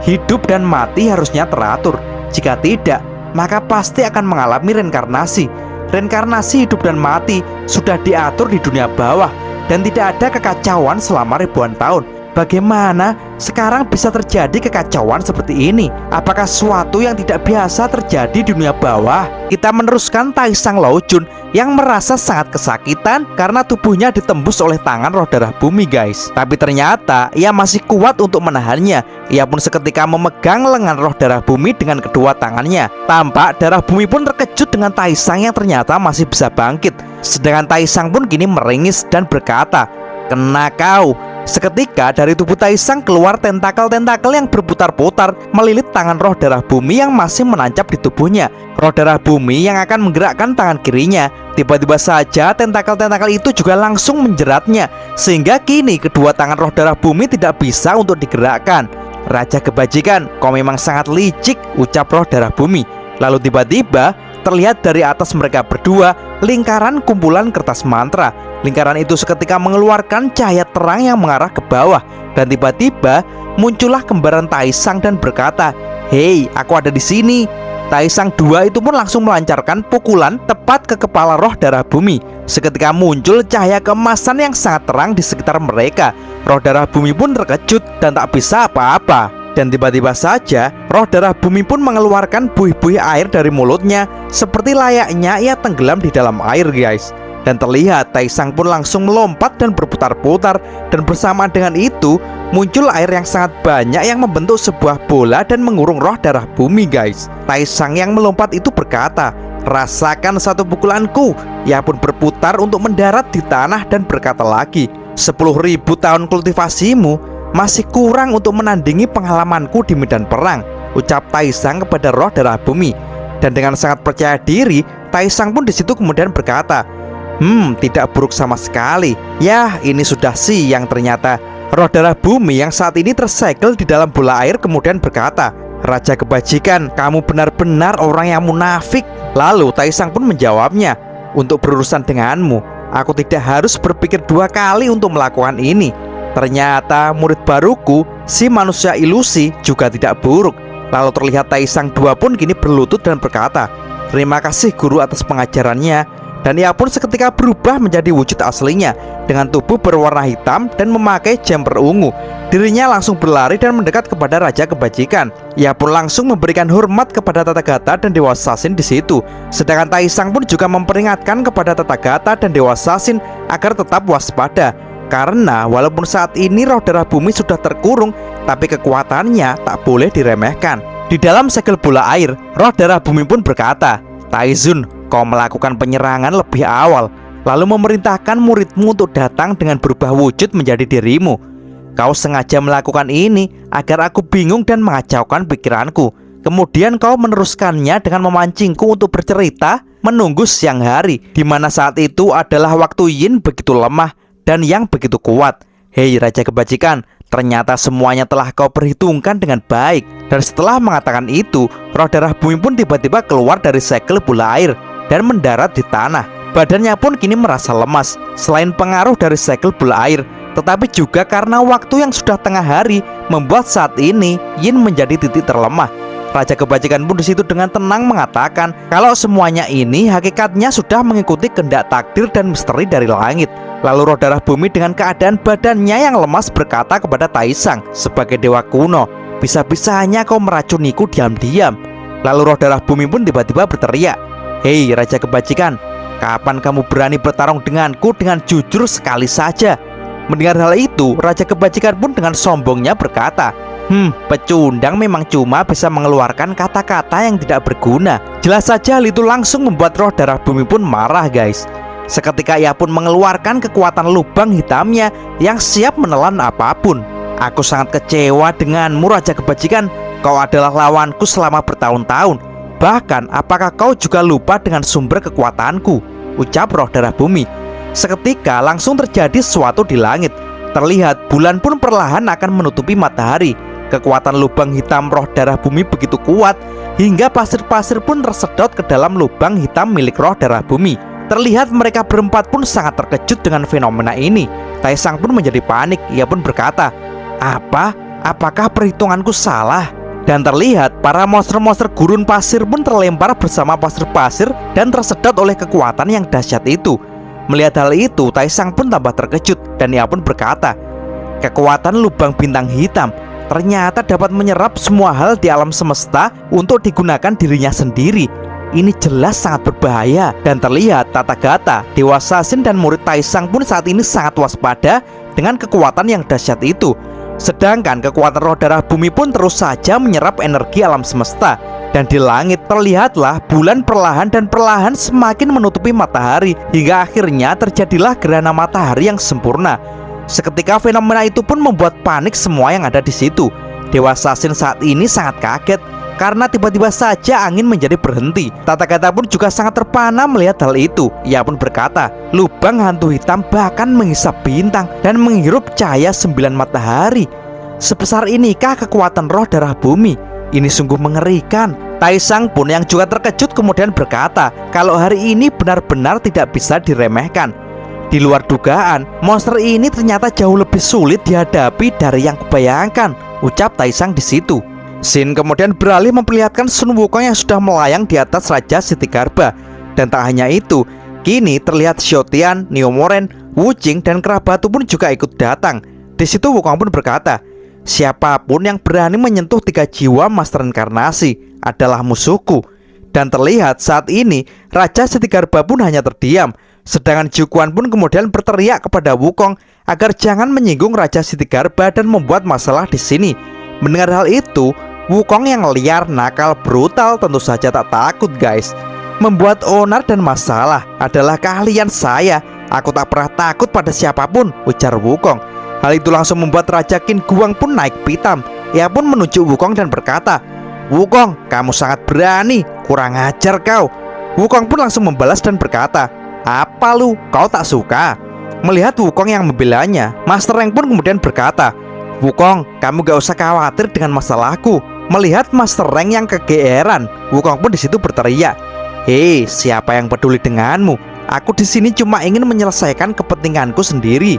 "Hidup dan mati harusnya teratur. Jika tidak, maka pasti akan mengalami reinkarnasi. Reinkarnasi hidup dan mati sudah diatur di dunia bawah dan tidak ada kekacauan selama ribuan tahun. Bagaimana sekarang bisa terjadi kekacauan seperti ini? Apakah sesuatu yang tidak biasa terjadi di dunia bawah?" Kita meneruskan Taisang Laojun yang merasa sangat kesakitan karena tubuhnya ditembus oleh tangan roh darah bumi guys. Tapi ternyata ia masih kuat untuk menahannya. Ia pun seketika memegang lengan roh darah bumi dengan kedua tangannya. Tampak darah bumi pun terkejut dengan Taisang yang ternyata masih bisa bangkit. Sedangkan Taisang pun kini meringis dan berkata, "Kena kau, Seketika dari tubuh Taisang keluar tentakel-tentakel yang berputar-putar melilit tangan roh darah bumi yang masih menancap di tubuhnya. Roh darah bumi yang akan menggerakkan tangan kirinya. Tiba-tiba saja tentakel-tentakel itu juga langsung menjeratnya, sehingga kini kedua tangan roh darah bumi tidak bisa untuk digerakkan. Raja kebajikan, kau memang sangat licik, ucap roh darah bumi. Lalu tiba-tiba terlihat dari atas mereka berdua lingkaran kumpulan kertas mantra. Lingkaran itu seketika mengeluarkan cahaya terang yang mengarah ke bawah. Dan tiba-tiba muncullah kembaran Taisang dan berkata, "Hei, aku ada di sini." Taisang dua itu pun langsung melancarkan pukulan tepat ke kepala roh darah bumi. Seketika muncul cahaya keemasan yang sangat terang di sekitar mereka. Roh darah bumi pun terkejut dan tak bisa apa-apa. Dan tiba-tiba saja roh darah bumi pun mengeluarkan buih-buih air dari mulutnya, seperti layaknya ia tenggelam di dalam air, guys. Dan terlihat Taisang pun langsung melompat dan berputar-putar. Dan bersamaan dengan itu muncul air yang sangat banyak yang membentuk sebuah bola dan mengurung roh darah bumi, guys. Taisang yang melompat itu berkata, "Rasakan satu pukulanku." Ia pun berputar untuk mendarat di tanah dan berkata lagi, 10.000 tahun kultivasimu masih kurang untuk menandingi pengalamanku di medan perang, ucap Taisang kepada roh darah bumi. Dan dengan sangat percaya diri, Taisang pun disitu kemudian berkata, tidak buruk sama sekali. Yah, ini sudah siang ternyata. Roh darah bumi yang saat ini tersegel di dalam bola air kemudian berkata, "Raja kebajikan, kamu benar-benar orang yang munafik." Lalu Taisang pun menjawabnya, "Untuk berurusan denganmu, aku tidak harus berpikir dua kali untuk melakukan ini. Ternyata murid baruku, si manusia ilusi, juga tidak buruk." Lalu terlihat Taisang dua pun kini berlutut dan berkata, "Terima kasih guru atas pengajarannya." Dan ia pun seketika berubah menjadi wujud aslinya dengan tubuh berwarna hitam dan memakai jemper ungu. Dirinya langsung berlari dan mendekat kepada Raja Kebajikan. Ia pun langsung memberikan hormat kepada Tathagata dan Dewa Sasin di situ. Sedangkan Taisang pun juga memperingatkan kepada Tathagata dan Dewa Sasin agar tetap waspada. Karena walaupun saat ini roh darah bumi sudah terkurung, tapi kekuatannya tak boleh diremehkan. Di dalam segel bola air, roh darah bumi pun berkata, "Taizun, kau melakukan penyerangan lebih awal, lalu memerintahkan muridmu untuk datang dengan berubah wujud menjadi dirimu. Kau sengaja melakukan ini agar aku bingung dan mengacaukan pikiranku. Kemudian kau meneruskannya dengan memancingku untuk bercerita menunggu siang hari, di mana saat itu adalah waktu Yin begitu lemah dan yang begitu kuat. Hei Raja Kebajikan, ternyata semuanya telah kau perhitungkan dengan baik." Dan setelah mengatakan itu, roh darah bumi pun tiba-tiba keluar dari segel bola air dan mendarat di tanah. Badannya pun kini merasa lemas, selain pengaruh dari segel bola air, tetapi juga karena waktu yang sudah tengah hari membuat saat ini Yin menjadi titik terlemah. Raja Kebajikan pun disitu dengan tenang mengatakan kalau semuanya ini hakikatnya sudah mengikuti kehendak takdir dan misteri dari langit. Lalu roh darah bumi dengan keadaan badannya yang lemas berkata kepada Taisang sebagai dewa kuno, "Bisa-bisanya kau meracuniku diam-diam." Lalu roh darah bumi pun tiba-tiba berteriak, "Hei Raja Kebajikan, kapan kamu berani bertarung denganku dengan jujur sekali saja?" Mendengar hal itu, Raja Kebajikan pun dengan sombongnya berkata, "Pecundang memang cuma bisa mengeluarkan kata-kata yang tidak berguna." Jelas saja hal itu langsung membuat roh darah bumi pun marah, guys. Seketika ia pun mengeluarkan kekuatan lubang hitamnya yang siap menelan apapun. "Aku sangat kecewa denganmu Raja Kebajikan. Kau adalah lawanku selama bertahun-tahun. Bahkan apakah kau juga lupa dengan sumber kekuatanku?" ucap roh darah bumi. Seketika langsung terjadi sesuatu di langit. Terlihat bulan pun perlahan akan menutupi matahari. Kekuatan lubang hitam roh darah bumi begitu kuat hingga pasir-pasir pun tersedot ke dalam lubang hitam milik roh darah bumi. Terlihat mereka berempat pun sangat terkejut dengan fenomena ini. Taisang pun menjadi panik. Ia pun berkata, Apakah perhitunganku salah?" Dan terlihat para monster-monster gurun pasir pun terlempar bersama pasir-pasir dan tersedot oleh kekuatan yang dahsyat itu. Melihat hal itu, Taisang pun tambah terkejut dan ia pun berkata, "Kekuatan lubang bintang hitam ternyata dapat menyerap semua hal di alam semesta untuk digunakan dirinya sendiri. Ini jelas sangat berbahaya." Dan terlihat Tathagata, Dewa Sasin dan murid Taisang pun saat ini sangat waspada dengan kekuatan yang dahsyat itu. Sedangkan kekuatan roh darah bumi pun terus saja menyerap energi alam semesta. Dan di langit terlihatlah bulan perlahan semakin menutupi matahari, hingga akhirnya terjadilah gerhana matahari yang sempurna. Seketika fenomena itu pun membuat panik semua yang ada di situ. Dewa Sasin saat ini sangat kaget karena tiba-tiba saja angin menjadi berhenti. Tata Gata pun juga sangat terpana melihat hal itu. Ia pun berkata, lubang hantu hitam bahkan menghisap bintang dan menghirup cahaya 9 matahari. Sebesar inikah kekuatan roh darah bumi? Ini sungguh mengerikan. Taisang pun yang juga terkejut kemudian berkata, kalau hari ini benar-benar tidak bisa diremehkan. Di luar dugaan, monster ini ternyata jauh lebih sulit dihadapi dari yang kubayangkan, ucap Taisang di situ. Shin kemudian beralih memperlihatkan Sun Wukong yang sudah melayang di atas Raja Sitigarba. Dan tak hanya itu, kini terlihat Xiaotian, Neomoren, Wu Jing dan Kerabatu pun juga ikut datang. Di situ Wukong pun berkata, siapapun yang berani menyentuh 3 jiwa Master Inkarnasi adalah musuhku. Dan terlihat saat ini Raja Sitigarba pun hanya terdiam. Sedangkan Jukuan pun kemudian berteriak kepada Wukong agar jangan menyinggung Raja Sitigarba dan membuat masalah di sini. Mendengar hal itu, Wukong yang liar, nakal, brutal tentu saja tak takut guys. Membuat onar dan masalah adalah keahlian saya. Aku tak pernah takut pada siapapun, ujar Wukong. Hal itu langsung membuat Raja Qin Guang pun naik pitam. Ia pun menunjuk Wukong dan berkata, Wukong, kamu sangat berani, kurang ajar kau. Wukong pun langsung membalas dan berkata, apa lu, kau tak suka? Melihat Wukong yang membelanya, Master Rank pun kemudian berkata, Wukong, kamu gak usah khawatir dengan masalahku. Melihat Master Rank yang kegeeran, Wukong pun di situ berteriak, hei, siapa yang peduli denganmu? Aku di sini cuma ingin menyelesaikan kepentinganku sendiri.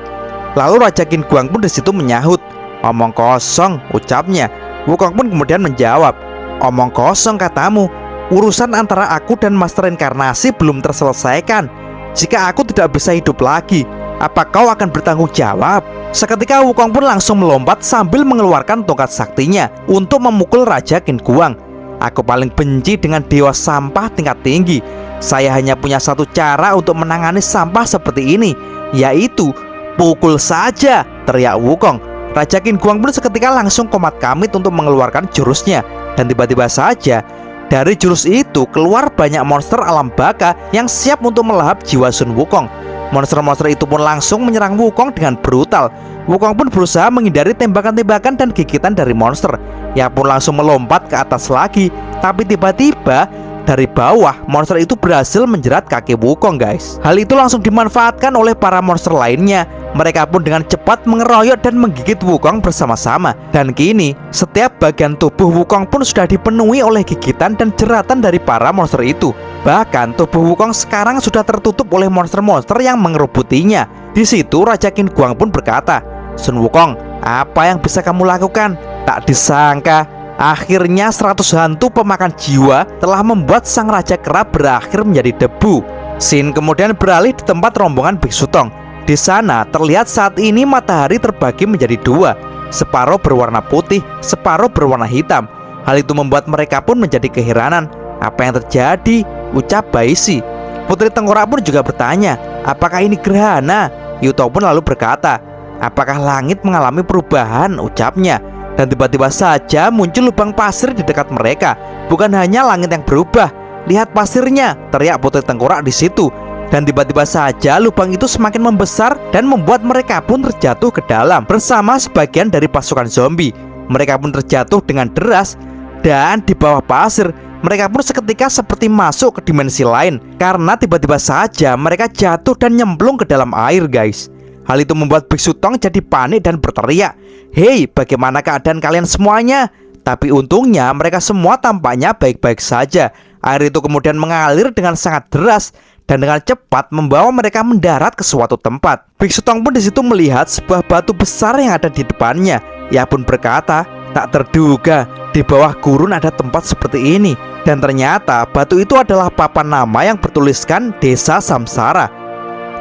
Lalu Raja Qin Guang pun di situ menyahut, omong kosong, ucapnya. Wukong pun kemudian menjawab, omong kosong katamu. Urusan antara aku dan Master Inkarnasi belum terselesaikan. Jika aku tidak bisa hidup lagi, apa kau akan bertanggung jawab? Seketika Wukong pun langsung melompat sambil mengeluarkan tongkat saktinya untuk memukul Raja Qin Guang. Aku paling benci dengan dewa sampah tingkat tinggi. Saya hanya punya satu cara untuk menangani sampah seperti ini, yaitu pukul saja, teriak Wukong. Raja Qin Guang pun seketika langsung komat kamit untuk mengeluarkan jurusnya. Dan tiba-tiba saja dari jurus itu keluar banyak monster alam baka yang siap untuk melahap jiwa Sun Wukong. Monster-monster itu pun langsung menyerang Wukong dengan brutal. Wukong pun berusaha menghindari tembakan-tembakan dan gigitan dari monster. Ia pun langsung melompat ke atas lagi. Tapi tiba-tiba dari bawah monster itu berhasil menjerat kaki Wukong guys. Hal itu langsung dimanfaatkan oleh para monster lainnya. Mereka pun dengan cepat mengeroyok dan menggigit Wukong bersama-sama. Dan kini setiap bagian tubuh Wukong pun sudah dipenuhi oleh gigitan dan jeratan dari para monster itu. Bahkan tubuh Wukong sekarang sudah tertutup oleh monster-monster yang mengerubutinya. Di situ Raja Qin Guang pun berkata, Sun Wukong, apa yang bisa kamu lakukan? Tak disangka akhirnya 100 hantu pemakan jiwa telah membuat sang Raja Kera berakhir menjadi debu. Shin kemudian beralih di tempat rombongan Biksu Tong. Di sana terlihat saat ini matahari terbagi menjadi 2, separuh berwarna putih, separuh berwarna hitam. Hal itu membuat mereka pun menjadi keheranan. Apa yang terjadi? Ucap Baisi. Putri Tengkorak pun juga bertanya, apakah ini gerhana? Yuto pun lalu berkata, apakah langit mengalami perubahan? Ucapnya. Dan tiba-tiba saja muncul lubang pasir di dekat mereka. Bukan hanya langit yang berubah, lihat pasirnya, teriak Putri Tengkorak di situ. Dan tiba-tiba saja lubang itu semakin membesar dan membuat mereka pun terjatuh ke dalam bersama sebagian dari pasukan zombie. Mereka pun terjatuh dengan deras. Dan di bawah pasir mereka pun seketika seperti masuk ke dimensi lain, karena tiba-tiba saja mereka jatuh dan nyemplung ke dalam air guys. Hal itu membuat Biksu Tong jadi panik dan berteriak, hei, bagaimana keadaan kalian semuanya? Tapi untungnya mereka semua tampaknya baik-baik saja. Air itu kemudian mengalir dengan sangat deras dan dengan cepat membawa mereka mendarat ke suatu tempat. Biksu Tong pun di situ melihat sebuah batu besar yang ada di depannya. Ia pun berkata, tak terduga di bawah gurun ada tempat seperti ini. Dan ternyata batu itu adalah papan nama yang bertuliskan Desa Samsara.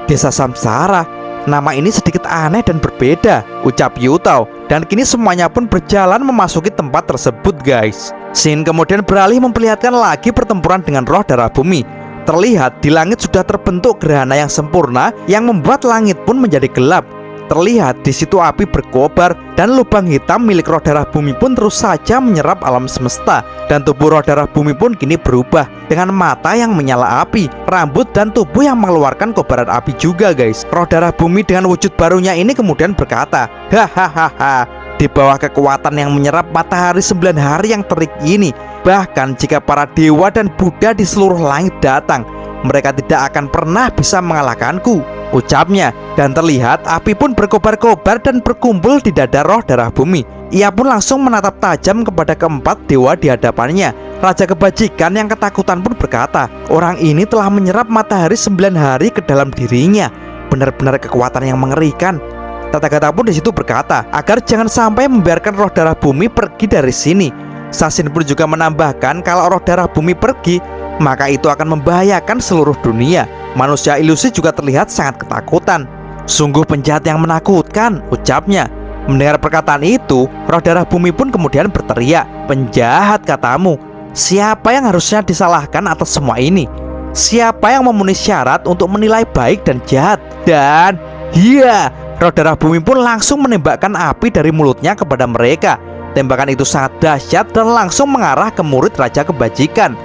Desa Samsara, nama ini sedikit aneh dan berbeda, ucap Yutao. Dan kini semuanya pun berjalan memasuki tempat tersebut guys. Shin kemudian beralih memperlihatkan lagi pertempuran dengan roh darah bumi. Terlihat di langit sudah terbentuk gerhana yang sempurna yang membuat langit pun menjadi gelap. terlihat di situ api berkobar dan lubang hitam milik roh darah bumi pun terus saja menyerap alam semesta. Dan tubuh roh darah bumi pun kini berubah dengan mata yang menyala api, rambut dan tubuh yang mengeluarkan kobaran api juga guys. Roh darah bumi dengan wujud barunya ini kemudian berkata, hahaha, di bawah kekuatan yang menyerap matahari 9 hari yang terik ini, bahkan jika para dewa dan Buddha di seluruh langit datang, mereka tidak akan pernah bisa mengalahkanku, ucapnya. Dan terlihat api pun berkobar-kobar dan berkumpul di dada roh darah bumi. Ia pun langsung menatap tajam kepada keempat dewa di hadapannya. Raja kebajikan yang ketakutan pun berkata, orang ini telah menyerap matahari 9 hari ke dalam dirinya. Benar-benar kekuatan yang mengerikan. Tathagata pun di situ berkata agar jangan sampai membiarkan roh darah bumi pergi dari sini. Sasin pun juga menambahkan kalau roh darah bumi pergi, maka itu akan membahayakan seluruh dunia. Manusia ilusi juga terlihat sangat ketakutan. Sungguh penjahat yang menakutkan, ucapnya. Mendengar perkataan itu, roh darah bumi pun kemudian berteriak, penjahat katamu. Siapa yang harusnya disalahkan atas semua ini? Siapa yang memenuhi syarat untuk menilai baik dan jahat? Dan iya, roh darah bumi pun langsung menembakkan api dari mulutnya kepada mereka. Tembakan itu sangat dahsyat dan langsung mengarah ke murid Raja Kebajikan.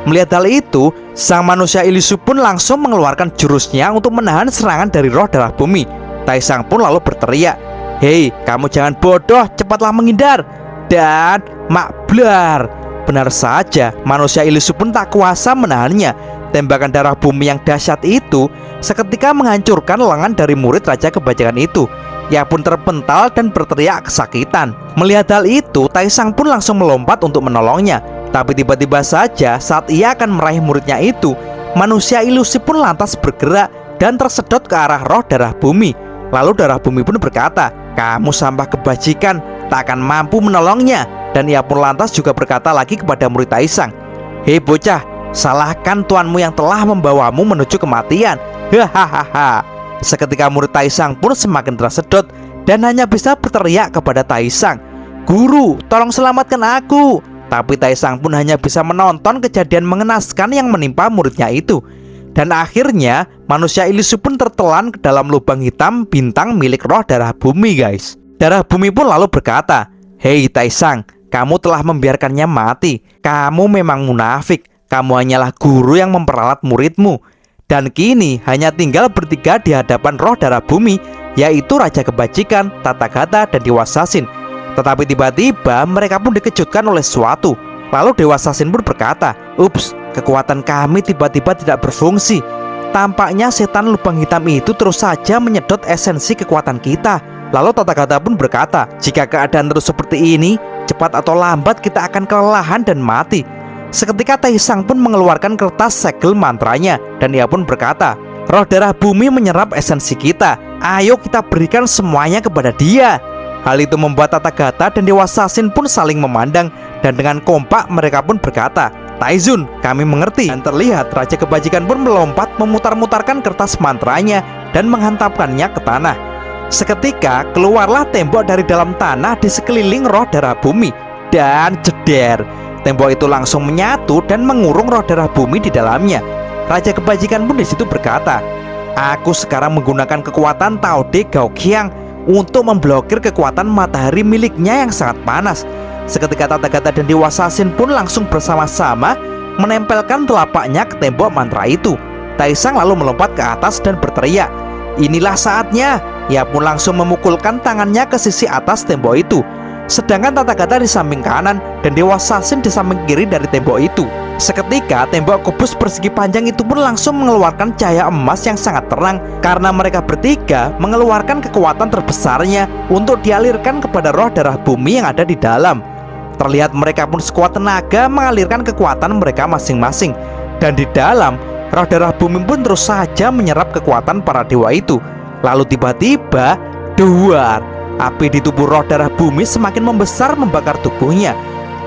Melihat hal itu, sang manusia ilusi pun langsung mengeluarkan jurusnya untuk menahan serangan dari roh darah bumi. Taisang pun lalu berteriak, hei, kamu jangan bodoh, cepatlah menghindar. Dan makblar, benar saja, manusia ilusi pun tak kuasa menahannya. Tembakan darah bumi yang dahsyat itu seketika menghancurkan lengan dari murid Raja Kebajikan itu. Ia pun terpental dan berteriak kesakitan. Melihat hal itu, Taisang pun langsung melompat untuk menolongnya. Tapi tiba-tiba saja saat ia akan meraih muridnya itu, manusia ilusi pun lantas bergerak dan tersedot ke arah roh darah bumi. Lalu darah bumi pun berkata, kamu sampah kebajikan, tak akan mampu menolongnya. Dan ia pun lantas juga berkata lagi kepada murid Taisang, hei bocah, salahkan tuanmu yang telah membawamu menuju kematian. Hahaha. Seketika murid Taisang pun semakin tersedot dan hanya bisa berteriak kepada Taisang, guru, tolong selamatkan aku. Tapi Taisang pun hanya bisa menonton kejadian mengenaskan yang menimpa muridnya itu. Dan akhirnya manusia ilusi pun tertelan ke dalam lubang hitam bintang milik roh darah bumi guys. Darah bumi pun lalu berkata, hei Taisang, kamu telah membiarkannya mati. Kamu memang munafik. Kamu hanyalah guru yang memperalat muridmu. Dan kini hanya tinggal bertiga di hadapan roh darah bumi, yaitu Raja Kebajikan, Tathagata, dan Dewa Sasin. Tetapi tiba-tiba mereka pun dikejutkan oleh sesuatu. Lalu Dewa Sasin pun berkata, ups, kekuatan kami tiba-tiba tidak berfungsi. Tampaknya setan lubang hitam itu terus saja menyedot esensi kekuatan kita. Lalu Tathagata pun berkata, jika keadaan terus seperti ini, cepat atau lambat kita akan kelelahan dan mati. Seketika Taisang pun mengeluarkan kertas segel mantranya, dan ia pun berkata, roh darah bumi menyerap esensi kita. Ayo kita berikan semuanya kepada dia. Hal itu membuat Tathagata dan Dewa Sasin pun saling memandang, dan dengan kompak mereka pun berkata, Taizun, kami mengerti. Dan terlihat Raja Kebajikan pun melompat memutar-mutarkan kertas mantranya dan menghantamkannya ke tanah. Seketika keluarlah tembok dari dalam tanah di sekeliling roh darah bumi. Dan jeder, tembok itu langsung menyatu dan mengurung roh darah bumi di dalamnya. Raja Kebajikan pun di situ berkata, aku sekarang menggunakan kekuatan Tao De Gao Qiang untuk memblokir kekuatan matahari miliknya yang sangat panas. Seketika Tathagata dan Dewa Sasin pun langsung bersama-sama menempelkan telapaknya ke tembok mantra itu. Taisang lalu melompat ke atas dan berteriak, inilah saatnya. Ia pun langsung memukulkan tangannya ke sisi atas tembok itu. Sedangkan Tathagata di samping kanan dan Dewa Sasin di samping kiri dari tembok itu. Seketika tembok kubus persegi panjang itu pun langsung mengeluarkan cahaya emas yang sangat terang, karena mereka bertiga mengeluarkan kekuatan terbesarnya untuk dialirkan kepada roh darah bumi yang ada di dalam. Terlihat mereka pun sekuat tenaga mengalirkan kekuatan mereka masing-masing. Dan di dalam, roh darah bumi pun terus saja menyerap kekuatan para dewa itu. Lalu tiba-tiba, duar, api di tubuh roh darah bumi semakin membesar membakar tubuhnya.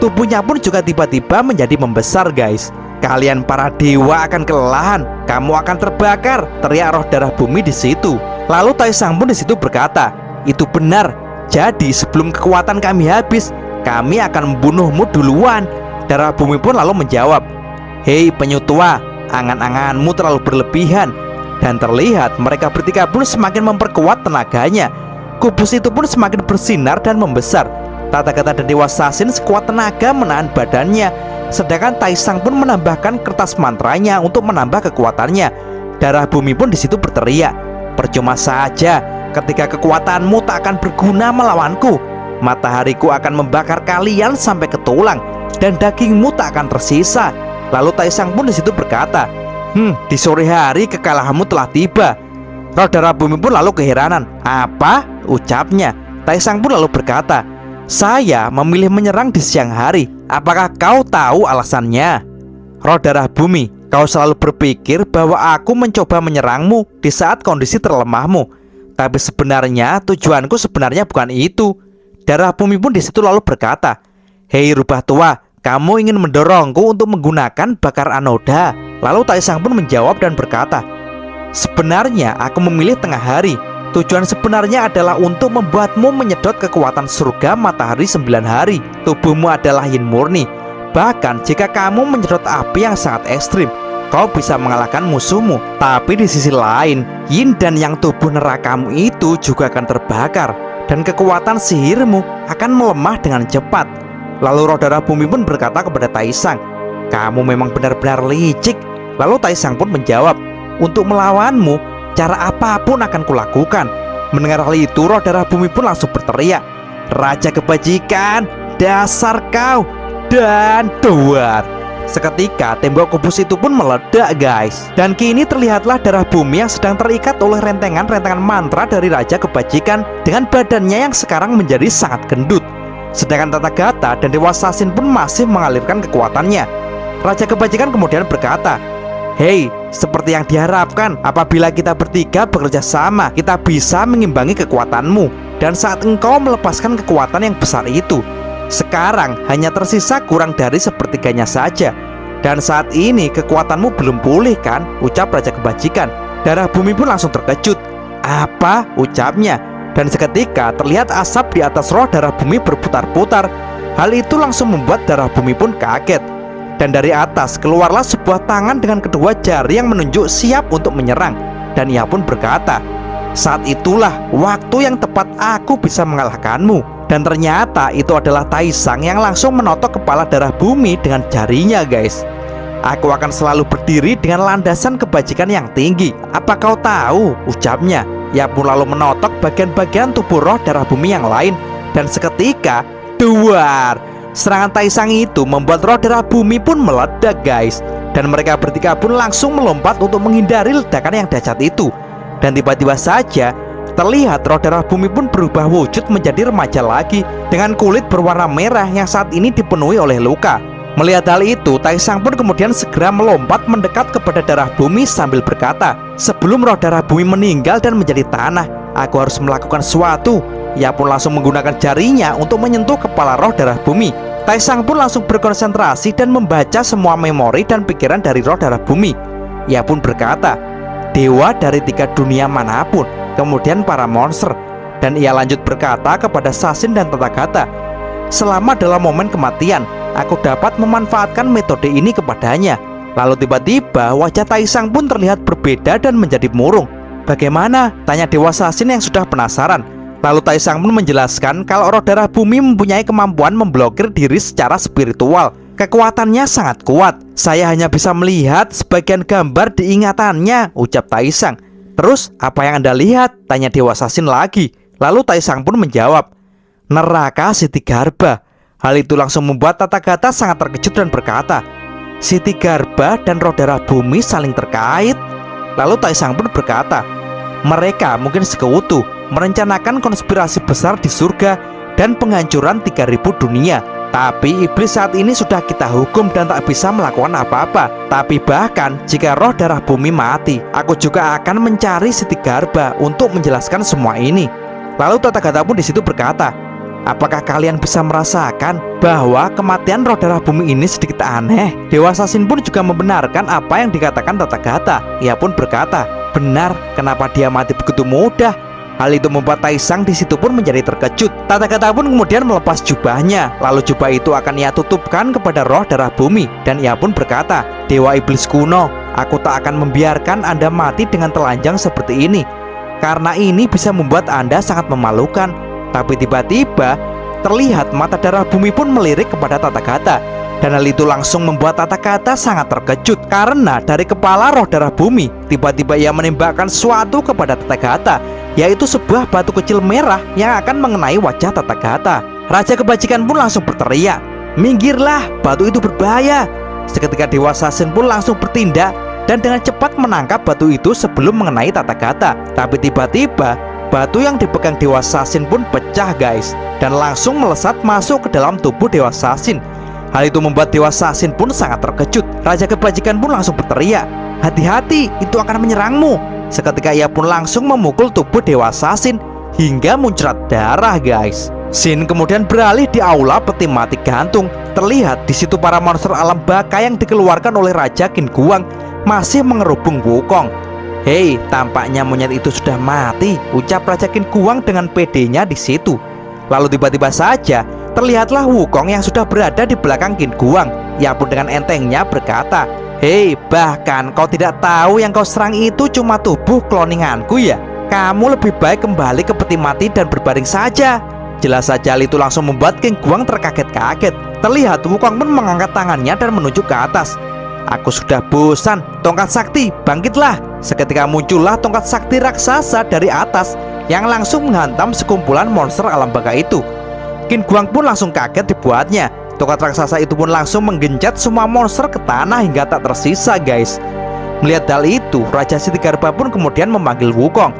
Tubuhnya pun juga tiba-tiba menjadi membesar guys. Kalian para dewa akan kelelahan, kamu akan terbakar, teriak roh darah bumi di situ. Lalu Taisang pun di situ berkata, itu benar. Jadi sebelum kekuatan kami habis, kami akan membunuhmu duluan. Darah bumi pun lalu menjawab, hei penyu tua, angan-anganmu terlalu berlebihan. Dan terlihat mereka bertiga pun semakin memperkuat tenaganya. Kubus itu pun semakin bersinar dan membesar. Tathagata dan Dewa Sasin sekuat tenaga menahan badannya, sedangkan Taisang pun menambahkan kertas mantranya untuk menambah kekuatannya. Darah bumi pun di situ berteriak, "Percuma saja, ketika kekuatanmu tak akan berguna melawanku. Matahariku akan membakar kalian sampai ke tulang, dan dagingmu tak akan tersisa." Lalu Taisang pun di situ berkata, "Di sore hari kekalahanmu telah tiba." Roh darah bumi pun lalu keheranan. "Apa?" ucapnya. Taisang pun lalu berkata, "Saya memilih menyerang di siang hari. Apakah kau tahu alasannya?" Roh darah bumi, kau selalu berpikir bahwa aku mencoba menyerangmu di saat kondisi terlemahmu. Tapi sebenarnya tujuanku sebenarnya bukan itu. Darah bumi pun di situ lalu berkata, "Hei rubah tua, kamu ingin mendorongku untuk menggunakan bakar anoda?" Lalu Taisang pun menjawab dan berkata, "Sebenarnya aku memilih tengah hari. Tujuan sebenarnya adalah untuk membuatmu menyedot kekuatan surga matahari 9 hari. Tubuhmu adalah yin murni. Bahkan jika kamu menyedot api yang sangat ekstrim, kau bisa mengalahkan musuhmu. Tapi di sisi lain, yin dan yang tubuh nerakamu itu juga akan terbakar, dan kekuatan sihirmu akan melemah dengan cepat." Lalu roh darah bumi pun berkata kepada Taisang, "Kamu memang benar-benar licik." Lalu Taisang pun menjawab, "Untuk melawanmu, cara apapun akan kulakukan." Mendengar hal itu, roh darah bumi pun langsung berteriak, "Raja kebajikan, dasar kau!" Dan duar. Seketika tembok kubus itu pun meledak guys. Dan kini terlihatlah darah bumi yang sedang terikat oleh rentengan-rentengan mantra dari Raja Kebajikan dengan badannya yang sekarang menjadi sangat gendut. Sedangkan Tathagata dan Dewa Sasin pun masih mengalirkan kekuatannya. Raja Kebajikan kemudian berkata, "Hei, seperti yang diharapkan, apabila kita bertiga bekerja sama, kita bisa mengimbangi kekuatanmu. Dan saat engkau melepaskan kekuatan yang besar itu, sekarang hanya tersisa kurang dari sepertiganya saja. Dan saat ini kekuatanmu belum pulih kan?" ucap Raja Kebajikan. Darah bumi pun langsung terkejut. "Apa?" ucapnya. Dan seketika terlihat asap di atas roh darah bumi berputar-putar. Hal itu langsung membuat darah bumi pun kaget. Dan dari atas keluarlah sebuah tangan dengan kedua jari yang menunjuk siap untuk menyerang. Dan ia pun berkata, "Saat itulah waktu yang tepat aku bisa mengalahkanmu." Dan ternyata itu adalah Taisang yang langsung menotok kepala darah bumi dengan jarinya guys. "Aku akan selalu berdiri dengan landasan kebajikan yang tinggi. Apa kau tahu?" ucapnya. Ia pun lalu menotok bagian-bagian tubuh roh darah bumi yang lain. Dan seketika, duar, serangan Taisang itu membuat roh darah bumi pun meledak guys. Dan mereka bertiga pun langsung melompat untuk menghindari ledakan yang dahsyat itu. Dan tiba-tiba saja terlihat roh darah bumi pun berubah wujud menjadi remaja lagi, dengan kulit berwarna merah yang saat ini dipenuhi oleh luka. Melihat hal itu, Taisang pun kemudian segera melompat mendekat kepada darah bumi sambil berkata, "Sebelum roh darah bumi meninggal dan menjadi tanah, aku harus melakukan sesuatu." Ia pun langsung menggunakan jarinya untuk menyentuh kepala roh darah bumi. Taisang pun langsung berkonsentrasi dan membaca semua memori dan pikiran dari roh darah bumi. Ia pun berkata, "Dewa dari 3 dunia manapun, kemudian para monster." Dan ia lanjut berkata kepada Sasin dan Tathagata, "Selama dalam momen kematian, aku dapat memanfaatkan metode ini kepadanya." Lalu tiba-tiba wajah Taisang pun terlihat berbeda dan menjadi murung. "Bagaimana?" tanya Dewa Sasin yang sudah penasaran. Lalu Taisang pun menjelaskan kalau roh darah bumi mempunyai kemampuan memblokir diri secara spiritual. Kekuatannya sangat kuat. "Saya hanya bisa melihat sebagian gambar di ingatannya," ucap Taisang. "Terus apa yang Anda lihat?" tanya Dewa Sasin lagi. Lalu Taisang pun menjawab, "Neraka Siti Garba." Hal itu langsung membuat Tathagata sangat terkejut dan berkata, "Siti Garba dan roh darah bumi saling terkait?" Lalu Taisang pun berkata, "Mereka mungkin sekutu, merencanakan konspirasi besar di surga dan penghancuran 3000 dunia. Tapi iblis saat ini sudah kita hukum dan tak bisa melakukan apa-apa. Tapi bahkan jika roh darah bumi mati, aku juga akan mencari Siti Garba untuk menjelaskan semua ini." Lalu Tathagata pun di situ berkata, "Apakah kalian bisa merasakan bahwa kematian roh darah bumi ini sedikit aneh?" Dewa Sasin pun juga membenarkan apa yang dikatakan Tathagata. Ia pun berkata, "Benar, kenapa dia mati begitu mudah?" Hal itu membuat Taisang di situ pun menjadi terkejut. Tathagata pun kemudian melepas jubahnya. Lalu jubah itu akan ia tutupkan kepada roh darah bumi. Dan ia pun berkata, "Dewa iblis kuno, aku tak akan membiarkan Anda mati dengan telanjang seperti ini." karena ini bisa membuat Anda sangat memalukan. Tapi tiba-tiba terlihat mata darah bumi pun melirik kepada Tathagata. Dan hal itu langsung membuat Tathagata sangat terkejut, karena dari kepala roh darah bumi tiba-tiba ia menembakkan sesuatu kepada Tathagata, yaitu sebuah batu kecil merah yang akan mengenai wajah Tathagata. Raja kebajikan pun langsung berteriak, "Minggirlah, batu itu berbahaya." Seketika Dewa Sasin pun langsung bertindak dan dengan cepat menangkap batu itu sebelum mengenai Tathagata. Tapi tiba-tiba batu yang dipegang Dewa Sasin pun pecah guys, dan langsung melesat masuk ke dalam tubuh Dewa Sasin. Hal itu membuat Dewa Sasin pun sangat terkejut. Raja kebajikan pun langsung berteriak, "Hati-hati, itu akan menyerangmu." Seketika ia pun langsung memukul tubuh Dewa Sasin hingga muncrat darah guys. Scene kemudian beralih di aula peti mati gantung. Terlihat di situ para monster alam baka yang dikeluarkan oleh Raja Qin Guang masih mengerubung Wukong. "Hei, tampaknya monyet itu sudah mati," ucap Raja Qin Guang dengan pedenya di situ. Lalu tiba-tiba saja terlihatlah Wukong yang sudah berada di belakang Qin Guang. Ia pun dengan entengnya berkata, "Hei, bahkan kau tidak tahu yang kau serang itu cuma tubuh kloninganku ya? Kamu lebih baik kembali ke peti mati dan berbaring saja." Jelas saja hal itu langsung membuat Qin Guang terkaget-kaget. Terlihat Wukong pun mengangkat tangannya dan menunjuk ke atas. "Aku sudah bosan, tongkat sakti, bangkitlah." Seketika muncullah tongkat sakti raksasa dari atas yang langsung menghantam sekumpulan monster alam baka itu. Qin Guang pun langsung kaget dibuatnya. Tongkat raksasa itu pun langsung menggencet semua monster ke tanah hingga tak tersisa guys. Melihat hal itu, Raja Sitigarba pun kemudian memanggil Wukong.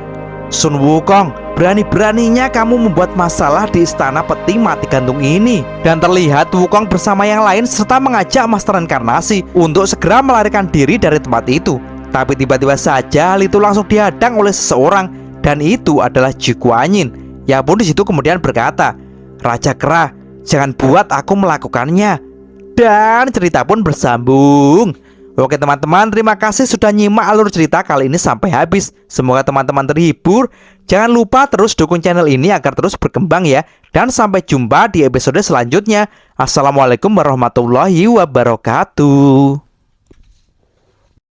"Sun Wukong, berani-beraninya kamu membuat masalah di istana peti mati gantung ini." Dan terlihat Wukong bersama yang lain serta mengajak Master Reinkarnasi untuk segera melarikan diri dari tempat itu. Tapi tiba-tiba saja hal itu langsung dihadang oleh seseorang, dan itu adalah Ji Guanyin. Ia pun di situ kemudian berkata, "Raja Kera, jangan buat aku melakukannya." Dan cerita pun bersambung. Oke teman-teman, terima kasih sudah nyimak alur cerita kali ini sampai habis. Semoga teman-teman terhibur. Jangan lupa terus dukung channel ini agar terus berkembang ya. Dan sampai jumpa di episode selanjutnya. Assalamualaikum warahmatullahi wabarakatuh.